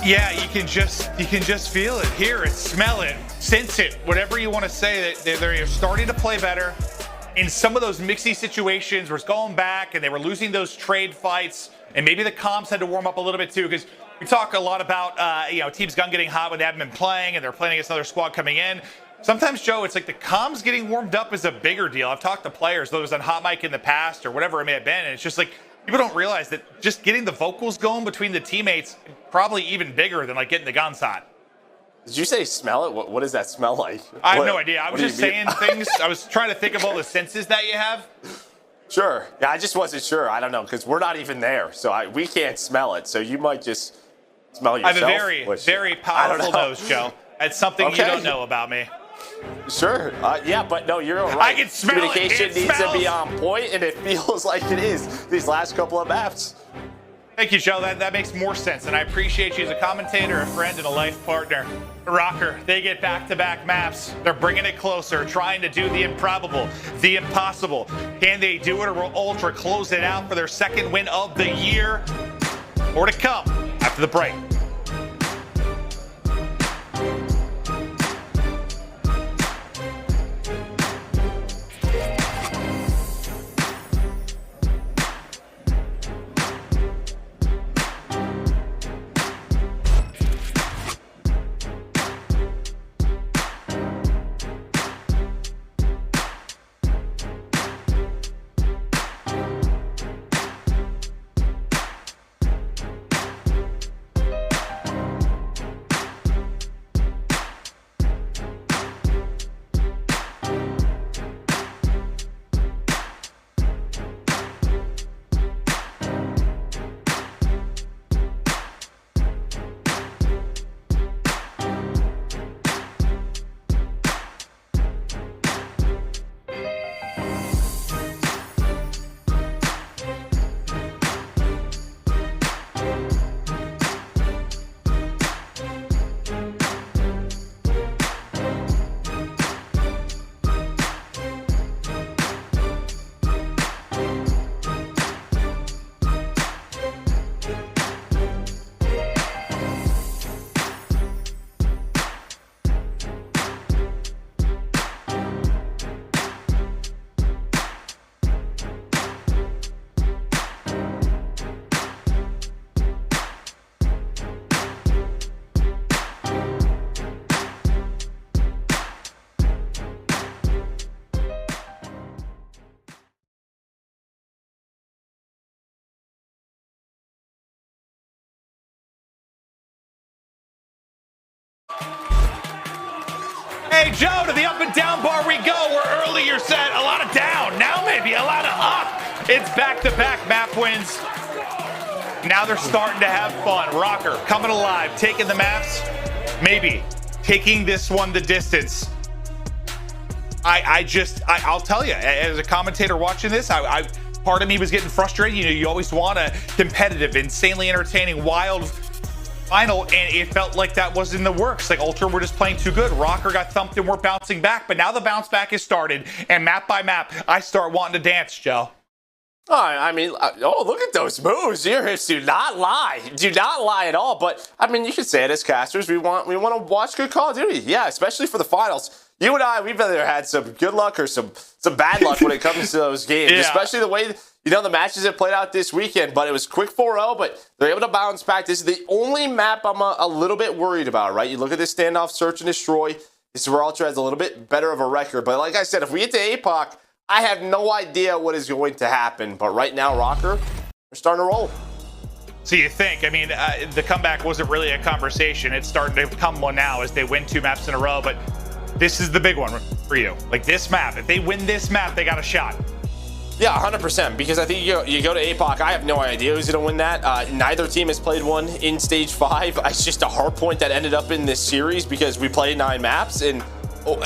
Yeah, you can just feel it, hear it, smell it, sense it, whatever you want to say. They're starting to play better in some of those mixy situations where it's going back and they were losing those trade fights, and maybe the comms had to warm up a little bit too, because we talk a lot about teams gun getting hot when they haven't been playing and they're playing against another squad coming in. Sometimes, Joe, it's like the comms getting warmed up is a bigger deal. I've talked to players, those on hot mic in the past or whatever it may have been, and it's just like people don't realize that just getting the vocals going between the teammates probably even bigger than like getting the guns hot. Did you say smell it? What does that smell like? I have no idea. I was just saying things. I was trying to think of all the senses that you have. Sure. Yeah, I just wasn't sure. I don't know, because we're not even there, so we can't smell it. So you might just smell yourself. I have a very powerful nose, Joe. That's something you don't know about me. Sure. Yeah, but no, you're right. I can smell Communication it. needs to be on point, and it feels like it is these last couple of maps. Thank you, Joe. That makes more sense, and I appreciate you as a commentator, a friend, and a life partner. Røkkr, they get back-to-back maps. They're bringing it closer, trying to do the improbable, the impossible. Can they do it, or will Ultra close it out for their second win of the year? More to come after the break. Hey, Joe, to the up and down bar we go, where earlier said a lot of down, now maybe a lot of up. It's back-to-back map wins. Now they're starting to have fun. Røkkr coming alive, taking the maps, maybe taking this one the distance. I'll tell you, as a commentator watching this, part of me was getting frustrated. You know, you always want a competitive, insanely entertaining, wild final, and it felt like that was in the works. Like Ultra were just playing too good. Røkkr got thumped and we're bouncing back, but now the bounce back has started, and map by map, I start wanting to dance, Joe. Oh, I mean, look at those moves. Your hips do not lie. Do not lie at all. But, I mean, you could say it as casters. We want to watch good Call of Duty. Yeah, especially for the finals. You and I, we've either had some good luck or some bad luck when it comes to those games. Yeah. Especially the way, you know, the matches that played out this weekend. But it was quick 4-0, but they're able to bounce back. This is the only map I'm a little bit worried about, right? You look at this standoff, search and destroy. This is where Ultra has a little bit better of a record. But like I said, if we get to APOC, I have no idea what is going to happen. But right now, Røkkr, they're starting to roll. So you think, I mean, the comeback wasn't really a conversation. It's starting to become one now as they win 2 maps in a row. But this is the big one for you. Like this map, if they win this map, they got a shot. Yeah, 100%. Because I think you go to APOC, I have no idea who's going to win that. Neither team has played one in Stage 5. It's just a hard point that ended up in this series because we played 9 maps. And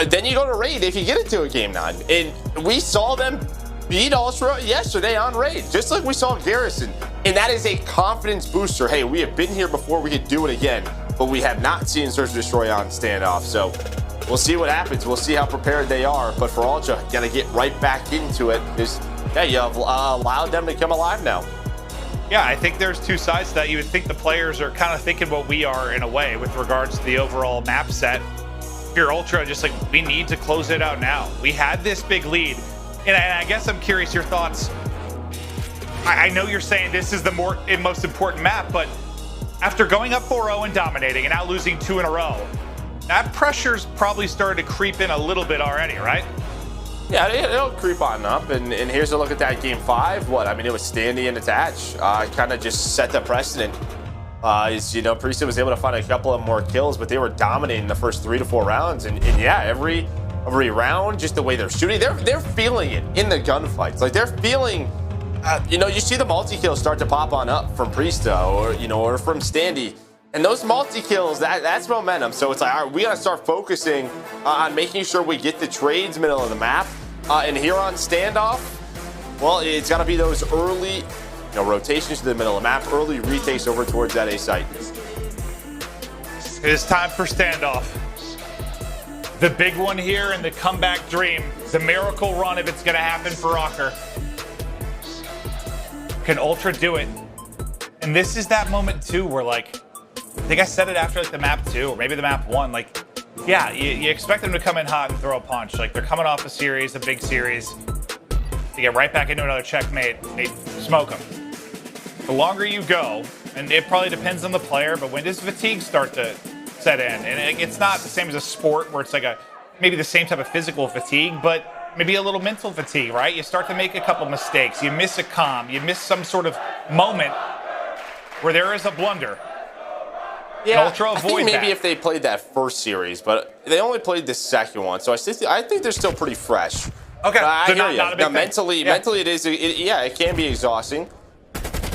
then you go to Raid if you get into a Game 9. And we saw them beat Ultra yesterday on Raid, just like we saw Garrison. And that is a confidence booster. Hey, we have been here before, we could do it again. But we have not seen Search and Destroy on Standoff. So we'll see what happens. We'll see how prepared they are. But for Ultra, you got to get right back into it. Because, yeah, you have allowed them to come alive now. Yeah, I think there's 2 sides to that. You would think the players are kind of thinking what we are in a way with regards to the overall map set. Here, Ultra, just like, we need to close it out now. We had this big lead. And I guess I'm curious your thoughts. I know you're saying this is the most important map, but after going up 4-0 and dominating and now losing 2 in a row, that pressure's probably started to creep in a little bit already, right? Yeah, it'll creep on up. And here's a look at that Game 5. What? I mean, it was Standy and Attach. Kind of just set the precedent. You know, Priestahh was able to find a couple of more kills, but they were dominating the first 3 to 4 rounds. And yeah, every every round, just the way they're shooting. They're feeling it in the gunfights. Like, they're feeling, you know, you see the multi-kills start to pop on up from Priestahh or, you know, or from Standy. And those multi-kills, that's momentum. So it's like, all right, we got to start focusing on making sure we get the trades middle of the map. And here on Standoff, well, it's got to be those early, you know, rotations to the middle of the map, early retakes over towards that A site. It is time for Standoff. The big one here in the comeback dream. The miracle run, if it's going to happen for Røkkr. Can Ultra do it? And this is that moment, too, where, like, I think I said it after, like, the map 2, or maybe the map 1. Like, yeah, you expect them to come in hot and throw a punch. Like, they're coming off a series, a big series. You get right back into another checkmate, they smoke them. The longer you go, and it probably depends on the player, but when does fatigue start to set in? And it's not the same as a sport where it's like maybe the same type of physical fatigue, but maybe a little mental fatigue, right? You start to make a couple mistakes. You miss a comm. You miss some sort of moment where there is a blunder. Yeah, Ultra I think avoid maybe that. if they played that first series, but they only played the second one, so I think they're still pretty fresh. Okay, I so hear you. not a big Now, thing. mentally, it is. Yeah, it can be exhausting.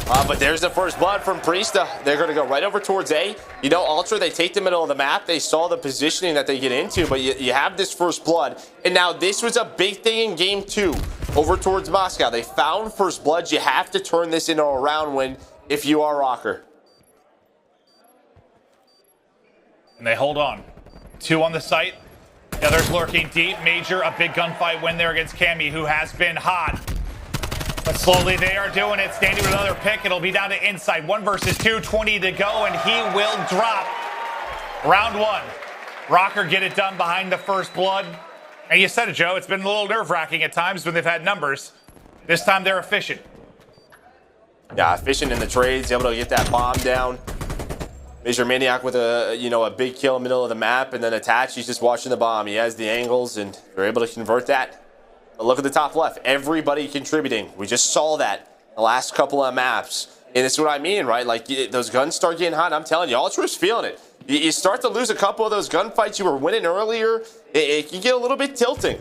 But there's the first blood from Priestahh. They're going to go right over towards A. You know, Ultra, they take the middle of the map. They saw the positioning that they get into, but you have this first blood. And now this was a big thing in game 2 over towards Moscow. They found first blood. You have to turn this into a round win if you are Røkkr. And they hold on. 2 on the site. The other's lurking deep. Major, a big gunfight win there against Cammy, who has been hot. But slowly they are doing it. Standing with another pick. It'll be down to inside. 1 versus 2, 20 to go, and he will drop. Round 1. Røkkr get it done behind the first blood. And you said it, Joe. It's been a little nerve-wracking at times when they've had numbers. This time they're efficient. Yeah, efficient in the trades, able to get that bomb down. MajorManiak with a big kill in the middle of the map, and then attached, he's just watching the bomb. He has the angles, and they're able to convert that. But look at the top left. Everybody contributing. We just saw that the last couple of maps. And that's what I mean, right? Like, those guns start getting hot. I'm telling you, Ultra's feeling it. You start to lose a couple of those gunfights you were winning earlier, it can get a little bit tilting.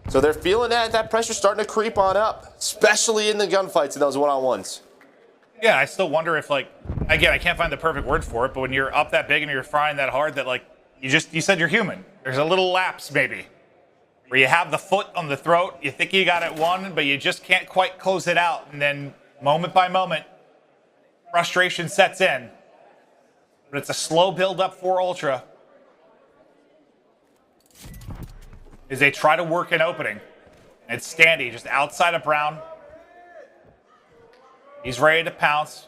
So they're feeling that pressure starting to creep on up, especially in the gunfights and those one-on-ones. Yeah, I still wonder if, like, again, I can't find the perfect word for it, but when you're up that big and you're frying that hard, that, like, you said you're human. There's a little lapse, maybe, where you have the foot on the throat, you think you got it won, but you just can't quite close it out. And then, moment by moment, frustration sets in. But it's a slow build-up for Ultra as they try to work an opening. And it's Standy just outside of Brown. He's ready to pounce.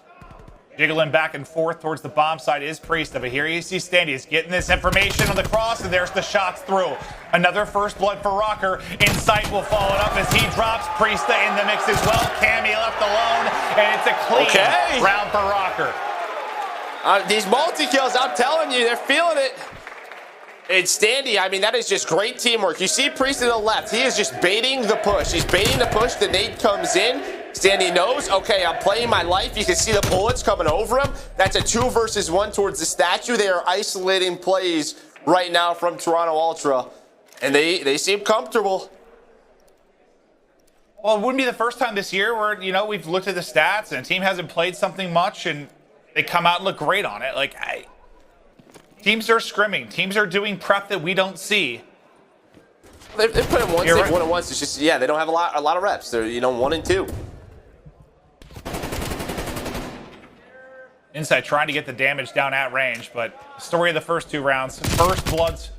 Jiggling back and forth towards the bomb side is Priestahh, but here you see Standy is getting this information on the cross, and there's the shots through. Another first blood for Røkkr. Insight will follow it up as he drops. Priestahh in the mix as well. Cammy left alone, and it's a clean round for Røkkr. These multi-kills, I'm telling you, they're feeling it. It's Standy. I mean, that is just great teamwork. You see Priestahh to the left. He is just baiting the push. He's baiting the push. The nade comes in. Standy knows, okay, I'm playing my life. You can see the bullets coming over him. That's a 2 versus 1 towards the statue. They are isolating plays right now from Toronto Ultra, and they seem comfortable. Well, it wouldn't be the first time this year where, you know, we've looked at the stats and a team hasn't played something much, and they come out and look great on it. Like, teams are scrimming. Teams are doing prep that we don't see. They've put it once. You're They've right. won it once. It's just, yeah, they don't have a lot of reps. They're 1 and 2. Inside trying to get the damage down at range, but story of the first 2 rounds. First bloods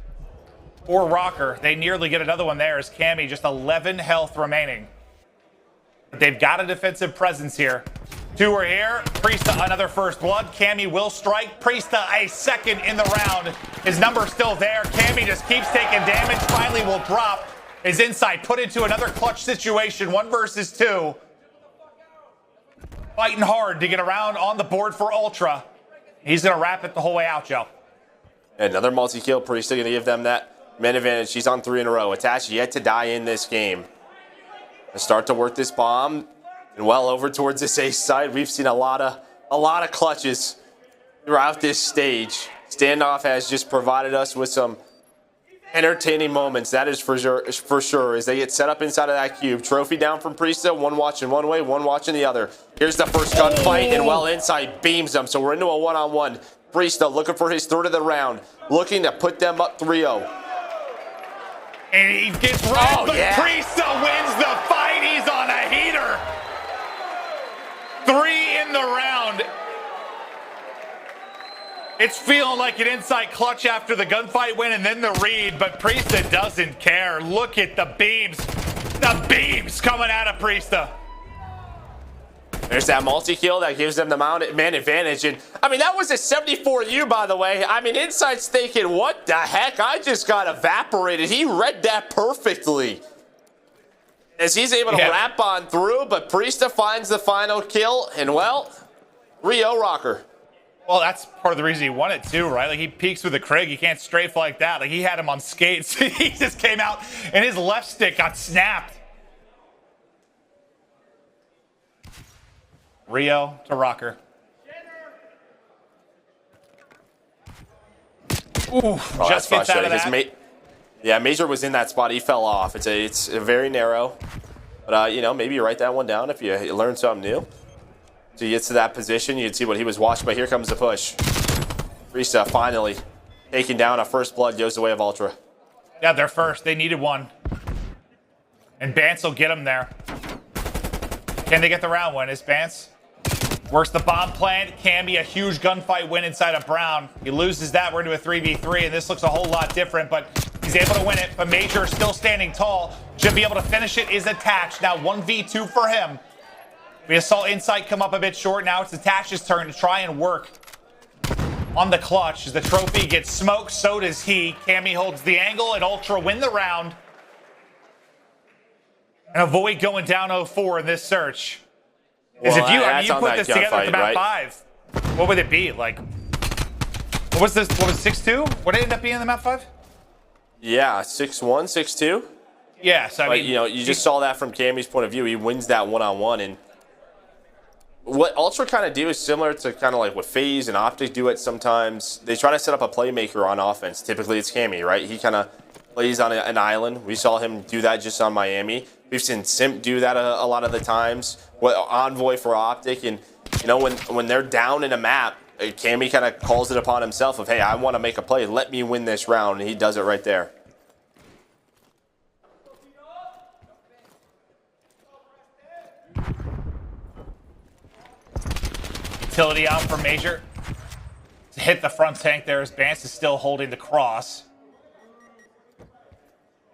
for Røkkr. They nearly get another one there as Cammy just 11 health remaining. But they've got a defensive presence here. 2 are here. Priestahh another first blood. Cammy will strike. Priestahh a second in the round. His number's still there. Cammy just keeps taking damage. Finally will drop. His inside put into another clutch situation. 1 versus 2. Fighting hard to get around on the board for Ultra. He's going to wrap it the whole way out, Joe. Another multi-kill. Priestahh going to give them that man advantage. He's on 3 in a row. Attached yet to die in this game. They start to work this bomb. And well over towards this ace side. We've seen a lot of clutches throughout this stage. Standoff has just provided us with some Entertaining moments, that is for sure, as they get set up inside of that cube. Trophy down from Priestahh, one watching one way, one watching the other. Here's the first gunfight, and well inside beams them, so we're into a one-on-one. Priestahh looking for his third of the round, looking to put them up 3-0. And he gets right, but Priestahh wins the fight. He's on a heater. 3 in the round. It's feeling like an inside clutch after the gunfight win and then the read, but Priestahh doesn't care. Look at the beams. The beams coming out of Priestahh. There's that multi-kill that gives them the man advantage. And, I mean, that was a 74U, by the way. I mean, Inside's thinking, what the heck? I just got evaporated. He read that perfectly. As he's able to wrap on through, but Priestahh finds the final kill. And, well, 3-0 Røkkr. Well, that's part of the reason he won it, too, right? Like, he peeks with the Krig. He can't strafe like that. Like, he had him on skates. He just came out, and his left stick got snapped. Rio to Røkkr. Ooh, just gets out of that. Yeah, Major was in that spot. He fell off. It's a very narrow. But, you know, maybe you write that one down if you learn something new. So he gets to that position. You can see what he was watching, but here comes the push. Priestahh finally taking down a first blood, goes the way of Ultra. Yeah, they're first. They needed one. And Bance will get him there. Can they get the round win? Is Bance? Works the bomb plant. Can be a huge gunfight win inside of Brown. He loses that. We're into a 3v3, and this looks a whole lot different, but he's able to win it. But Major still standing tall. Should be able to finish it. Is attached. Now 1v2 for him. We saw Insight come up a bit short. Now it's Attach's turn to try and work on the clutch. As the trophy gets smoked, so does he. Cammy holds the angle, and Ultra win the round. And avoid going down 0-4 in this search. Because if you put this together at the map 5, what would it be? Like, what was this? What was 6-2? What did it end up being in the map 5? Yeah, 6-1, 6-2. Yeah, so I mean, you know, you just saw that from Cammy's point of view. He wins that one-on-one, and what Ultra kind of do is similar to kind of like what FaZe and OpTic do it sometimes. They try to set up a playmaker on offense. Typically, it's Cammy, right? He kind of plays on an island. We saw him do that just on Miami. We've seen Simp do that a lot of the times. Envoy for OpTic, and you know when they're down in a map, Cammy kind of calls it upon himself of, hey, I want to make a play. Let me win this round, and he does it right there. Utility out for Major to hit the front tank there as Bance is still holding the cross.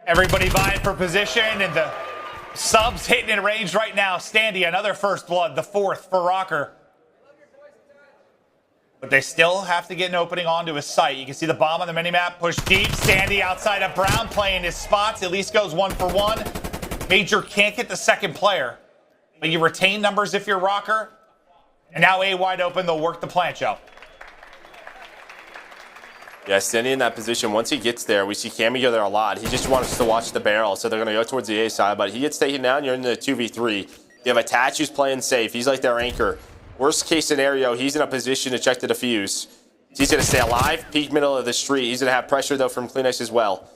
Everybody vying for position, and the subs hitting in range right now. Standy, another first blood, the 4th for Røkkr. But they still have to get an opening onto his site. You can see the bomb on the minimap. Push deep. Standy outside of Brown playing his spots. At least goes 1 for 1. Major can't get the second player. But you retain numbers if you're Røkkr. And now A wide open. They'll work the plancho. Yeah, Standy in that position. Once he gets there, we see Cammy go there a lot. He just wants to watch the barrel, so they're going to go towards the A side. But he gets taken down. You're in the 2v3. You have Attach who's playing safe. He's like their anchor. Worst case scenario, he's in a position to check the defuse. He's going to stay alive, peak middle of the street. He's going to have pressure, though, from Cleanex as well.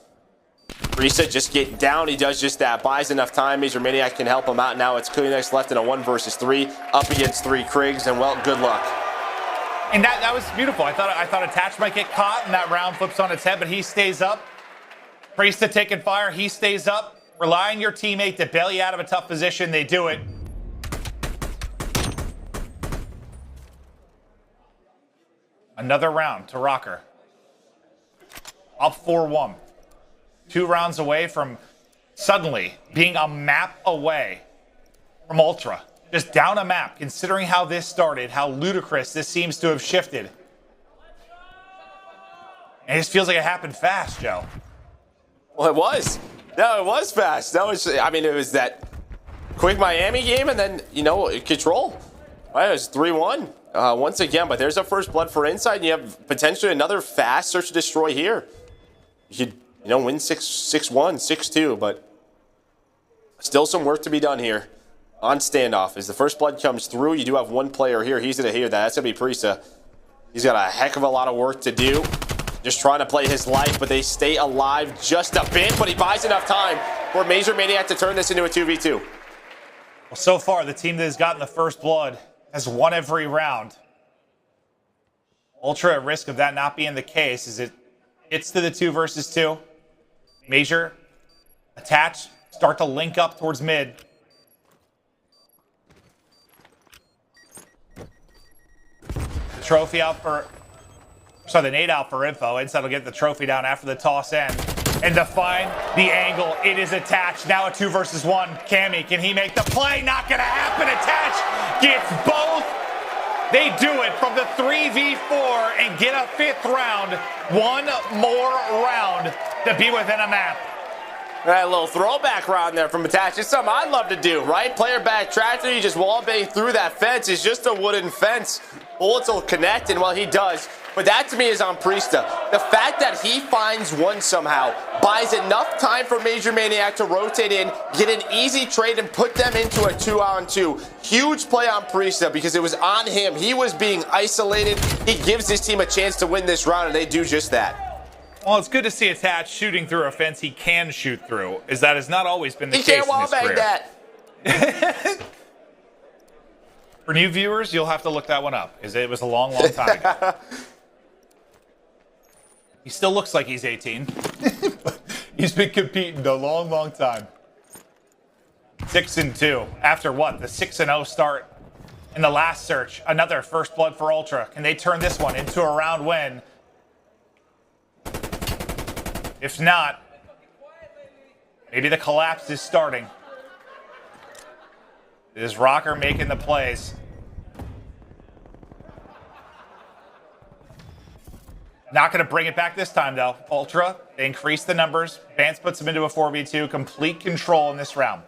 Priestahh just getting down. He does just that. Buys enough time. MajorManiak can help him out. Now it's Cleanex left in a 1 versus 3. Up against 3 Krigs, and, well, good luck. And that was beautiful. I thought Attach might get caught, and that round flips on its head, but he stays up. Priestahh taking fire. He stays up. Rely on your teammate to bail you out of a tough position. They do it. Another round to Røkkr. Up 4-1. 2 rounds away from suddenly being a map away from Ultra. Just down a map, considering how this started, how ludicrous this seems to have shifted. And it just feels like it happened fast, Joe. Well, it was. No, it was fast. That was, I mean, it was that quick Miami game, and then, you know, control. Right, it was 3-1 once again, but there's a first blood for Inside, and you have potentially another fast search and destroy here. You could, you know, win 6-1, 6-2, but still some work to be done here on standoff. As the first blood comes through, you do have 1 player here. He's going to hear that. That's going to be Priestahh. He's got a heck of a lot of work to do. just trying to play his life, but they stay alive just a bit, but he buys enough time for MajorManiak to turn this into a 2v2. Well, so far, the team that has gotten the first blood has won every round. Ultra at risk of that not being the case as it gets to the 2 versus 2. Major, attach, start to link up towards mid. The trophy out for, sorry, the nade out for info. Inside will get the trophy down after the toss end. And to find the angle, it is attached. Now a 2 versus 1. Cammy, can he make the play? Not gonna happen. Attach gets both. They do it from the 3v4 and get a 5th round. One more round to be within a map. That little throwback round there from Attach. It's something I love to do, right? Player back tractor, you just wallbang through that fence. It's just a wooden fence. Bullets will connect, and well, he does. But that to me is on Priestahh. The fact that he finds one somehow, buys enough time for MajorManiak to rotate in, get an easy trade, and put them into a 2-on-2. Huge play on Priestahh because it was on him. He was being isolated. He gives his team a chance to win this round, and they do just that. Well, it's good to see Attach shooting through a fence he can shoot through, as that has not always been the He case can't in his career. that. For new viewers, you'll have to look that one up, because it was a long, long time ago. He still looks like he's 18. He's been competing a long, long time. 6-2. After what? The 6-0 start in the last search. Another first blood for Ultra. Can they turn this one into a round win? If not, maybe the collapse is starting. It is Røkkr making the plays. Not going to bring it back this time, though. Ultra, they increase the numbers. Vance puts them into a 4v2. Complete control in this round.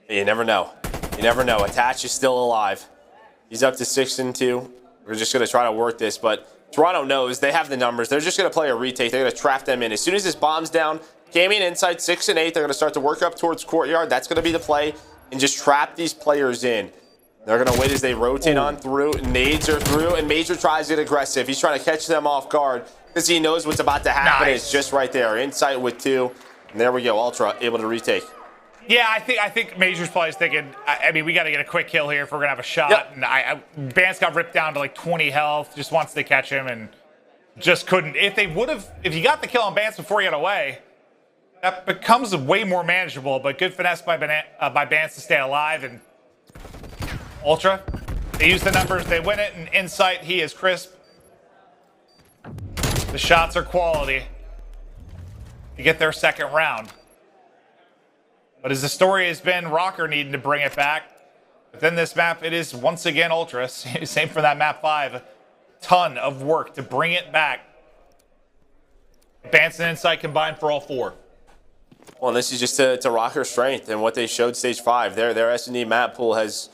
You never know. You never know. Attach is still alive. He's up to 6-2. We're just going to try to work this, but Toronto knows they have the numbers. They're just going to play a retake. They're going to trap them in. As soon as this bomb's down, Cammy inside 6 and 8. They're going to start to work up towards courtyard. That's going to be the play, and just trap these players in. They're going to wait as they rotate on through. Nades are through, and Major tries to get aggressive. He's trying to catch them off guard because he knows what's about to happen. Nice. It's just right there. Insight with 2. And there we go. Ultra able to retake. Yeah, I think Major's probably thinking, I mean, we got to get a quick kill here if we're going to have a shot. Yep. And Vance got ripped down to like 20 health, just wants to catch him and just couldn't. If they would have, if you got the kill on Vance before he got away, that becomes way more manageable, but good finesse by Vance to stay alive. And Ultra, they use the numbers, they win it, and Insight, he is crisp. The shots are quality to get their second round. But as the story has been, Røkkr needing to bring it back. Within this map, it is once again Ultra. Same for that map 5. A ton of work to bring it back. Vance and Insight combined for all 4. Well, this is just to Røkkr's strength and what they showed stage 5. Their S&D map pool has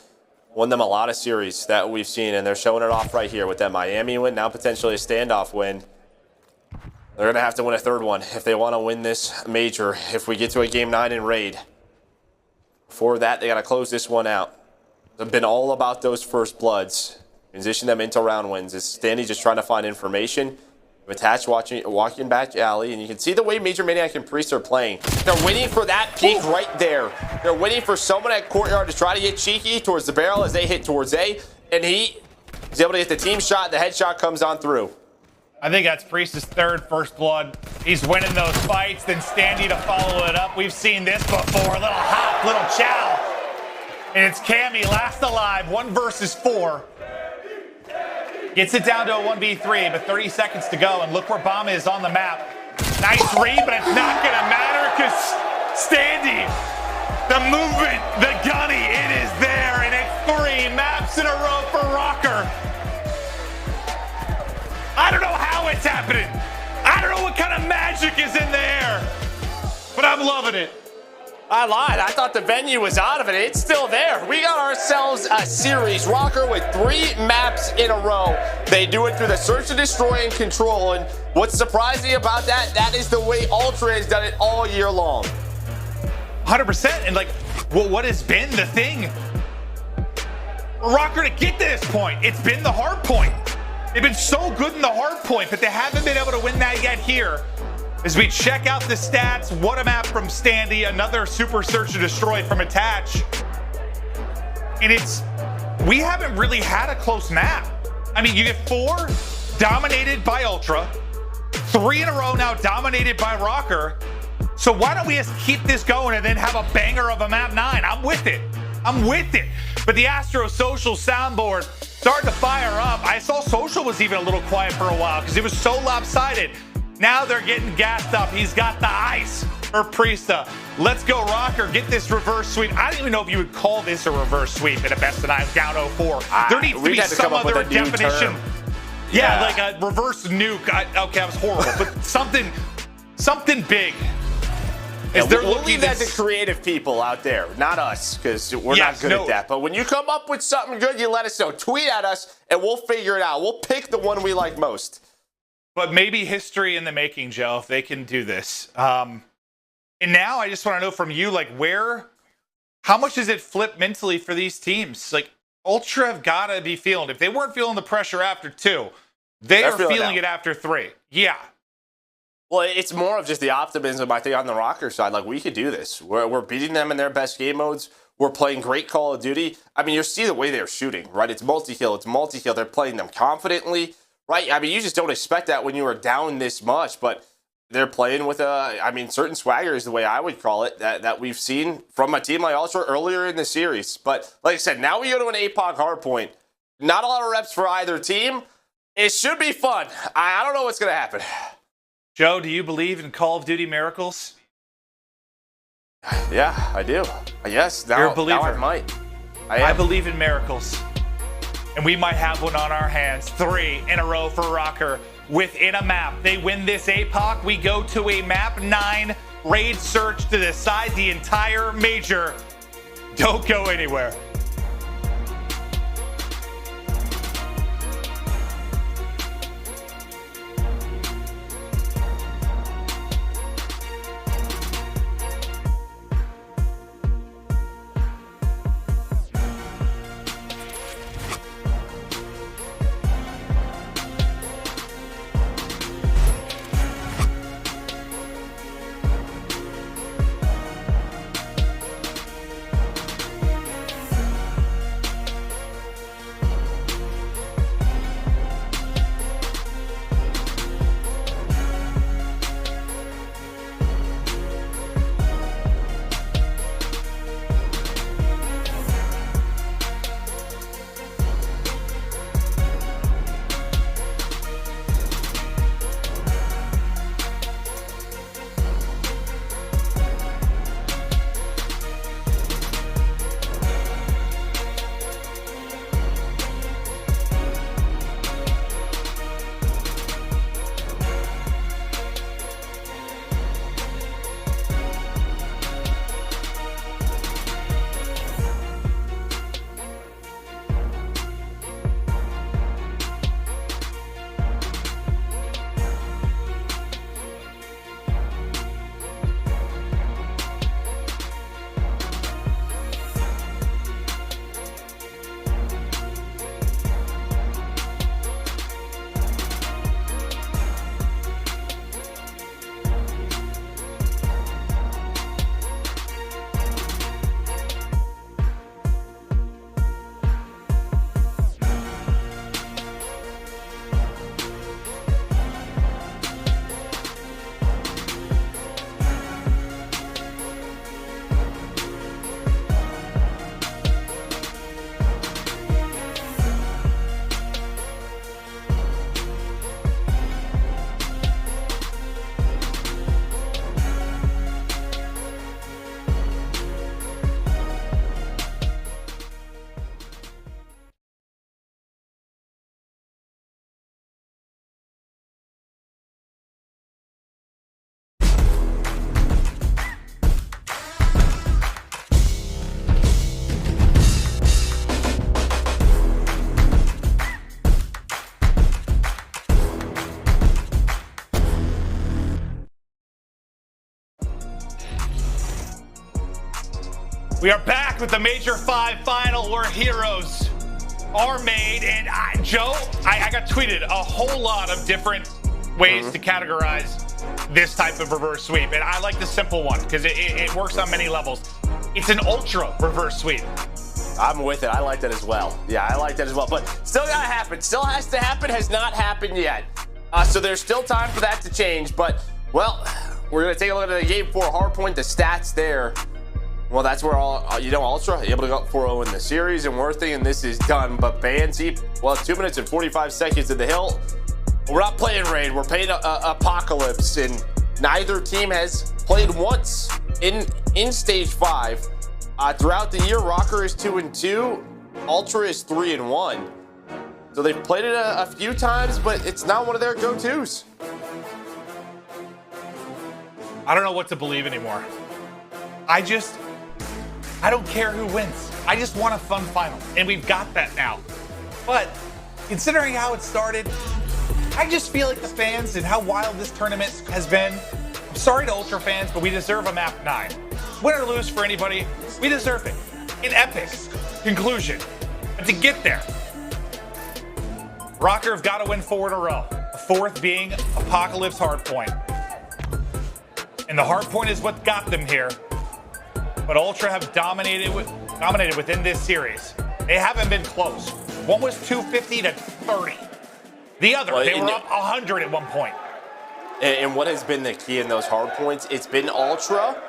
won them a lot of series that we've seen, and they're showing it off right here with that Miami win, now potentially a standoff win. They're going to have to win a 3rd one if they want to win this major, if we get to a Game 9 in Raid. Before that, they got to close this one out. It's been all about those first bloods. Transition them into round wins. It's Standy just trying to find information. Attach walking back alley, and you can see the way MajorManiak and Priestahh are playing. They're waiting for that peek right there. They're waiting for someone at courtyard to try to get cheeky towards the barrel as they hit towards A, and he is able to get the team shot. The headshot comes on through. I think that's Priesth's 3rd first blood. He's winning those fights, then Standy to follow it up. We've seen this before. A little hop, little chow. And it's Cammy last alive, 1 versus 4. Gets it down to a 1v3, but 30 seconds to go, and look where Bomb is on the map. Nice read, but it's not going to matter because Standy, the movement, the gunny, it is there, and it's 3 maps in a row for Røkkr. I don't know how it's happening. I don't know what kind of magic is in the air, but I'm loving it. I lied. I thought the venue was out of it. It's still there. We got ourselves a series. Røkkr with 3 maps in a row. They do it through the search and destroy and control. And what's surprising about that, that is the way Ultra has done it all year long. 100%. And like, what has been the thing for Røkkr to get to this point? It's been the hard point. They've been so good in the hard point, but they haven't been able to win that yet here. As we check out the stats, what a map from Standy, another super search and destroy from Attach. And we haven't really had a close map. I mean, you get 4 dominated by Ultra, 3 in a row now dominated by Røkkr. So why don't we just keep this going and then have a banger of a map 9? I'm with it. I'm with it. But the Astro Social soundboard starting to fire up. I saw Social was even a little quiet for a while because it was so lopsided. Now they're getting gassed up. He's got the ice for Priestahh. Let's go, Røkkr. Get this reverse sweep. I don't even know if you would call this a reverse sweep in a best of 9 down 0-4. There needs to be some other definition. Yeah, like a reverse nuke. Okay, that was horrible, but something big. We'll leave that to creative people out there, not us, because we're not good at that. But when you come up with something good, you let us know. Tweet at us, and we'll figure it out. We'll pick the one we like most. But maybe history in the making, Joe, if they can do this. And now I just want to know from you, like, how much does it flip mentally for these teams? Like, Ultra have got to be feeling. If they weren't feeling the pressure after 2, they're feeling it after 3. Yeah. Well, it's more of just the optimism, I think, on the Røkkr side. Like, we could do this. We're beating them in their best game modes. We're playing great Call of Duty. I mean, you see the way they're shooting, right? It's multi-kill. They're playing them confidently, right? I mean, you just don't expect that when you are down this much, but they're playing with certain swagger is the way I would call it, that we've seen from a team like Ultra earlier in the series. But like I said, now we go to an APOC hardpoint. Not a lot of reps for either team. It should be fun. I don't know what's going to happen. Joe, do you believe in Call of Duty miracles? Yeah, I do. Yes, You're a believer. Now I might. I believe in miracles. And we might have one on our hands. 3 in a row for Røkkr within a map. They win this APOC. We go to a map 9 raid search to decide the entire major. Don't go anywhere. We are back with the Major 5 final. We're heroes are made. And Joe, I got tweeted a whole lot of different ways to categorize this type of reverse sweep. And I like the simple one because it works on many levels. It's an ultra reverse sweep. I'm with it. I like that as well. Yeah, I like that as well. But still gotta happen. Still has to happen. Has not happened yet. So there's still time for that to change. But, well, we're gonna take a look at the game 4 hardpoint, the stats there. Well, that's where Ultra able to go 4-0 in the series, and we're thinking this is done. But aBeZy, well, 2 minutes and 45 seconds in the hill. We're not playing Raid. We're playing Apocalypse, and neither team has played once in Stage 5. Throughout the year, Røkkr is 2-2, Ultra is 3-1. So they've played it a few times, but it's not one of their go-tos. I don't know what to believe anymore. I don't care who wins. I just want a fun final, and we've got that now. But considering how it started, I just feel like the fans and how wild this tournament has been. I'm sorry to Ultra fans, but we deserve a map 9. Win or lose for anybody, we deserve it. An epic conclusion. But to get there, Røkkr have got to win 4 in a row. The 4th being Apocalypse Hardpoint. And the Hardpoint is what got them here. But Ultra have dominated within this series. They haven't been close. One was 250 to 30. The other, they were up 100 at one point. And what has been the key in those hard points? It's been Ultra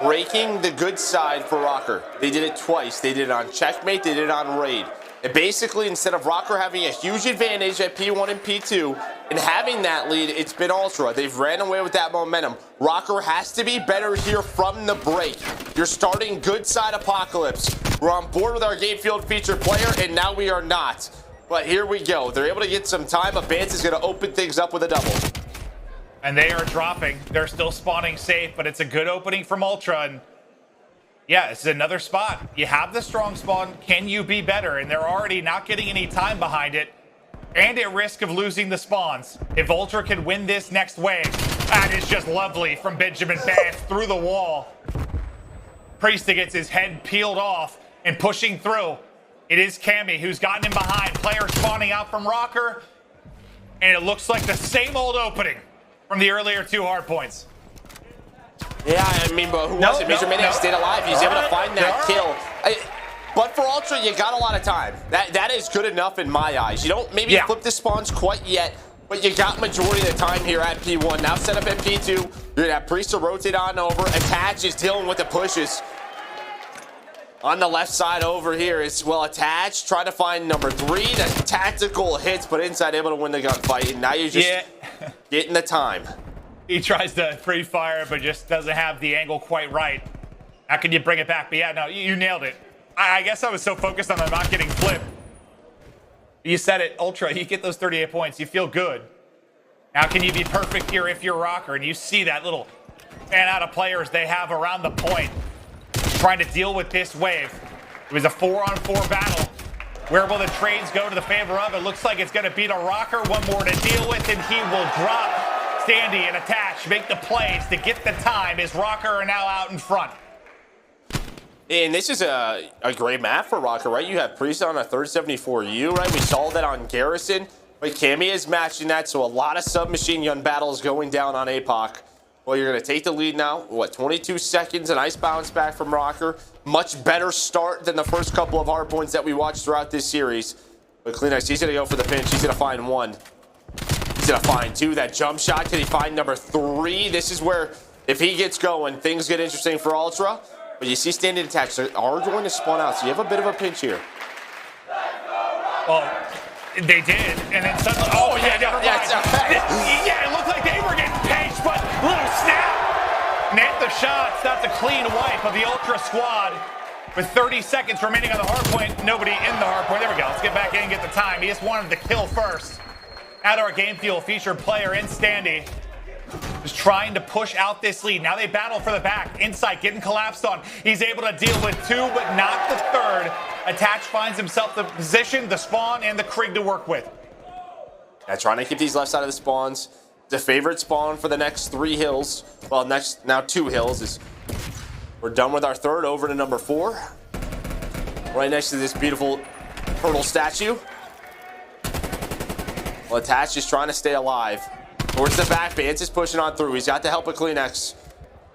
breaking the good side for Røkkr. They did it twice. They did it on Checkmate, they did it on Raid. And basically, instead of Røkkr having a huge advantage at P1 and P2 and having that lead, it's been Ultra. They've ran away with that momentum. Røkkr has to be better here from the break. You're starting good side Apocalypse. We're on board with our game field featured player, and now we are not. But here we go. They're able to get some time. aBeZy is going to open things up with a double. And they are dropping. They're still spawning safe, but it's a good opening from Ultra. And yeah, this is another spot. You have the strong spawn. Can you be better? And they're already not getting any time behind it. And at risk of losing the spawns. If Ultra can win this next wave, that is just lovely from Benjamin Bass through the wall. Priestahh gets his head peeled off and pushing through. It is Cammy who's gotten him behind. Player spawning out from Røkkr. And it looks like the same old opening from the earlier 2 hard points. Yeah, I mean, but who was it? MajorManiak stayed alive. He's able to find that kill. But for Ultra, you got a lot of time. That is good enough in my eyes. You don't maybe flip the spawns quite yet, but you got majority of the time here at P1. Now set up at P2. You're going to have Priestahh rotate on over. Attach is dealing with the pushes. On the left side over here is, well, Attach trying to find number 3. The tactical hits, but inside able to win the gunfight. And now you're just getting the time. He tries to free fire, but just doesn't have the angle quite right. How can you bring it back? But yeah, no, you nailed it. I guess I was so focused on them not getting flipped. You said it, Ultra, you get those 38 points. You feel good. How can you be perfect here if you're Røkkr? And you see that little fan out of players they have around the point trying to deal with this wave. It was a 4-on-4 battle. Where will the trades go to the favor of? It looks like it's going to be to Røkkr. One more to deal with, and he will drop. Standy and Attach make the plays to get the time as Røkkr are now out in front. And this is a great map for Røkkr, right? You have Priestahh on a 374U, right? We saw that on Garrison, but Cammy is matching that, so a lot of submachine gun battles going down on APOC. Well, you're going to take the lead now. What, 22 seconds, a nice bounce back from Røkkr. Much better start than the first couple of hard points that we watched throughout this series. But Cleanix, he's going to go for the pinch. He's going to find 1. He's going to find 2. That jump shot, can he find number 3? This is where, if he gets going, things get interesting for Ultra. But you see Standy Attached. They are going to spawn out, so you have a bit of a pinch here. Well, they did, and then suddenly, yeah, it looked like they were getting pinched, but little snap. Net the shots. That's a clean wipe of the Ultra squad. With 30 seconds remaining on the hardpoint, nobody in the hardpoint. There we go. Let's get back in and get the time. He just wanted to kill first. At our game fuel featured player in Standy. Just trying to push out this lead. Now they battle for the back. Insight getting collapsed on. He's able to deal with 2, but not the 3rd. Attach finds himself the position, the spawn, and the Krig to work with. Yeah, trying to keep these left side of the spawns. The favorite spawn for the next 3 hills. Well, now 2 hills is. We're done with our 3rd. Over to number 4. Right next to this beautiful Turtle statue. Well, Attach just trying to stay alive. Towards the back, Vance is pushing on through. He's got the help of Kleenex.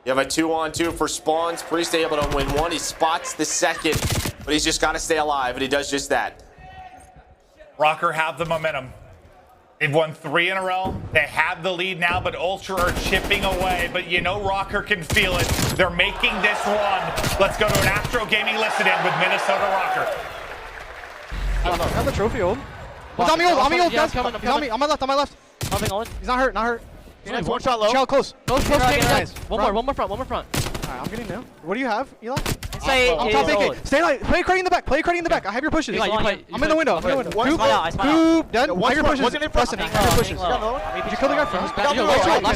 You have a 2-on-2 for spawns. Priestahh able to win one. He spots the second, but he's just got to stay alive, and he does just that. Røkkr have the momentum. They've won 3 in a row. They have the lead now, but Ultra are chipping away. But you know Røkkr can feel it. They're making this run. Let's go to an Astro Gaming listen-in with Minnesota Røkkr. I have the trophy ult. He's on me ult, guys. He's on me, on my left. Nothing ult. He's not hurt. Nice, one shot low. Shell close. Close, Nice. One more front. Alright, I'm getting now. What do you have, Eli? Inside I'm top AK. Stay light. Play Cruddy in the back. I have your pushes. Eli, you play- I'm in the window. I spot out. Coop, dead. One I have your pushes. in front. Prestinni, I have your pushes. Did you kill the guy first?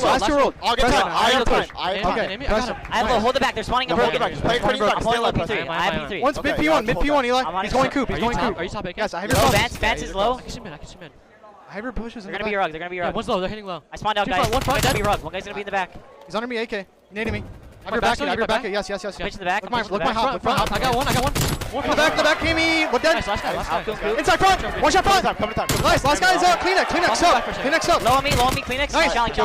Last two rolled. I'll get time. I have push. time. I have time. Okay, Prestinni. I have a hold it back. They're spawning a Hold broken. it back. Play Cruddy back. I'm Stay holding alive, P3. Prestinni. I have P3. One's mid P1, Eli. I'm on He's it. going Coop. Are you top AK? Yes, I have your Low, pushes. Vance is low. I can see mid. I have your pushes in They're the gonna be back. Røkkr. They're gonna be Røkkr. One's low. They're hitting low. I spawned out, Two guys. front, one front. One guy's gonna be Røkkr. One guy's gonna be in the back. He's under me, AK. He nading me. I have My your back, back. I have your back. Yes. Pitch in the back. Look my hop. Look my hop. I got one. The back came me. What dead? Nice, last guy. Inside front. One shot front. Come to time. Nice. Last guy's Kleenex. Kleenex up. Low on me. Kleenex. Nice. Challenge.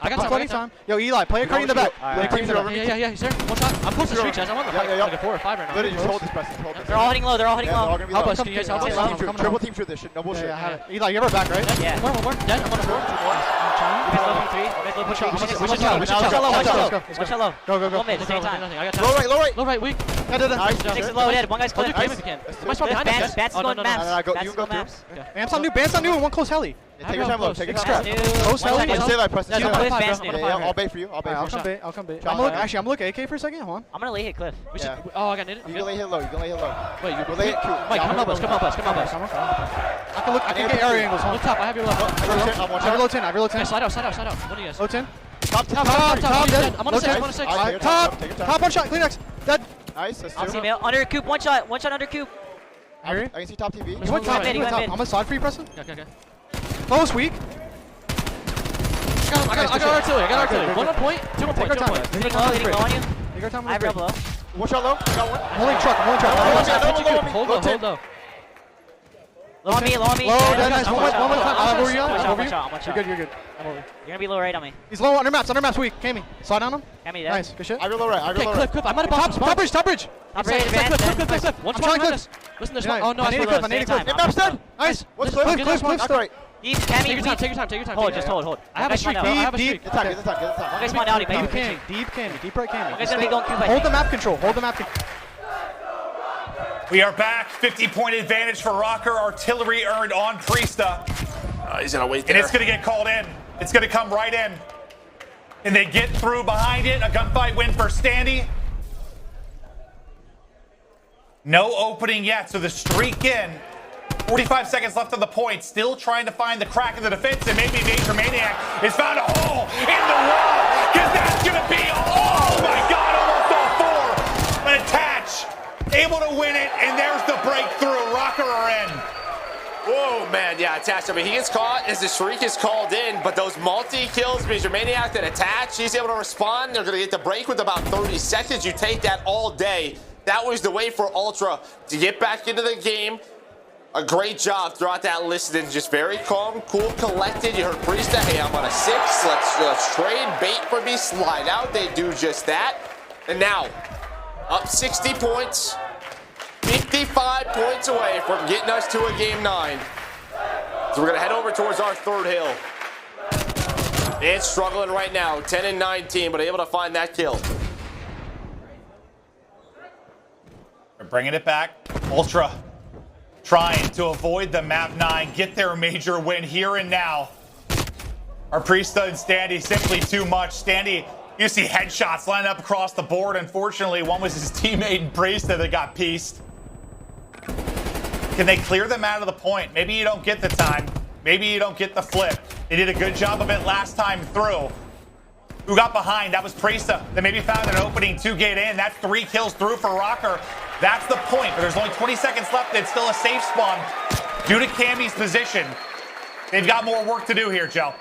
I got Plenty time. Yo, Eli, play a Cruddy in the back. Play a Cruddy in the back. Yeah, he's there. One shot. I'm close to streak, guys. I'm on the like a 4 or 5 right now. Literally, just hold this, Preston. Hold this. They're all hitting low. Yeah, they're all gonna be Help low. us. Can you guys help us? Triple team Triple team shoot this shit. No bullshit. Yeah, I have it. Eli, you have her back, right? Yeah. One more. Dead. I'm on a 4. Push out. Let's low. Go. One mid. Same time. I got time. Low right. Low right, weak. Nice. Six is low dead. One guy's close. If I spawn behind us. Bats is going maps. You Bats can is go going through. maps. Bam's on new and one close heli. Take your time, low. Take your time. Close heli. Stay alive, Preston. Two Stay cliff, alive. Bats Yeah, new. I'll bait for you. I'll bait I'll for you. come bait. Shot. I'm gonna look AK for a second. Hold on. I'm gonna lay hit cliff. Yeah. Oh, I got it. You can lay hit low. Wait, you Go lay it. Mike, come help us. I can get area angles. Look top. I have your low. I have your low 10. Okay, slide out. What do you guys? Low 10. Top. Dead. I'm on a 6. I'm on a 6. Top, one shot. Kleenex. Dead. Nice. Let's I'll do see it. mail. Under Coop. One shot under Coop. I can see top TV. He went top. He went top. mid. I'm gonna slide for you, Preston. Okay. Close, weak. I got artillery. 1 on point. 2 on point. Hitting low on you. Take our time. I have red low. One shot low. Got one. Holding truck. Hold low. Low on me. Low, dead. Nice. One more time. Over you. One Over you. shot. You're good. You're gonna be low right on me. He's low under maps. Weak. Cammy. Slide on him. Cammy dead. Nice. Good shit. I go low right. Clip. I'm at a bottom. Top bridge. Top right advance. Clip. One I'm spot trying behind us. Listen, there's one. Oh no, I need a clip. I need a clip. Same Map's dead. Nice. What's Clip. Knock right. Deep, Cammy. Take your time. Hold. Just hold. I have a streak. I have a streak. Get the time. One guy's spawned out. Deep Cammy. Deep right Cammy. One guy's gonna be going Coop. Hold the map control. We are back. 50-point advantage for Røkkr. Artillery earned on Priestahh. He's gonna wait there. And it's going to get called in. It's going to come right in. And they get through behind it. A gunfight win for Standy. No opening yet, so the streak in. 45 seconds left on the point. Still trying to find the crack in the defense. And maybe MajorManiak has found a hole in the wall. Because that's going to be, oh my God, almost all 4. An attach. Able to win it. And there's the breakthrough. Røkkr are in. Whoa, man, yeah, Attach. I mean, he gets caught as the streak is called in, but those multi-kills, MajorManiak that Attach, he's able to respond. They're going to get the break with about 30 seconds. You take that all day. That was the way for Ultra to get back into the game. A great job throughout that listen. Just very calm, cool, collected. You heard Priestahh, hey, I'm on a 6. Let's trade. Bait for me, slide out. They do just that. And now, up 60 points. 55 points away from getting us to a game 9. So we're going to head over towards our 3rd hill. It's struggling right now, 10 and 19, but able to find that kill. They're bringing it back. Ultra trying to avoid the map 9, get their major win here and now. Our Priestahh and Standy simply too much. Standy, you see headshots lining up across the board. Unfortunately, one was his teammate in Priestahh that got pieced. Can they clear them out of the point? Maybe you don't get the time. Maybe you don't get the flip. They did a good job of it last time through. Who got behind? That was Priestahh. They maybe found an opening to get in. That's 3 kills through for Røkkr. That's the point. But there's only 20 seconds left. It's still a safe spawn due to Cammy's position. They've got more work to do here, Joe.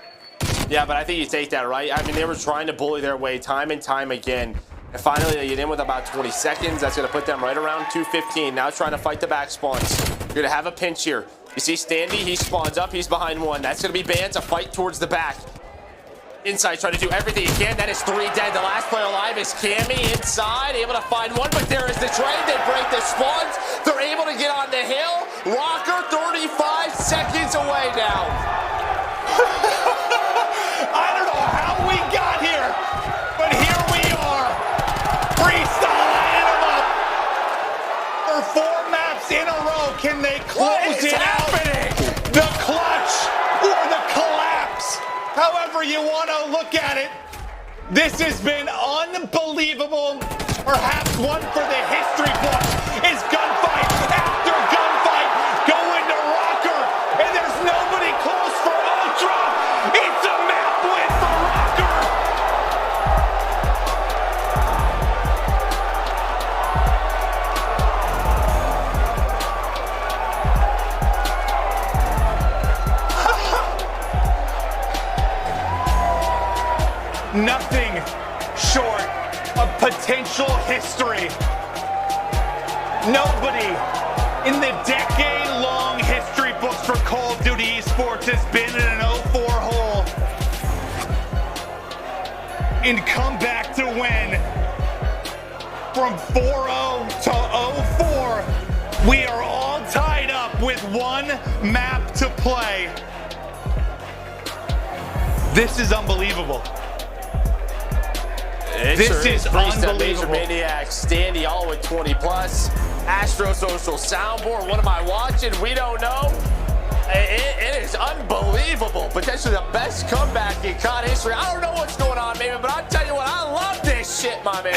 Yeah, but I think you take that, right? I mean, they were trying to bully their way time and time again. And finally, they get in with about 20 seconds. That's going to put them right around 215. Now trying to fight the back spawns. You're gonna have a pinch here. You see Standy, he spawns up, he's behind one. That's gonna be banned to fight towards the back. Inside, trying to do everything he can. That is 3 dead. The last player alive is Cammy inside, able to find one, but there is the trade. They break the spawns. They're able to get on the hill. Røkkr 35 seconds away now. I don't know how we got here, but here we are. Priestahh lining them up for 4 maps in a row. Can they close it out? The clutch or the collapse, however you want to look at it. This has been unbelievable. Perhaps one for the history books. Is gunfight after gunfight going to Røkkr, and there's nobody close for Ultra. It's a map win for Røkkr. Nothing short of potential history. Nobody in the decade-long history books for Call of Duty Esports has been in an 0-4 hole and come back to win. From 4-0 to 0-4, we are all tied up with 1 map to play. This is unbelievable. This is unbelievable. MajorManiak, Standy all with 20 plus. Astro Social Soundboard. What am I watching? We don't know. It is unbelievable. Potentially the best comeback in COD history. I don't know what's going on, maybe, but I'll tell you what, I love this shit, my man.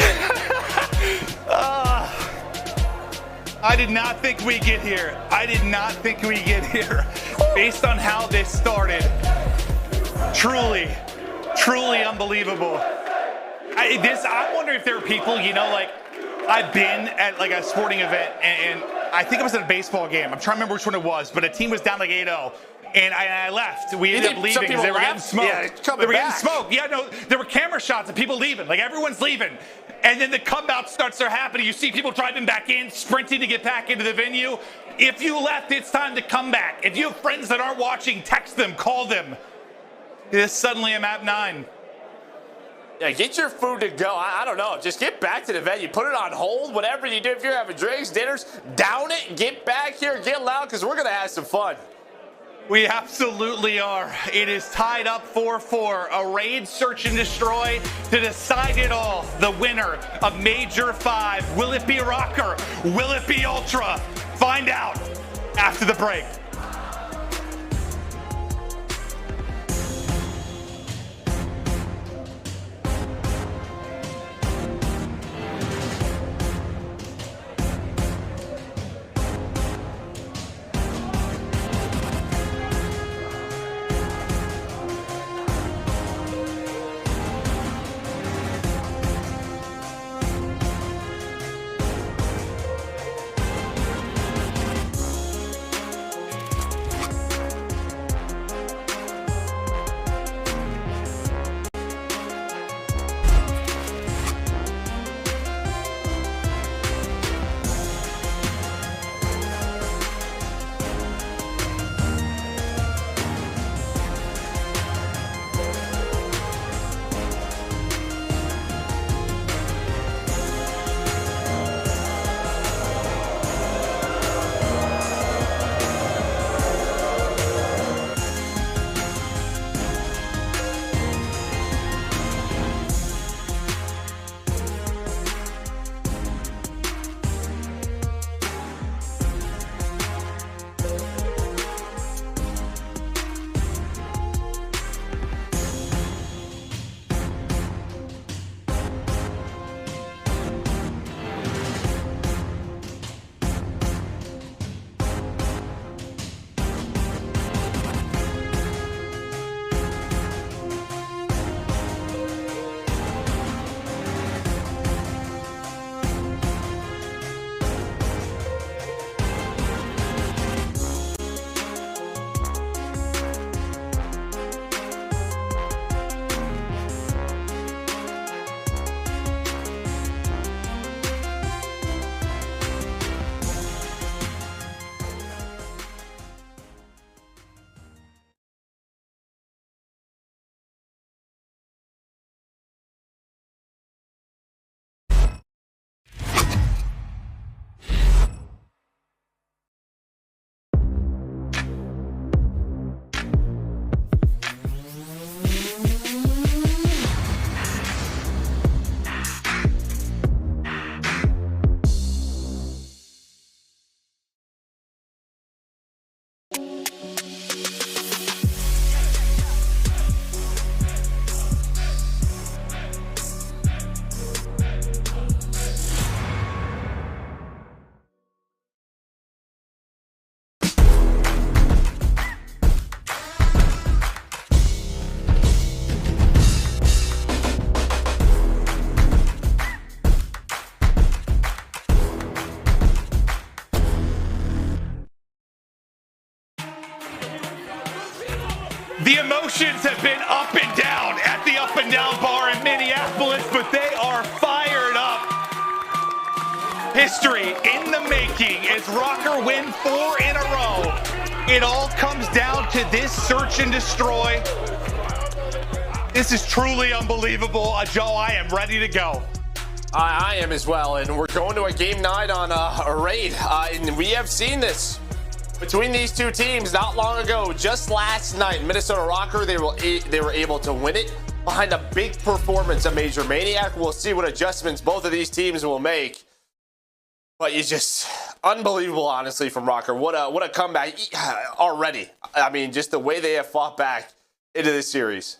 I did not think we'd get here. I did not think we'd get here. Based on how this started. Truly, truly unbelievable. I wonder if there are people, you know, like, I've been at like a sporting event and I think it was at a baseball game. I'm trying to remember which one it was, but a team was down like 8-0 and I left. We ended up leaving because they were getting smoked. Yeah, they were getting smoked. Yeah, no, there were camera shots of people leaving. Like everyone's leaving. And then the comeback starts to happen. You see people driving back in, sprinting to get back into the venue. If you left, it's time to come back. If you have friends that aren't watching, text them, call them. Suddenly I'm at 9. Yeah, get your food to go. I don't know. Just get back to the venue. Put it on hold. Whatever you do, if you're having drinks, dinners, down it. Get back here. Get loud because we're going to have some fun. We absolutely are. It is tied up 4-4. A raid, search, and destroy to decide it all. The winner of Major 5. Will it be Røkkr? Will it be Ultra? Find out after the break. The emotions have been up and down at the Up and Down bar in Minneapolis, but they are fired up. History in the making as Røkkr win 4 in a row. It all comes down to this search and destroy. This is truly unbelievable. Joe, I am ready to go. I am as well, and we're going to a game 9 on a raid, and we have seen this between these two teams not long ago. Just last night, Minnesota Røkkr, they were able to win it behind a big performance of MajorManiak. We'll see what adjustments both of these teams will make. But it's just unbelievable, honestly, from Røkkr. What a comeback already. I mean, just the way they have fought back into this series.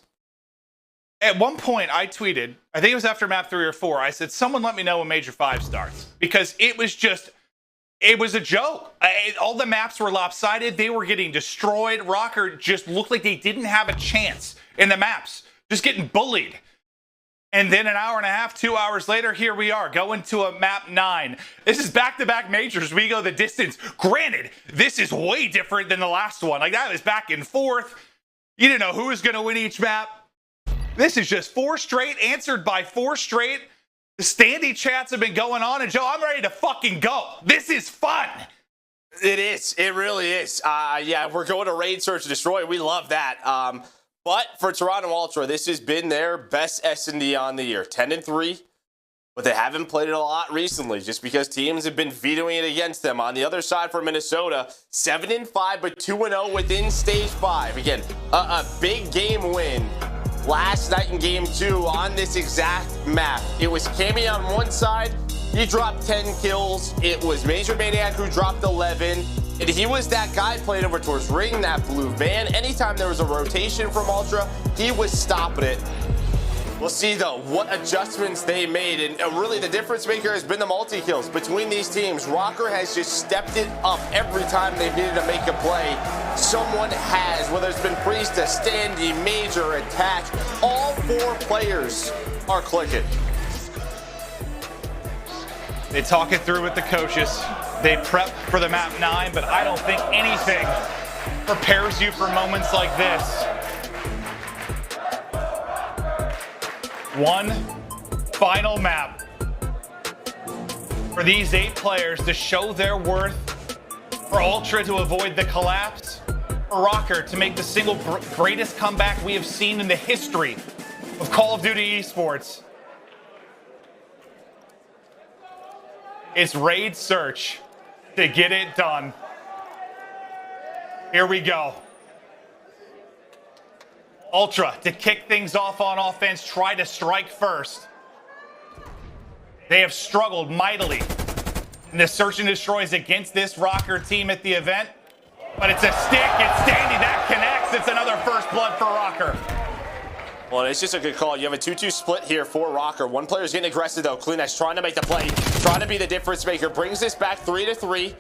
At one point, I tweeted, I think it was after map 3 or 4, I said, someone let me know when Major 5 starts. Because it was a joke. All the maps were lopsided. They were getting destroyed. Røkkr just looked like they didn't have a chance in the maps. Just getting bullied. And then an hour and a half, 2 hours later, here we are, going to a map 9. This is back-to-back majors. We go the distance. Granted, this is way different than the last one. Like, that was back and forth. You didn't know who was going to win each map. This is just 4 straight, answered by 4 straight. The Standy chats have been going on, and Joe, I'm ready to fucking go. This is fun. It is. It really is. Yeah, we're going to raid, search, and destroy. We love that. But for Toronto Ultra, this has been their best S&D on the year. 10-3. But they haven't played it a lot recently just because teams have been vetoing it against them. On the other side for Minnesota, 7-5, but 2-0 within Stage 5. Again, a big game win last night in Game 2 on this exact map. It was Cammy on one side. He dropped 10 kills. It was MajorManiak who dropped 11. And he was that guy playing over towards Ring, that blue van. Anytime there was a rotation from Ultra, he was stopping it. We'll see, though, what adjustments they made. And really, the difference maker has been the multi-kills between these teams. Røkkr has just stepped it up every time they've needed to make a play. Someone has, whether it's been Priestahh, Standy, Major, Attach. All 4 players are clicking. They talk it through with the coaches. They prep for the map 9, but I don't think anything prepares you for moments like this. One final map for these 8 players to show their worth, for Ultra to avoid the collapse, for Røkkr to make the single greatest comeback we have seen in the history of Call of Duty esports. It's raid search to get it done. Here we go. Ultra to kick things off on offense, try to strike first. They have struggled mightily in the search and destroys against this Røkkr team at the event. But it's a stick, it's Standy, that connects. It's another first blood for Røkkr. Well, it's just a good call. You have a 2-2 split here for Røkkr. One player's getting aggressive, though. Cleanex trying to make the play, trying to be the difference maker. Brings this back 3-3.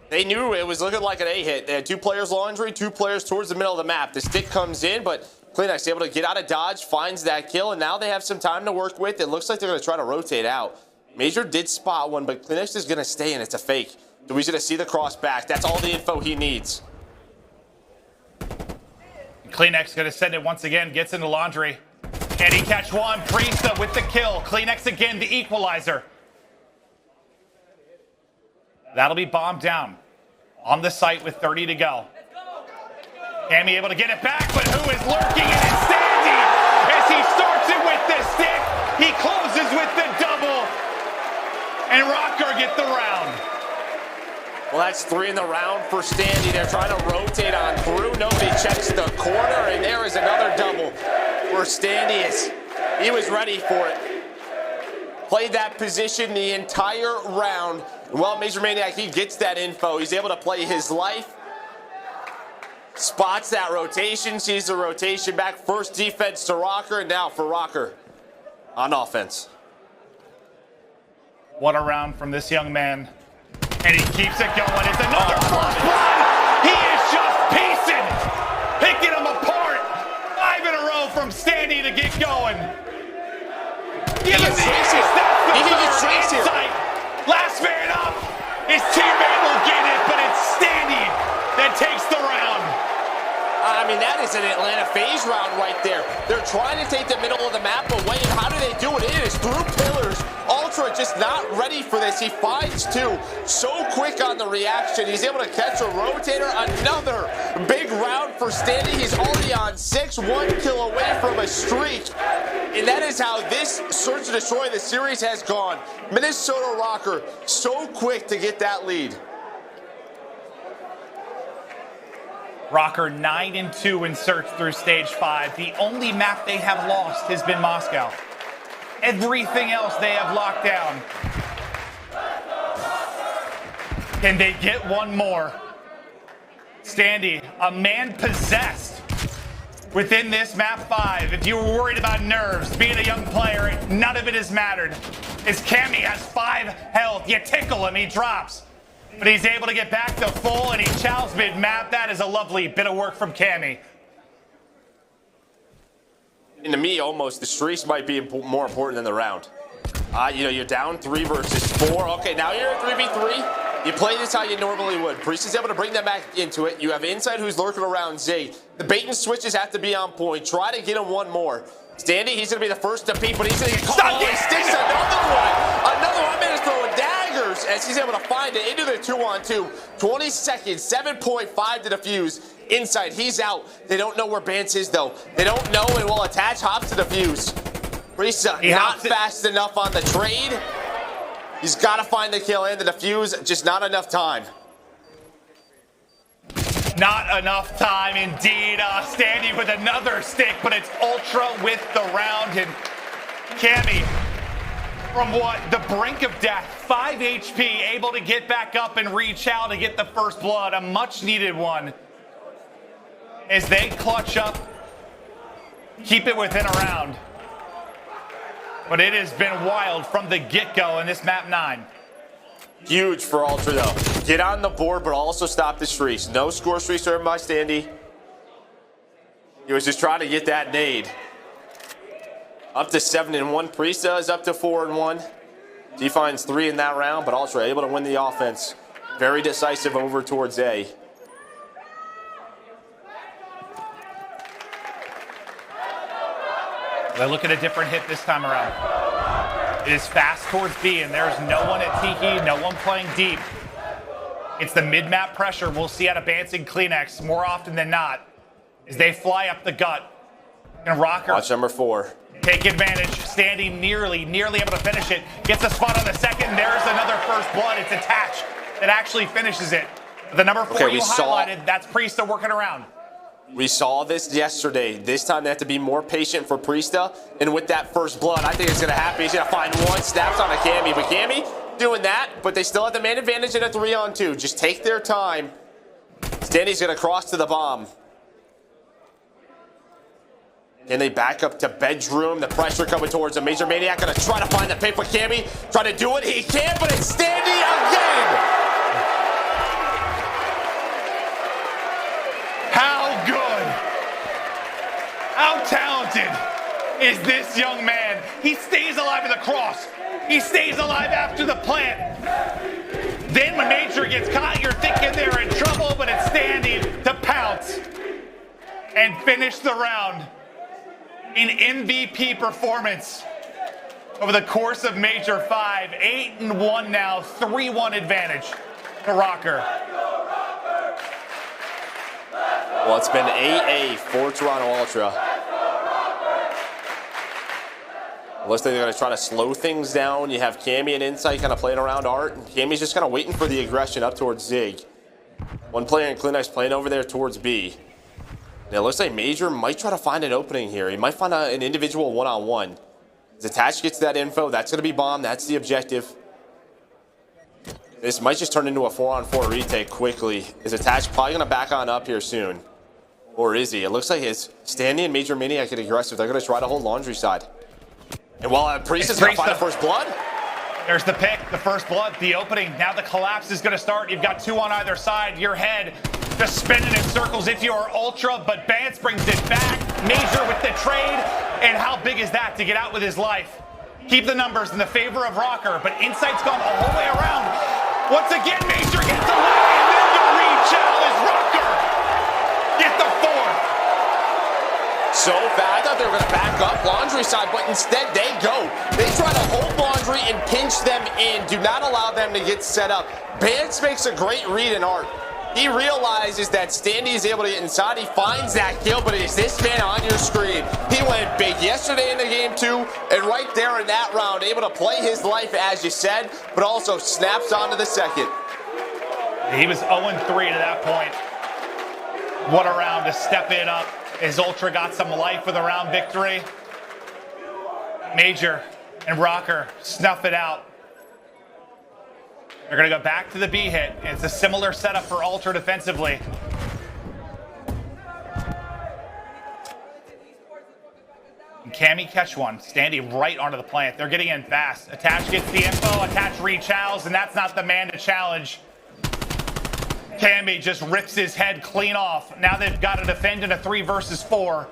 They knew it was looking like an A hit. They had 2 players laundry, 2 players towards the middle of the map. The stick comes in, but Cleanex able to get out of dodge, finds that kill, and now they have some time to work with. It looks like they're going to try to rotate out. Major did spot one, but Cleanex is going to stay in. It's a fake. So he's going to see the cross back. That's all the info he needs. Cleanex going to send it once again, gets into laundry. And he catch one. Priestahh with the kill. Cleanex again, the equalizer. That'll be bombed down on the site with 30 to go. Cammy able to get it back, but who is lurking? It is Standy as he starts it with the stick. He closes with the double. And Røkkr get the round. Well, that's 3 in the round for Standy. They're trying to rotate on through. Nobody checks the corner, and there is another double where Standy is. He was ready for it. Played that position the entire round. Well, MajorManiak, he gets that info. He's able to play his life. Spots that rotation, sees the rotation back. First defense to Røkkr, and now for Røkkr on offense. What a round from this young man. And he keeps it going. It's another first blood. He is just piecing, picking them apart. 5 in a row from Standy to get going. Give him the ace. That's the third insight. Last man up. His teammate will get it, but it's Standy that takes the round. I I mean, that is an Atlanta FaZe round right there. They're trying to take the middle of the map away, and how do they do it? It is through pillars. Ultra just not ready for this. He finds two. So quick on the reaction. He's able to catch a rotator. Another big round for Standy. He's already on 6, 1 kill away from a streak. And that is how this search to destroy the series has gone. Minnesota Røkkr so quick to get that lead. Røkkr 9-2 in search through stage 5. The only map they have lost has been Moscow. Everything else they have locked down. Can they get one more? Standy, a man possessed within this map 5. If you were worried about nerves, being a young player, none of it has mattered. His Cammy has 5 health. You tickle him, he drops. But he's able to get back to full, and he chows mid-map. That is a lovely bit of work from Cammy. And to me, almost, the streaks might be more important than the round. You know, you're down 3 versus 4. Okay, now you're at 3v3. You play this how you normally would. Priestahh is able to bring them back into it. You have Inside who's lurking around Zay. The bait and switches have to be on point. Try to get him one more. Standy, he's going to be the first to peek, but he's going to get caught. Oh, he sticks another one. Another one. Man is throwing daggers as he's able to find it into the 2-on-2. 20 seconds, 7.5 to defuse. Inside, he's out. They don't know where Bance is, though. They don't know and will attach hops to defuse. Priestahh not fast enough on the trade. He's got to find the kill and the defuse. Just not enough time. Not enough time, indeed. Standy with another stick, but it's Ultra with the round. And Cammy, from what? The brink of death. 5 HP, able to get back up and reach out to get the first blood. A much-needed one. As they clutch up, keep it within a round. But it has been wild from the get-go in this map 9. Huge for Ultra, though. Get on the board, but also stop the streaks. No score streaks earned by Standy. He was just trying to get that nade. Up to 7-1. Priestahh is up to 4-1. He finds 3 in that round, but Ultra able to win the offense. Very decisive over towards A. They look at a different hit this time around. It is fast towards B, and there's no one at Tiki, no one playing deep. It's the mid-map pressure we'll see out of Bance and Kleenex more often than not as they fly up the gut. And Røkkr. Watch number 4. Take advantage. Standy nearly able to finish it. Gets a spot on the second, and there's another first blood. It's Attach that actually finishes it. The number 4 you highlighted, that's Priestahh working around. We saw this yesterday. This time they have to be more patient for Priestahh. And with that first blood, I think it's going to happen. He's going to find one, snaps on a Cammy. But Cammy doing that, but they still have the man advantage in a 3-on-2. Just take their time. Standy's going to cross to the bomb. And they back up to bedroom. The pressure coming towards him. MajorManiak going to try to find the pick for Cammy. Try to do it. He can't, but it's Standy again. How good, how talented is this young man? He stays alive in the cross. He stays alive after the plant. Then when Major gets caught, you're thinking they're in trouble, but it's Standy to pounce and finish the round. An MVP performance over the course of Major 5. 8-1 now, 3-1 advantage to Røkkr. Well, it's been 8-8 for Toronto Ultra. Looks like they're going to try to slow things down. You have Cammy and Insight kind of playing around Art. And Cammy's just kind of waiting for the aggression up towards Zig. One player in Kleenex playing over there towards B. Now, it looks like Major might try to find an opening here. He might find an individual one-on-one. As Attach gets that info, that's going to be bomb. That's the objective. This might just turn into a 4-on-4 retake quickly. Is Attach probably going to back on up here soon? Or is he? It looks like it's Standy and MajorManiak get aggressive. They're going to try to hold laundry side. And while Priesthah's going to find the first blood. There's the pick, the first blood, the opening. Now the collapse is going to start. You've got 2 on either side. Your head just spinning in circles if you are Ultra, but Bance brings it back. Major with the trade. And how big is that to get out with his life? Keep the numbers in the favor of Røkkr, but Insight's gone the whole way around. Once again, Major gets away, and then the reach out is Røkkr. Get the 4th. so fast. I thought they were going to back up Laundry side, but instead they go. They try to hold Laundry and pinch them in. Do not allow them to get set up. Bance makes a great read in Art. He realizes that Standy is able to get inside. He finds that kill, but is this man on your screen? He went big yesterday in the game too, and right there in that round, able to play his life as you said, but also snaps onto the second. He was 0-3 to that point. What a round to step it up as Ultra got some life with a round victory. Major and Røkkr snuff it out. They're going to go back to the B hit. It's a similar setup for Ultra defensively. And Cammy catch one. Standy right onto the plant. They're getting in fast. Attach gets the info. Attach re-chows, and that's not the man to challenge. Cammy just rips his head clean off. Now they've got to defend in a 3 versus 4.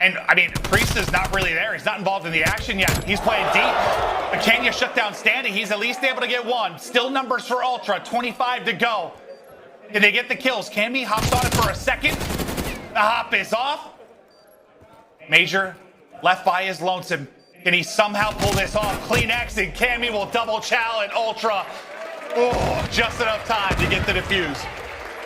And, I mean, Priestahh's not really there. He's not involved in the action yet. He's playing deep. But can you shut down Standy? He's at least able to get one. Still numbers for Ultra. 25 to go. Can they get the kills? Cammy hops on it for a second. The hop is off. Major left by his lonesome. Can he somehow pull this off? Clean exit. Cammy will double challenge Ultra. Oh, just enough time to get the defuse.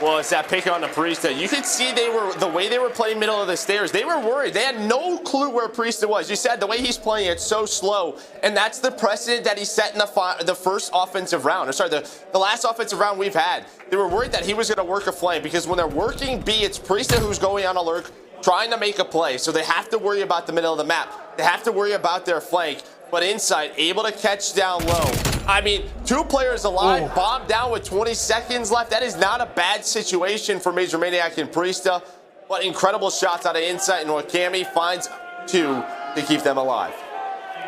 Well, it's that pick on the Priestahh. You could see the way they were playing middle of the stairs. They were worried. They had no clue where Priestahh was. You said the way he's playing it so slow, and that's the precedent that he set in the first offensive round. Or sorry, the last offensive round we've had. They were worried that he was going to work a flame because when they're working B, it's Priestahh who's going on a lurk, trying to make a play. So they have to worry about the middle of the map. They have to worry about their flank. But inside, able to catch down low. I mean, 2 players alive, bombed down with 20 seconds left. That is not a bad situation for MajorManiak and Priestahh, but incredible shots out of insight, and what Cammy finds 2 to keep them alive.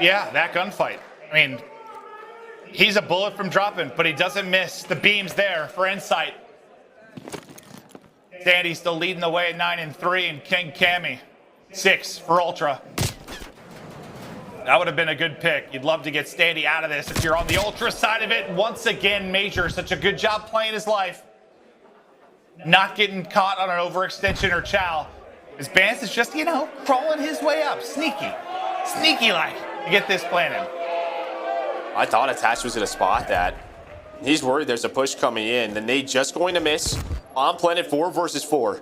Yeah, that gunfight. I mean, he's a bullet from dropping, but he doesn't miss. The beam's there for insight. Standy still leading the way at 9-3, and King Cammy 6 for Ultra. That would have been a good pick. You'd love to get Standy out of this if you're on the Ultra side of it. Once again, Major, such a good job playing his life. Not getting caught on an overextension or chow. As Bance is just, you know, crawling his way up. Sneaky. Sneaky like to get this planted. I thought Attach was going to spot that. He's worried there's a push coming in. The nade just going to miss. On planet 4 versus 4.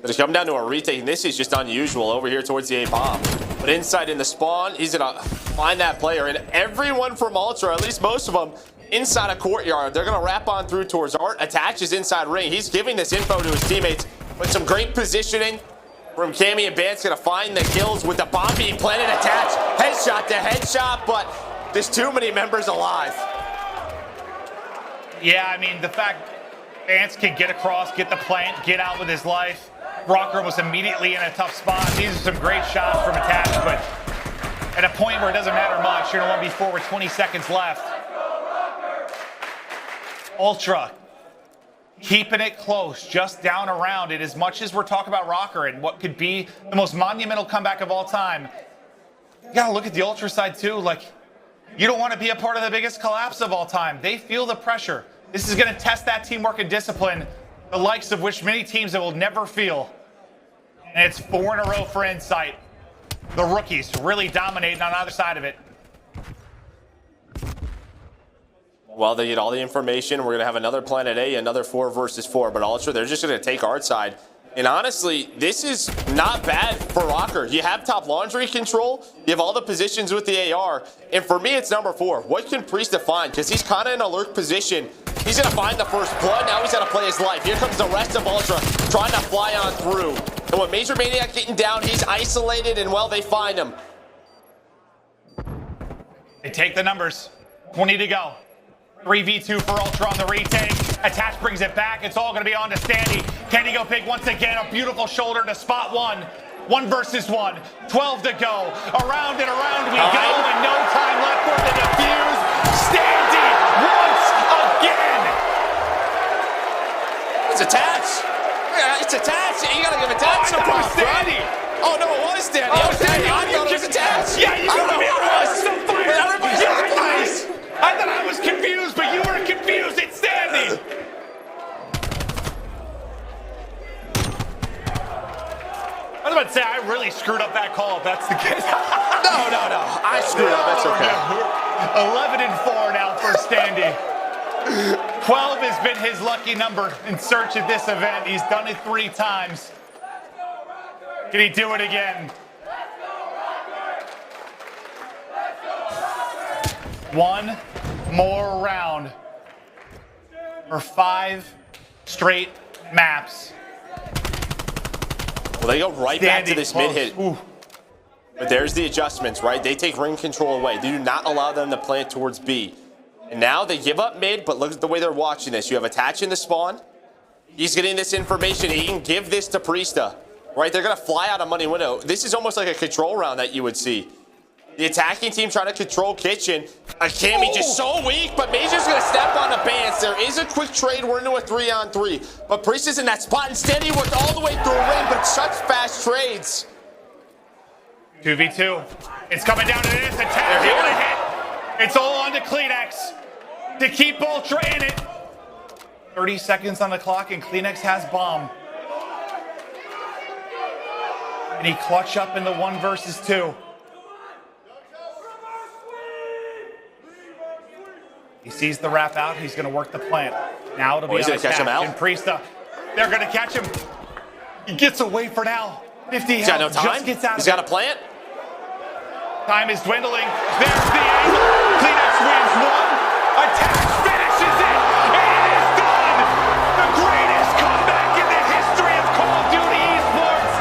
But it's come down to a retake, and this is just unusual over here towards the A bomb. But inside in the spawn, he's gonna find that player, and everyone from Ultra, at least most of them, inside a courtyard. They're gonna wrap on through towards Art. Attaches inside ring. He's giving this info to his teammates with some great positioning from Cammy, and Bance gonna find the kills with the bomb being planted. Attach, headshot to headshot, but there's too many members alive. Yeah, I mean, the fact Bance can get across, get the plant, get out with his life. Røkkr was immediately in a tough spot. These are some great shots from Attach, but at a point where it doesn't matter much, you're going to 1v4 with 20 seconds left. Ultra keeping it close, just down around it. As much as we're talking about Røkkr and what could be the most monumental comeback of all time, you got to look at the Ultra side too. Like, you don't want to be a part of the biggest collapse of all time. They feel the pressure. This is going to test that teamwork and discipline, the likes of which many teams will never feel. And it's 4 in a row for insight. The rookies really dominating on either side of it. Well, they get all the information. We're going to have another Planet A, another 4 versus 4. But Ultra, they're just going to take our side. And honestly, this is not bad for Røkkr. You have top laundry control. You have all the positions with the AR. And for me, it's number 4. What can Priestahh find? Because he's kind of in a lurk position. He's going to find the first blood. Now he's going to play his life. Here comes the rest of Ultra trying to fly on through. And with MajorManiak getting down, he's isolated, and, well, they find him. They take the numbers. 20 to go. 3v2 for Ultra on the retake. Attach brings it back. It's all going to be on to Standy. Can he go big once again? A beautiful shoulder to spot one. 1 versus 1. 12 to go. Around and around we go, and no time left for the defuse. Standy once again. It's Attach. Yeah, it's Attach. You got to give Attach some props, Standy. Oh, no, it was Standy. I thought it was Attach. Yeah, you got me. I was so fired. Everybody's nice. I thought I was confused, but you were confused. It's Standy. about to say, I really screwed up that call if that's the case. No. I screwed up. That's okay. 11-4 now for Standy. 12 has been his lucky number in search of this event. He's done it 3 times. Can he do it again? One more round for 5 straight maps. Well, they go right back to this close. mid hit. Ooh. But there's the adjustments, right? They take ring control away. They do not allow them to plant towards B. And now they give up mid, but look at the way they're watching this. You have Attach in the spawn. He's getting this information. He can give this to Priestahh, right? They're going to fly out a money window. This is almost like a control round that you would see. The attacking team trying to control Kitchen. Akami just so weak, but Major's going to step on the bands. There is a quick trade. We're into a 3-on-3. But Priestahh's in that spot, and Standy worked all the way through a ring, but such fast trades. 2v2. It's coming down to this. Attack able to hit. It's all on to Kleenex to keep Ultra in it. 30 seconds on the clock, and Kleenex has bomb. And he clutch up in the 1 versus 2. He sees the wrap out. He's going to work the plant. Now it'll be he's on going to catch him out. And Priestahh, they're going to catch him. He gets away for now. 50 He's got no health, time. just gets out He's of got a plant. Time is dwindling. There's the angle. Kleenex wins 1. Attach finishes it. And it is done. The greatest comeback in the history of Call of Duty esports.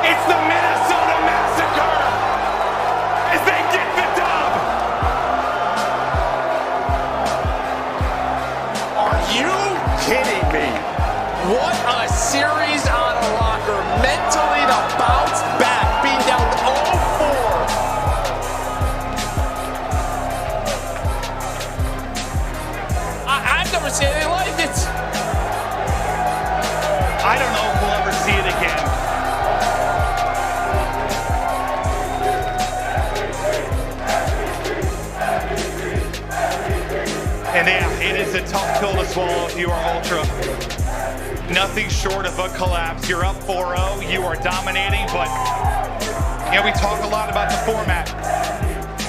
It's the Minnesota Massacre as they get the dub. Are you kidding me? What a series on Røkkr. Mentally to bounce back, being down 0-4. I've never seen anything like it. I don't know if we'll ever see it again. And yeah, it is a tough pill to swallow if you are Ultra. Nothing short of a collapse. You're up 4-0. You are dominating, but you know, we talk a lot about the format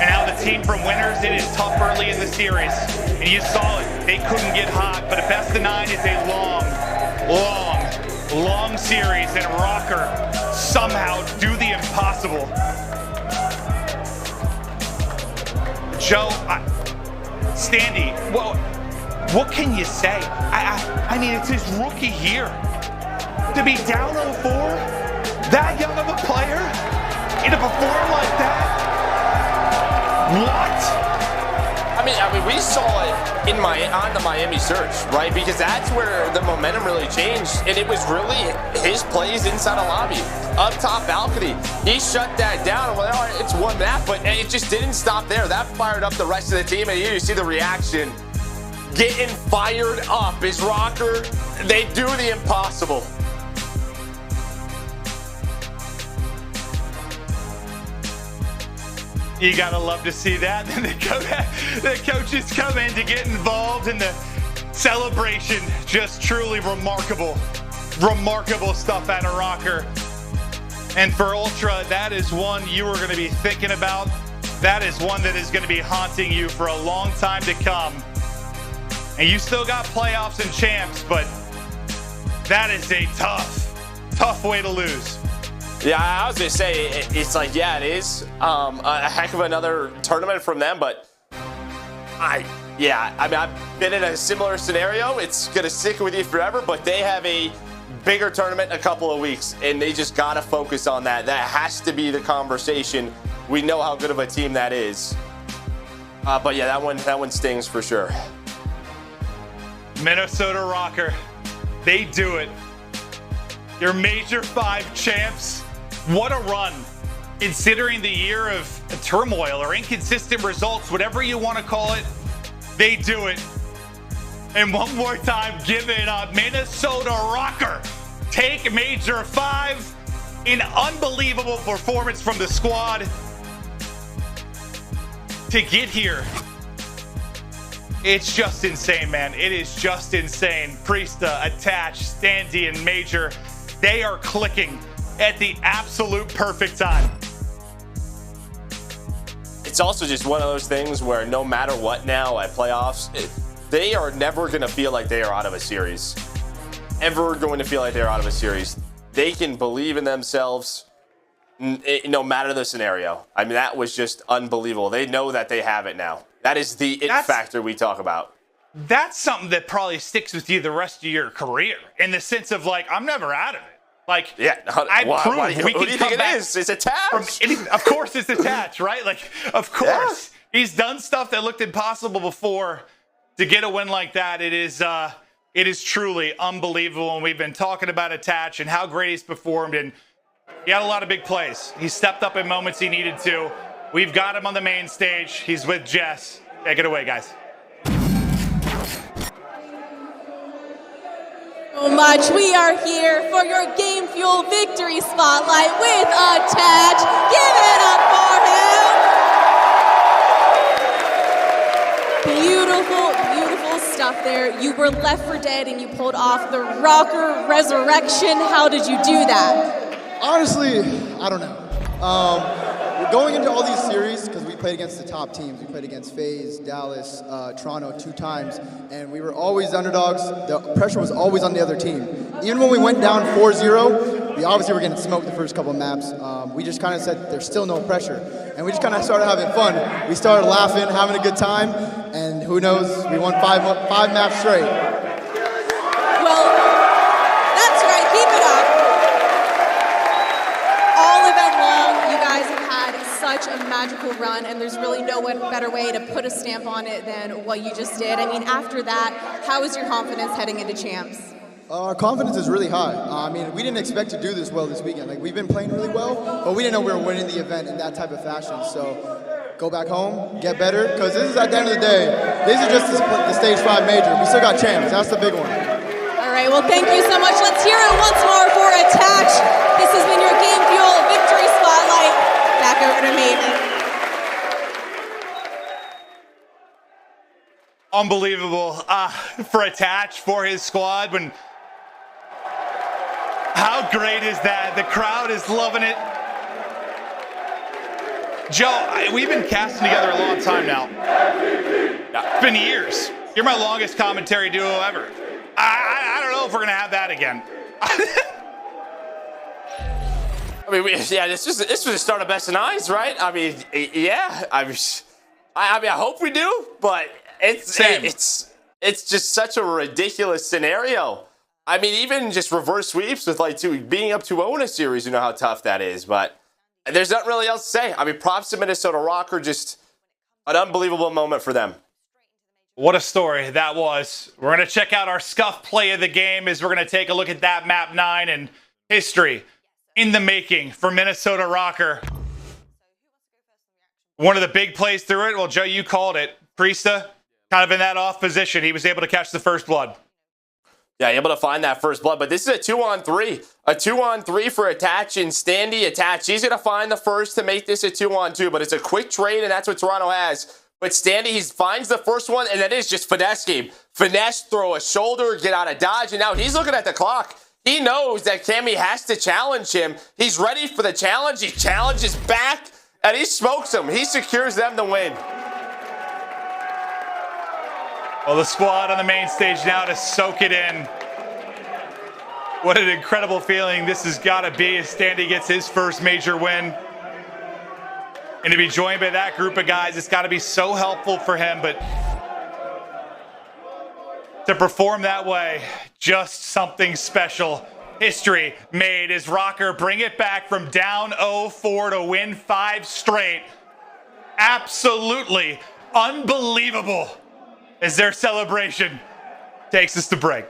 and how the team from winners, it is tough early in the series. And you saw it. They couldn't get hot, but a best of 9 is a long series, and Røkkr somehow do the impossible. Joe, Standy, well, what can you say? I mean, it's his rookie year. To be down 0-4, that young of a player, and to perform like that? What? I mean, we saw it on the Miami search, right? Because that's where the momentum really changed, and it was really his plays inside a lobby, up top balcony. He shut that down. Well, all right, it's 1 map, but it just didn't stop there. That fired up the rest of the team, and you see the reaction getting fired up. Is Røkkr? They do the impossible. You gotta love to see that. The coaches come in to get involved in the celebration. Just truly remarkable. Remarkable stuff out of Røkkr. And for Ultra, that is one you are gonna be thinking about. That is one that is gonna be haunting you for a long time to come. And you still got playoffs and champs, but that is a tough way to lose. Yeah, I was gonna say, it's like, yeah, it is a heck of another tournament from them, but I mean, I've been in a similar scenario. It's gonna stick with you forever, but they have a bigger tournament in a couple of weeks, and they just gotta focus on that. That has to be the conversation. We know how good of a team that is. But yeah, that one stings for sure. Minnesota Røkkr, they do it. Your Major 5 champs. What a run. Considering the year of turmoil or inconsistent results, whatever you want to call it, they do it. And one more time, give it up. Minnesota Røkkr take Major 5. An unbelievable performance from the squad to get here. It's just insane, man. It is just insane. Priestahh, Attach, Standy, and Major, they are clicking. at the absolute perfect time. It's also just one of those things where no matter what now at playoffs, they are never going to feel like they are out of a series. Ever going to feel like they're out of a series. They can believe in themselves no matter the scenario. I mean, that was just unbelievable. They know that they have it now. That is the it factor we talk about. That's something that probably sticks with you the rest of your career, in the sense of like, I'm never out of it. Like, yeah, I proved we can come back. It's attached. Of course it's attached, right? Like, of course. Yeah. He's done stuff that looked impossible before. To get a win like that, it is truly unbelievable. And we've been talking about attach and how great he's performed, and he had a lot of big plays. He stepped up in moments he needed to. We've got him on the main stage. He's with Jess. Take it away, guys. So much. We are here for your Game Fuel Victory Spotlight with Attach. Give it up for him. Beautiful, beautiful stuff there. You were left for dead and you pulled off the Røkkr resurrection. How did you do that? Honestly, I don't know. We're going into all these series because we played against the top teams. We played against FaZe, Dallas, Toronto 2 times, and we were always underdogs. The pressure was always on the other team. Even when we went down 4-0, we obviously were getting smoked the first couple of maps. We just kind of said there's still no pressure, and we just kind of started having fun. We started laughing, having a good time, and who knows, we won 5 maps straight. Well, that's right. Keep it up. All event long, you guys have had such a magical run, and there's really no better way to put a stamp on it than what you just did. I mean, after that, how is your confidence heading into champs? Our confidence is really high. I mean, we didn't expect to do this well this weekend. Like, we've been playing really well, but we didn't know we were winning the event in that type of fashion. So go back home, get better, because this is, at the end of the day, this is just the stage 5 major. We still got champs. That's the big one. All right, well, thank you so much. Let's hear it once more for Attach. This has been your Game Fuel Victory Spotlight. Back over to Maven. Unbelievable for Attach, for his squad. How great is that? The crowd is loving it. Joe, we've been casting together a long time now. It's been years. You're my longest commentary duo ever. I don't know if we're going to have that again. I mean, this was the start of Best in Eyes, right? I mean, yeah. I mean, I hope we do, but it's just such a ridiculous scenario. I mean, even just reverse sweeps with like being up 2-0 in a series, you know how tough that is. But there's nothing really else to say. I mean, props to Minnesota Røkkr, just an unbelievable moment for them. What a story that was. We're going to check out our scuff play of the game as we're going to take a look at that map 9 and history in the making for Minnesota Røkkr. One of the big plays through it. Well, Joe, you called it. Priestahh, kind of in that off position. He was able to catch the first blood. Yeah, able to find that first blood, but this is a 2-on-3. A 2-on-3 for Attach and Standy. Attach, he's going to find the first to make this a 2-on-2, but it's a quick trade, and that's what Toronto has. But Standy, he finds the first one, and that is just finesse game. Finesse, throw a shoulder, get out of dodge, and now he's looking at the clock. He knows that Cammy has to challenge him. He's ready for the challenge. He challenges back, and he smokes him. He secures them the win. Well, the squad on the main stage now to soak it in. What an incredible feeling this has got to be as Standy gets his first major win. And to be joined by that group of guys, it's got to be so helpful for him. But to perform that way, just something special. History made as Røkkr bring it back from down 0-4 to win 5 straight. Absolutely unbelievable as their celebration takes us to break.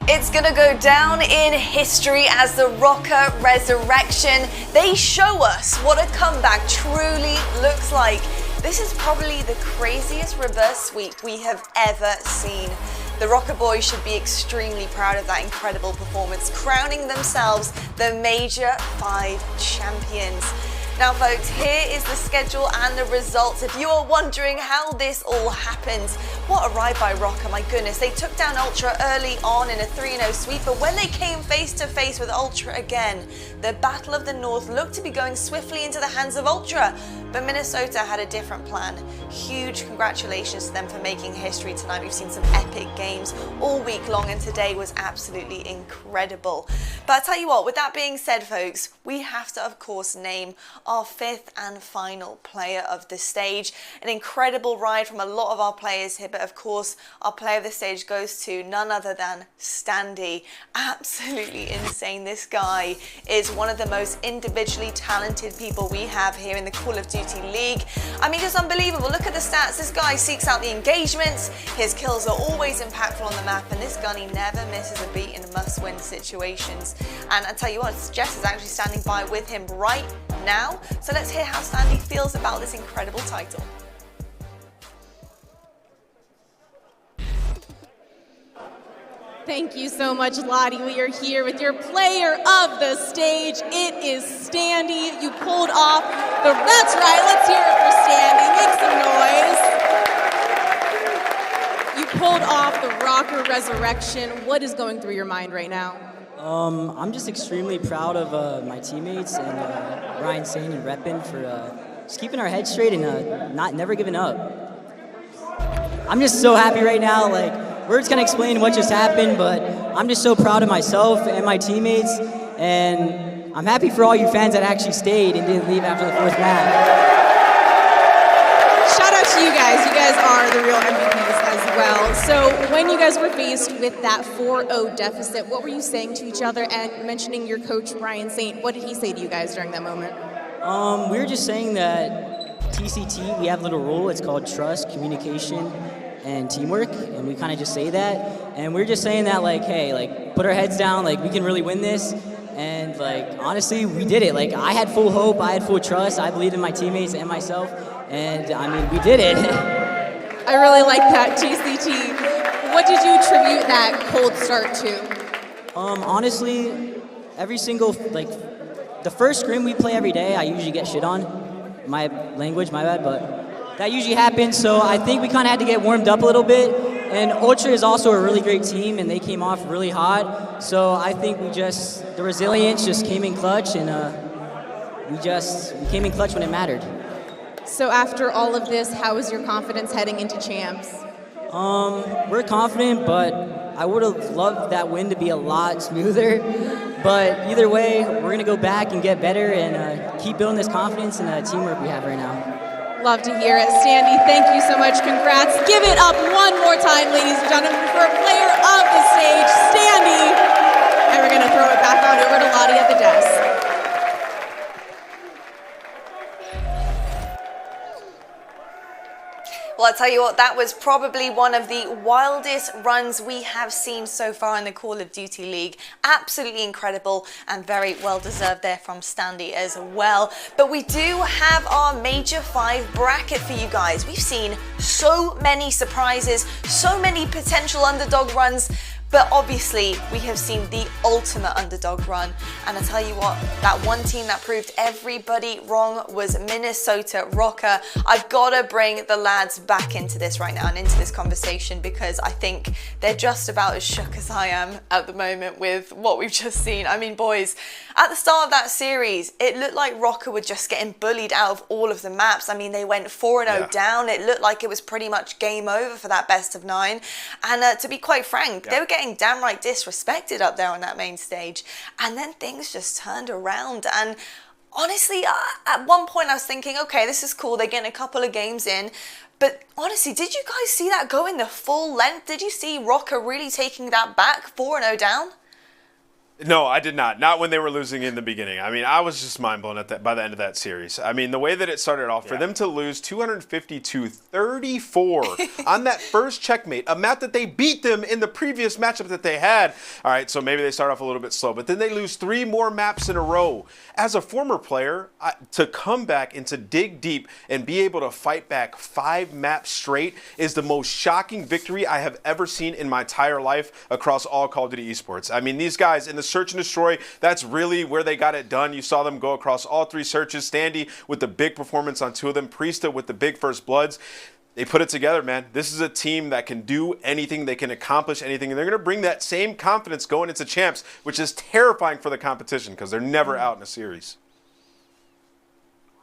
It's gonna go down in history as the Røkkr resurrection. They show us what a comeback truly looks like. This is probably the craziest reverse sweep we have ever seen. The Røkkr boys should be extremely proud of that incredible performance, crowning themselves the Major 5 champions. Now folks, here is the schedule and the results. If you are wondering how this all happened, what a ride by Røkkr, my goodness. They took down Ultra early on in a 3-0 sweep, but when they came face to face with Ultra again, the Battle of the North looked to be going swiftly into the hands of Ultra, but Minnesota had a different plan. Huge congratulations to them for making history tonight. We've seen some epic games all week long, and today was absolutely incredible. But I'll tell you what, with that being said, folks, we have to, of course, name our 5th and final player of the stage. An incredible ride from a lot of our players here, but of course, our player of the stage goes to none other than Standy. Absolutely insane. This guy is one of the most individually talented people we have here in the Call of Duty League. I mean, just unbelievable. Look at the stats. This guy seeks out the engagements. His kills are always impactful on the map, and this gun, he never misses a beat in must-win situations. And I tell you what, Jess is actually standing by with him right now. So let's hear how Standy feels about this incredible title. Thank you so much, Lottie. We are here with your player of the stage. It is Standy. You pulled off the... That's right, let's hear it for Standy. Make some noise. You pulled off the Røkkr resurrection. What is going through your mind right now? I'm just extremely proud of my teammates and Ryan, Seany, and Reppin for just keeping our heads straight and never giving up. I'm just so happy right now. Like, words can't explain what just happened, but I'm just so proud of myself and my teammates, and I'm happy for all you fans that actually stayed and didn't leave after the 4th match. Shout out to you guys. You guys are the real MVPs as well. So when you guys were faced with that 4-0 deficit, what were you saying to each other? And mentioning your coach, Brian Saint, what did he say to you guys during that moment? We were just saying that TCT, we have a little rule. It's called trust, communication, and teamwork, and we kind of just say that. And we're just saying that, like, hey, like, put our heads down, like, we can really win this. And, like, honestly, we did it. Like, I had full hope, I had full trust, I believed in my teammates and myself, and, I mean, we did it. I really like that, TCT. What did you attribute that cold start to? Honestly, every single, like, the first scrim we play every day, I usually get shit on. My language, my bad, but that usually happens, so I think we kind of had to get warmed up a little bit. And Ultra is also a really great team, and they came off really hot. So I think the resilience just came in clutch, and we came in clutch when it mattered. So after all of this, how is your confidence heading into champs? We're confident, but I would have loved that win to be a lot smoother. But either way, we're going to go back and get better and keep building this confidence and teamwork we have right now. Love to hear it. Standy, thank you so much. Congrats. Give it up one more time, ladies and gentlemen, for player of the stage, Standy. And we're going to throw it back on over to Lottie at the desk. Well, I'll tell you what, that was probably one of the wildest runs we have seen so far in the Call of Duty League. Absolutely incredible and very well deserved there from Standy as well. But we do have our Major 5 bracket for you guys. We've seen so many surprises, so many potential underdog runs. But obviously, we have seen the ultimate underdog run. And I tell you what, that one team that proved everybody wrong was Minnesota Røkkr. I've got to bring the lads back into this right now and into this conversation, because I think they're just about as shook as I am at the moment with what we've just seen. I mean, boys, at the start of that series, it looked like Røkkr were just getting bullied out of all of the maps. I mean, they went 4-0 down. It looked like it was pretty much game over for that best of 9. And to be quite frank, they were getting damn right disrespected up there on that main stage, and then things just turned around. And honestly, at one point I was thinking, okay, this is cool, they're getting a couple of games in, but honestly, did you guys see that go in the full length? Did you see Røkkr really taking that back 4-0 down? No, I did not. Not when they were losing in the beginning. I mean, I was just mind blown at that by the end of that series. I mean, the way that it started off, for them to lose 250-34 on that first checkmate, a map that they beat them in the previous matchup that they had. All right, so maybe they start off a little bit slow, but then they lose 3 more maps in a row. As a former player, to come back and to dig deep and be able to fight back 5 maps straight is the most shocking victory I have ever seen in my entire life across all Call of Duty esports. I mean, these guys in the search and destroy, that's really where they got it done. You saw them go across all 3 searches. Standy with the big performance on 2 of them. Priestahh with the big first bloods. They put it together, man. This is a team that can do anything. They can accomplish anything. And they're going to bring that same confidence going into champs, which is terrifying for the competition because they're never out in a series.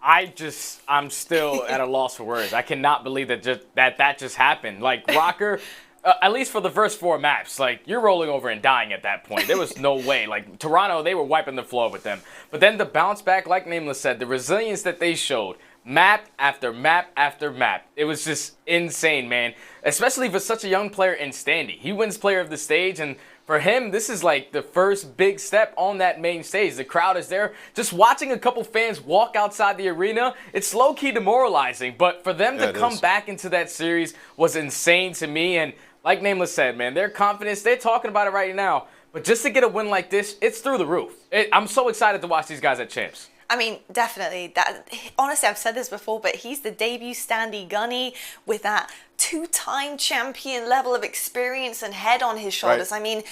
I'm still at a loss for words. I cannot believe that that just happened. Like, Røkkr, at least for the first 4 maps, like, you're rolling over and dying at that point. There was no way. Like, Toronto, they were wiping the floor with them. But then the bounce back, like Nameless said, the resilience that they showed, map after map after map. It was just insane, man. Especially for such a young player in Standy. He wins player of the stage, and for him, this is like the first big step on that main stage. The crowd is there. Just watching a couple fans walk outside the arena, it's low-key demoralizing. But for them to come back into that series was insane to me. And like Nameless said, man, their confidence, they're talking about it right now. But just to get a win like this, it's through the roof. I'm so excited to watch these guys at Champs. I mean, definitely. Honestly, I've said this before, but he's the debut Standy Gunny with that 2-time champion level of experience and head on his shoulders. Right. I mean,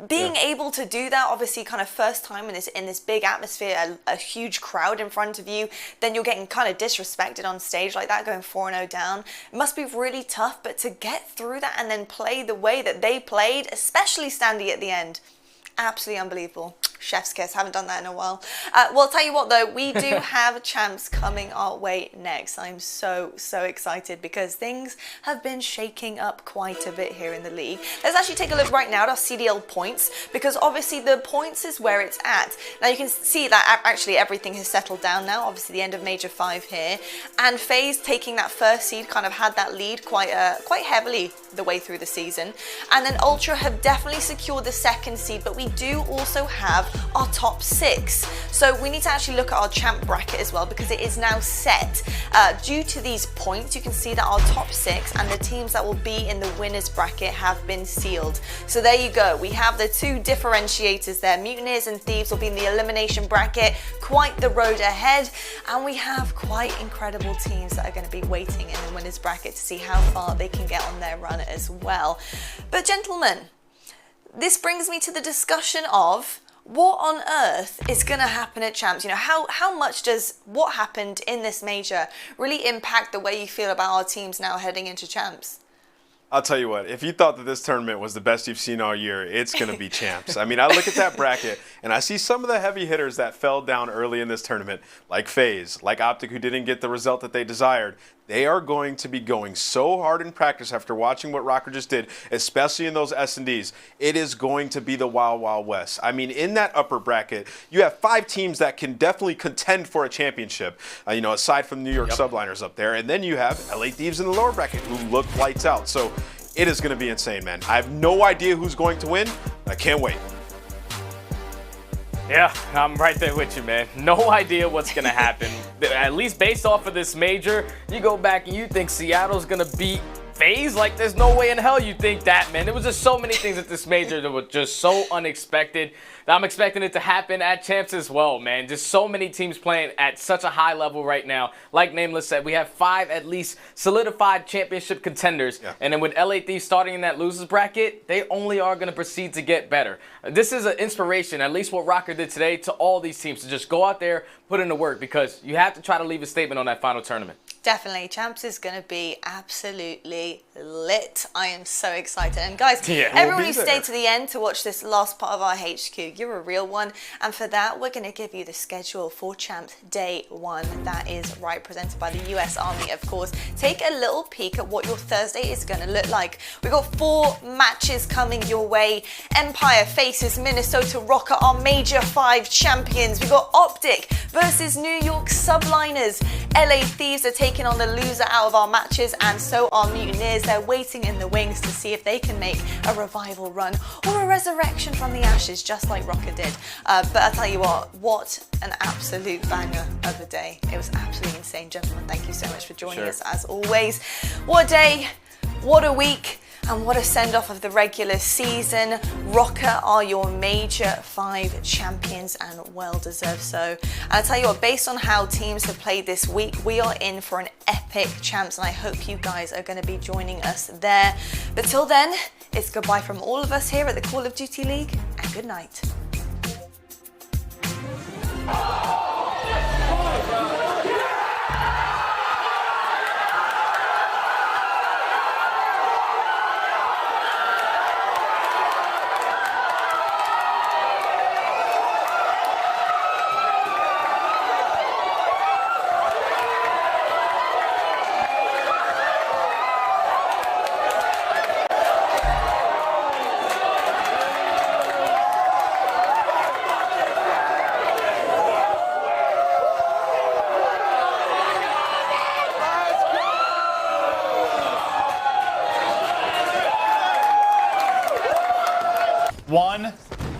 being able to do that, obviously, kind of first time in this big atmosphere, a huge crowd in front of you, then you're getting kind of disrespected on stage like that, going 4-0 down. It must be really tough, but to get through that and then play the way that they played, especially Standy at the end, absolutely unbelievable. Chef's kiss. Haven't done that in a while. Well, I'll tell you what, though, we do have champs coming our way next. I'm so excited because things have been shaking up quite a bit here in the league. Let's actually take a look right now at our CDL points, because obviously the points is where it's at. Now you can see that actually everything has settled down now. Obviously the end of Major 5 here, and FaZe taking that first seed kind of had that lead quite heavily the way through the season, and then Ultra have definitely secured the second seed, but we do also have our top 6. So we need to actually look at our champ bracket as well, because it is now set. Due to these points, you can see that our top 6 and the teams that will be in the winners bracket have been sealed. So there you go. We have the 2 differentiators there. Mutineers and Thieves will be in the elimination bracket. Quite the road ahead. And we have quite incredible teams that are going to be waiting in the winners bracket to see how far they can get on their run as well. But gentlemen, this brings me to the discussion of what on earth is going to happen at Champs? You know, how much does what happened in this major really impact the way you feel about our teams now heading into Champs? I'll tell you what, if you thought that this tournament was the best you've seen all year, it's going to be Champs. I mean, I look at that bracket, and I see some of the heavy hitters that fell down early in this tournament, like FaZe, like OpTic, who didn't get the result that they desired. They are going to be going so hard in practice after watching what Røkkr just did, especially in those S&Ds. It is going to be the Wild Wild West. I mean, in that upper bracket, you have 5 teams that can definitely contend for a championship, you know, aside from the New York Subliners up there. And then you have LA Thieves in the lower bracket who look lights out. So it is going to be insane, man. I have no idea who's going to win. I can't wait. Yeah, I'm right there with you, man. No idea what's going to happen. At least based off of this major, you go back and you think Seattle's going to beat FaZe? Like, there's no way in hell you think that, man. There was just so many things at this major that were just so unexpected. I'm expecting it to happen at Champs as well, man. Just so many teams playing at such a high level right now. Like Nameless said, we have 5 at least solidified championship contenders. Yeah. And then with LA Thieves starting in that losers bracket, they only are going to proceed to get better. This is an inspiration, at least what Røkkr did today, to all these teams to just go out there, put in the work, because you have to try to leave a statement on that final tournament. Definitely. Champs is going to be absolutely lit. I am so excited. And guys, everyone who stayed to the end to watch this last part of our HQ, you're a real one. And for that, we're going to give you the schedule for Champs Day 1. That is right, presented by the US Army, of course. Take a little peek at what your Thursday is going to look like. We've got 4 matches coming your way. Empire faces Minnesota Røkkr, our Major 5 champions. We've got OpTic versus New York Subliners. LA Thieves are taking taking on the loser out of our matches, and so are Mutineers. They're waiting in the wings to see if they can make a revival run or a resurrection from the ashes, just like Røkkr did. But I'll tell you what an absolute banger of a day. It was absolutely insane, gentlemen. Thank you so much for joining us as always. What a day, what a week, and what a send-off of the regular season. Røkkr are your Major 5 champions, and well deserved so. And I'll tell you what, based on how teams have played this week, we are in for an epic champs, and I hope you guys are going to be joining us there. But till then, it's goodbye from all of us here at the Call of Duty League, and good night. One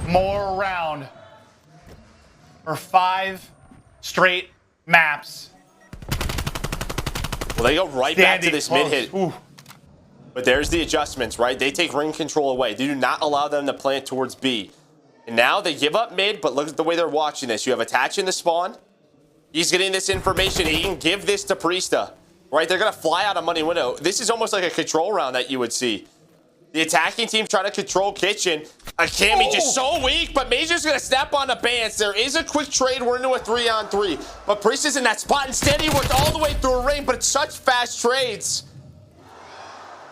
more round for 5 straight maps. Well, they go right back to this mid hit. Ooh. But there's the adjustments, right? They take ring control away. They do not allow them to plant towards B. And now they give up mid, but look at the way they're watching this. You have Attach in the spawn. He's getting this information. He can give this to Priestahh, right? They're going to fly out a money window. This is almost like a control round that you would see. The attacking team trying to control Kitchen. Akami just so weak, but Major's going to snap on the bands. There is a quick trade. We're into a 3-on-3. But Priestahh's in that spot, and Standy worked all the way through a ring, but it's such fast trades.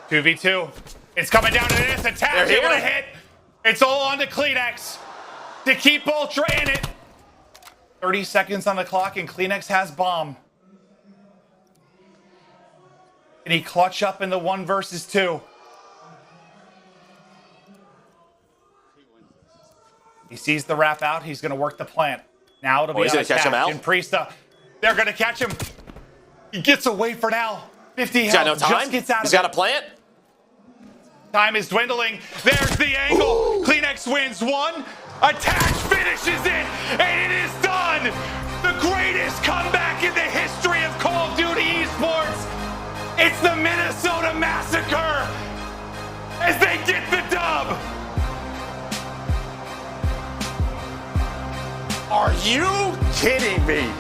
2v2. It's coming down to this. Attach, able to hit. It's all on to Cleanex to keep Ultra in it. 30 seconds on the clock, and Cleanex has bomb. And he clutch up in the 1 versus 2. He sees the wrap out. He's going to work the plant. Now it'll be he's going to catch him out. And Priestahh, they're going to catch him. He gets away for now. 50 health. He's got no time. Just gets out He's of got a plant. Time is dwindling. There's the angle. Cleanex wins 1. Attach finishes it, and it is done. The greatest comeback in the history of Call of Duty esports. It's the Minnesota Massacre as they get the dub. Are you kidding me?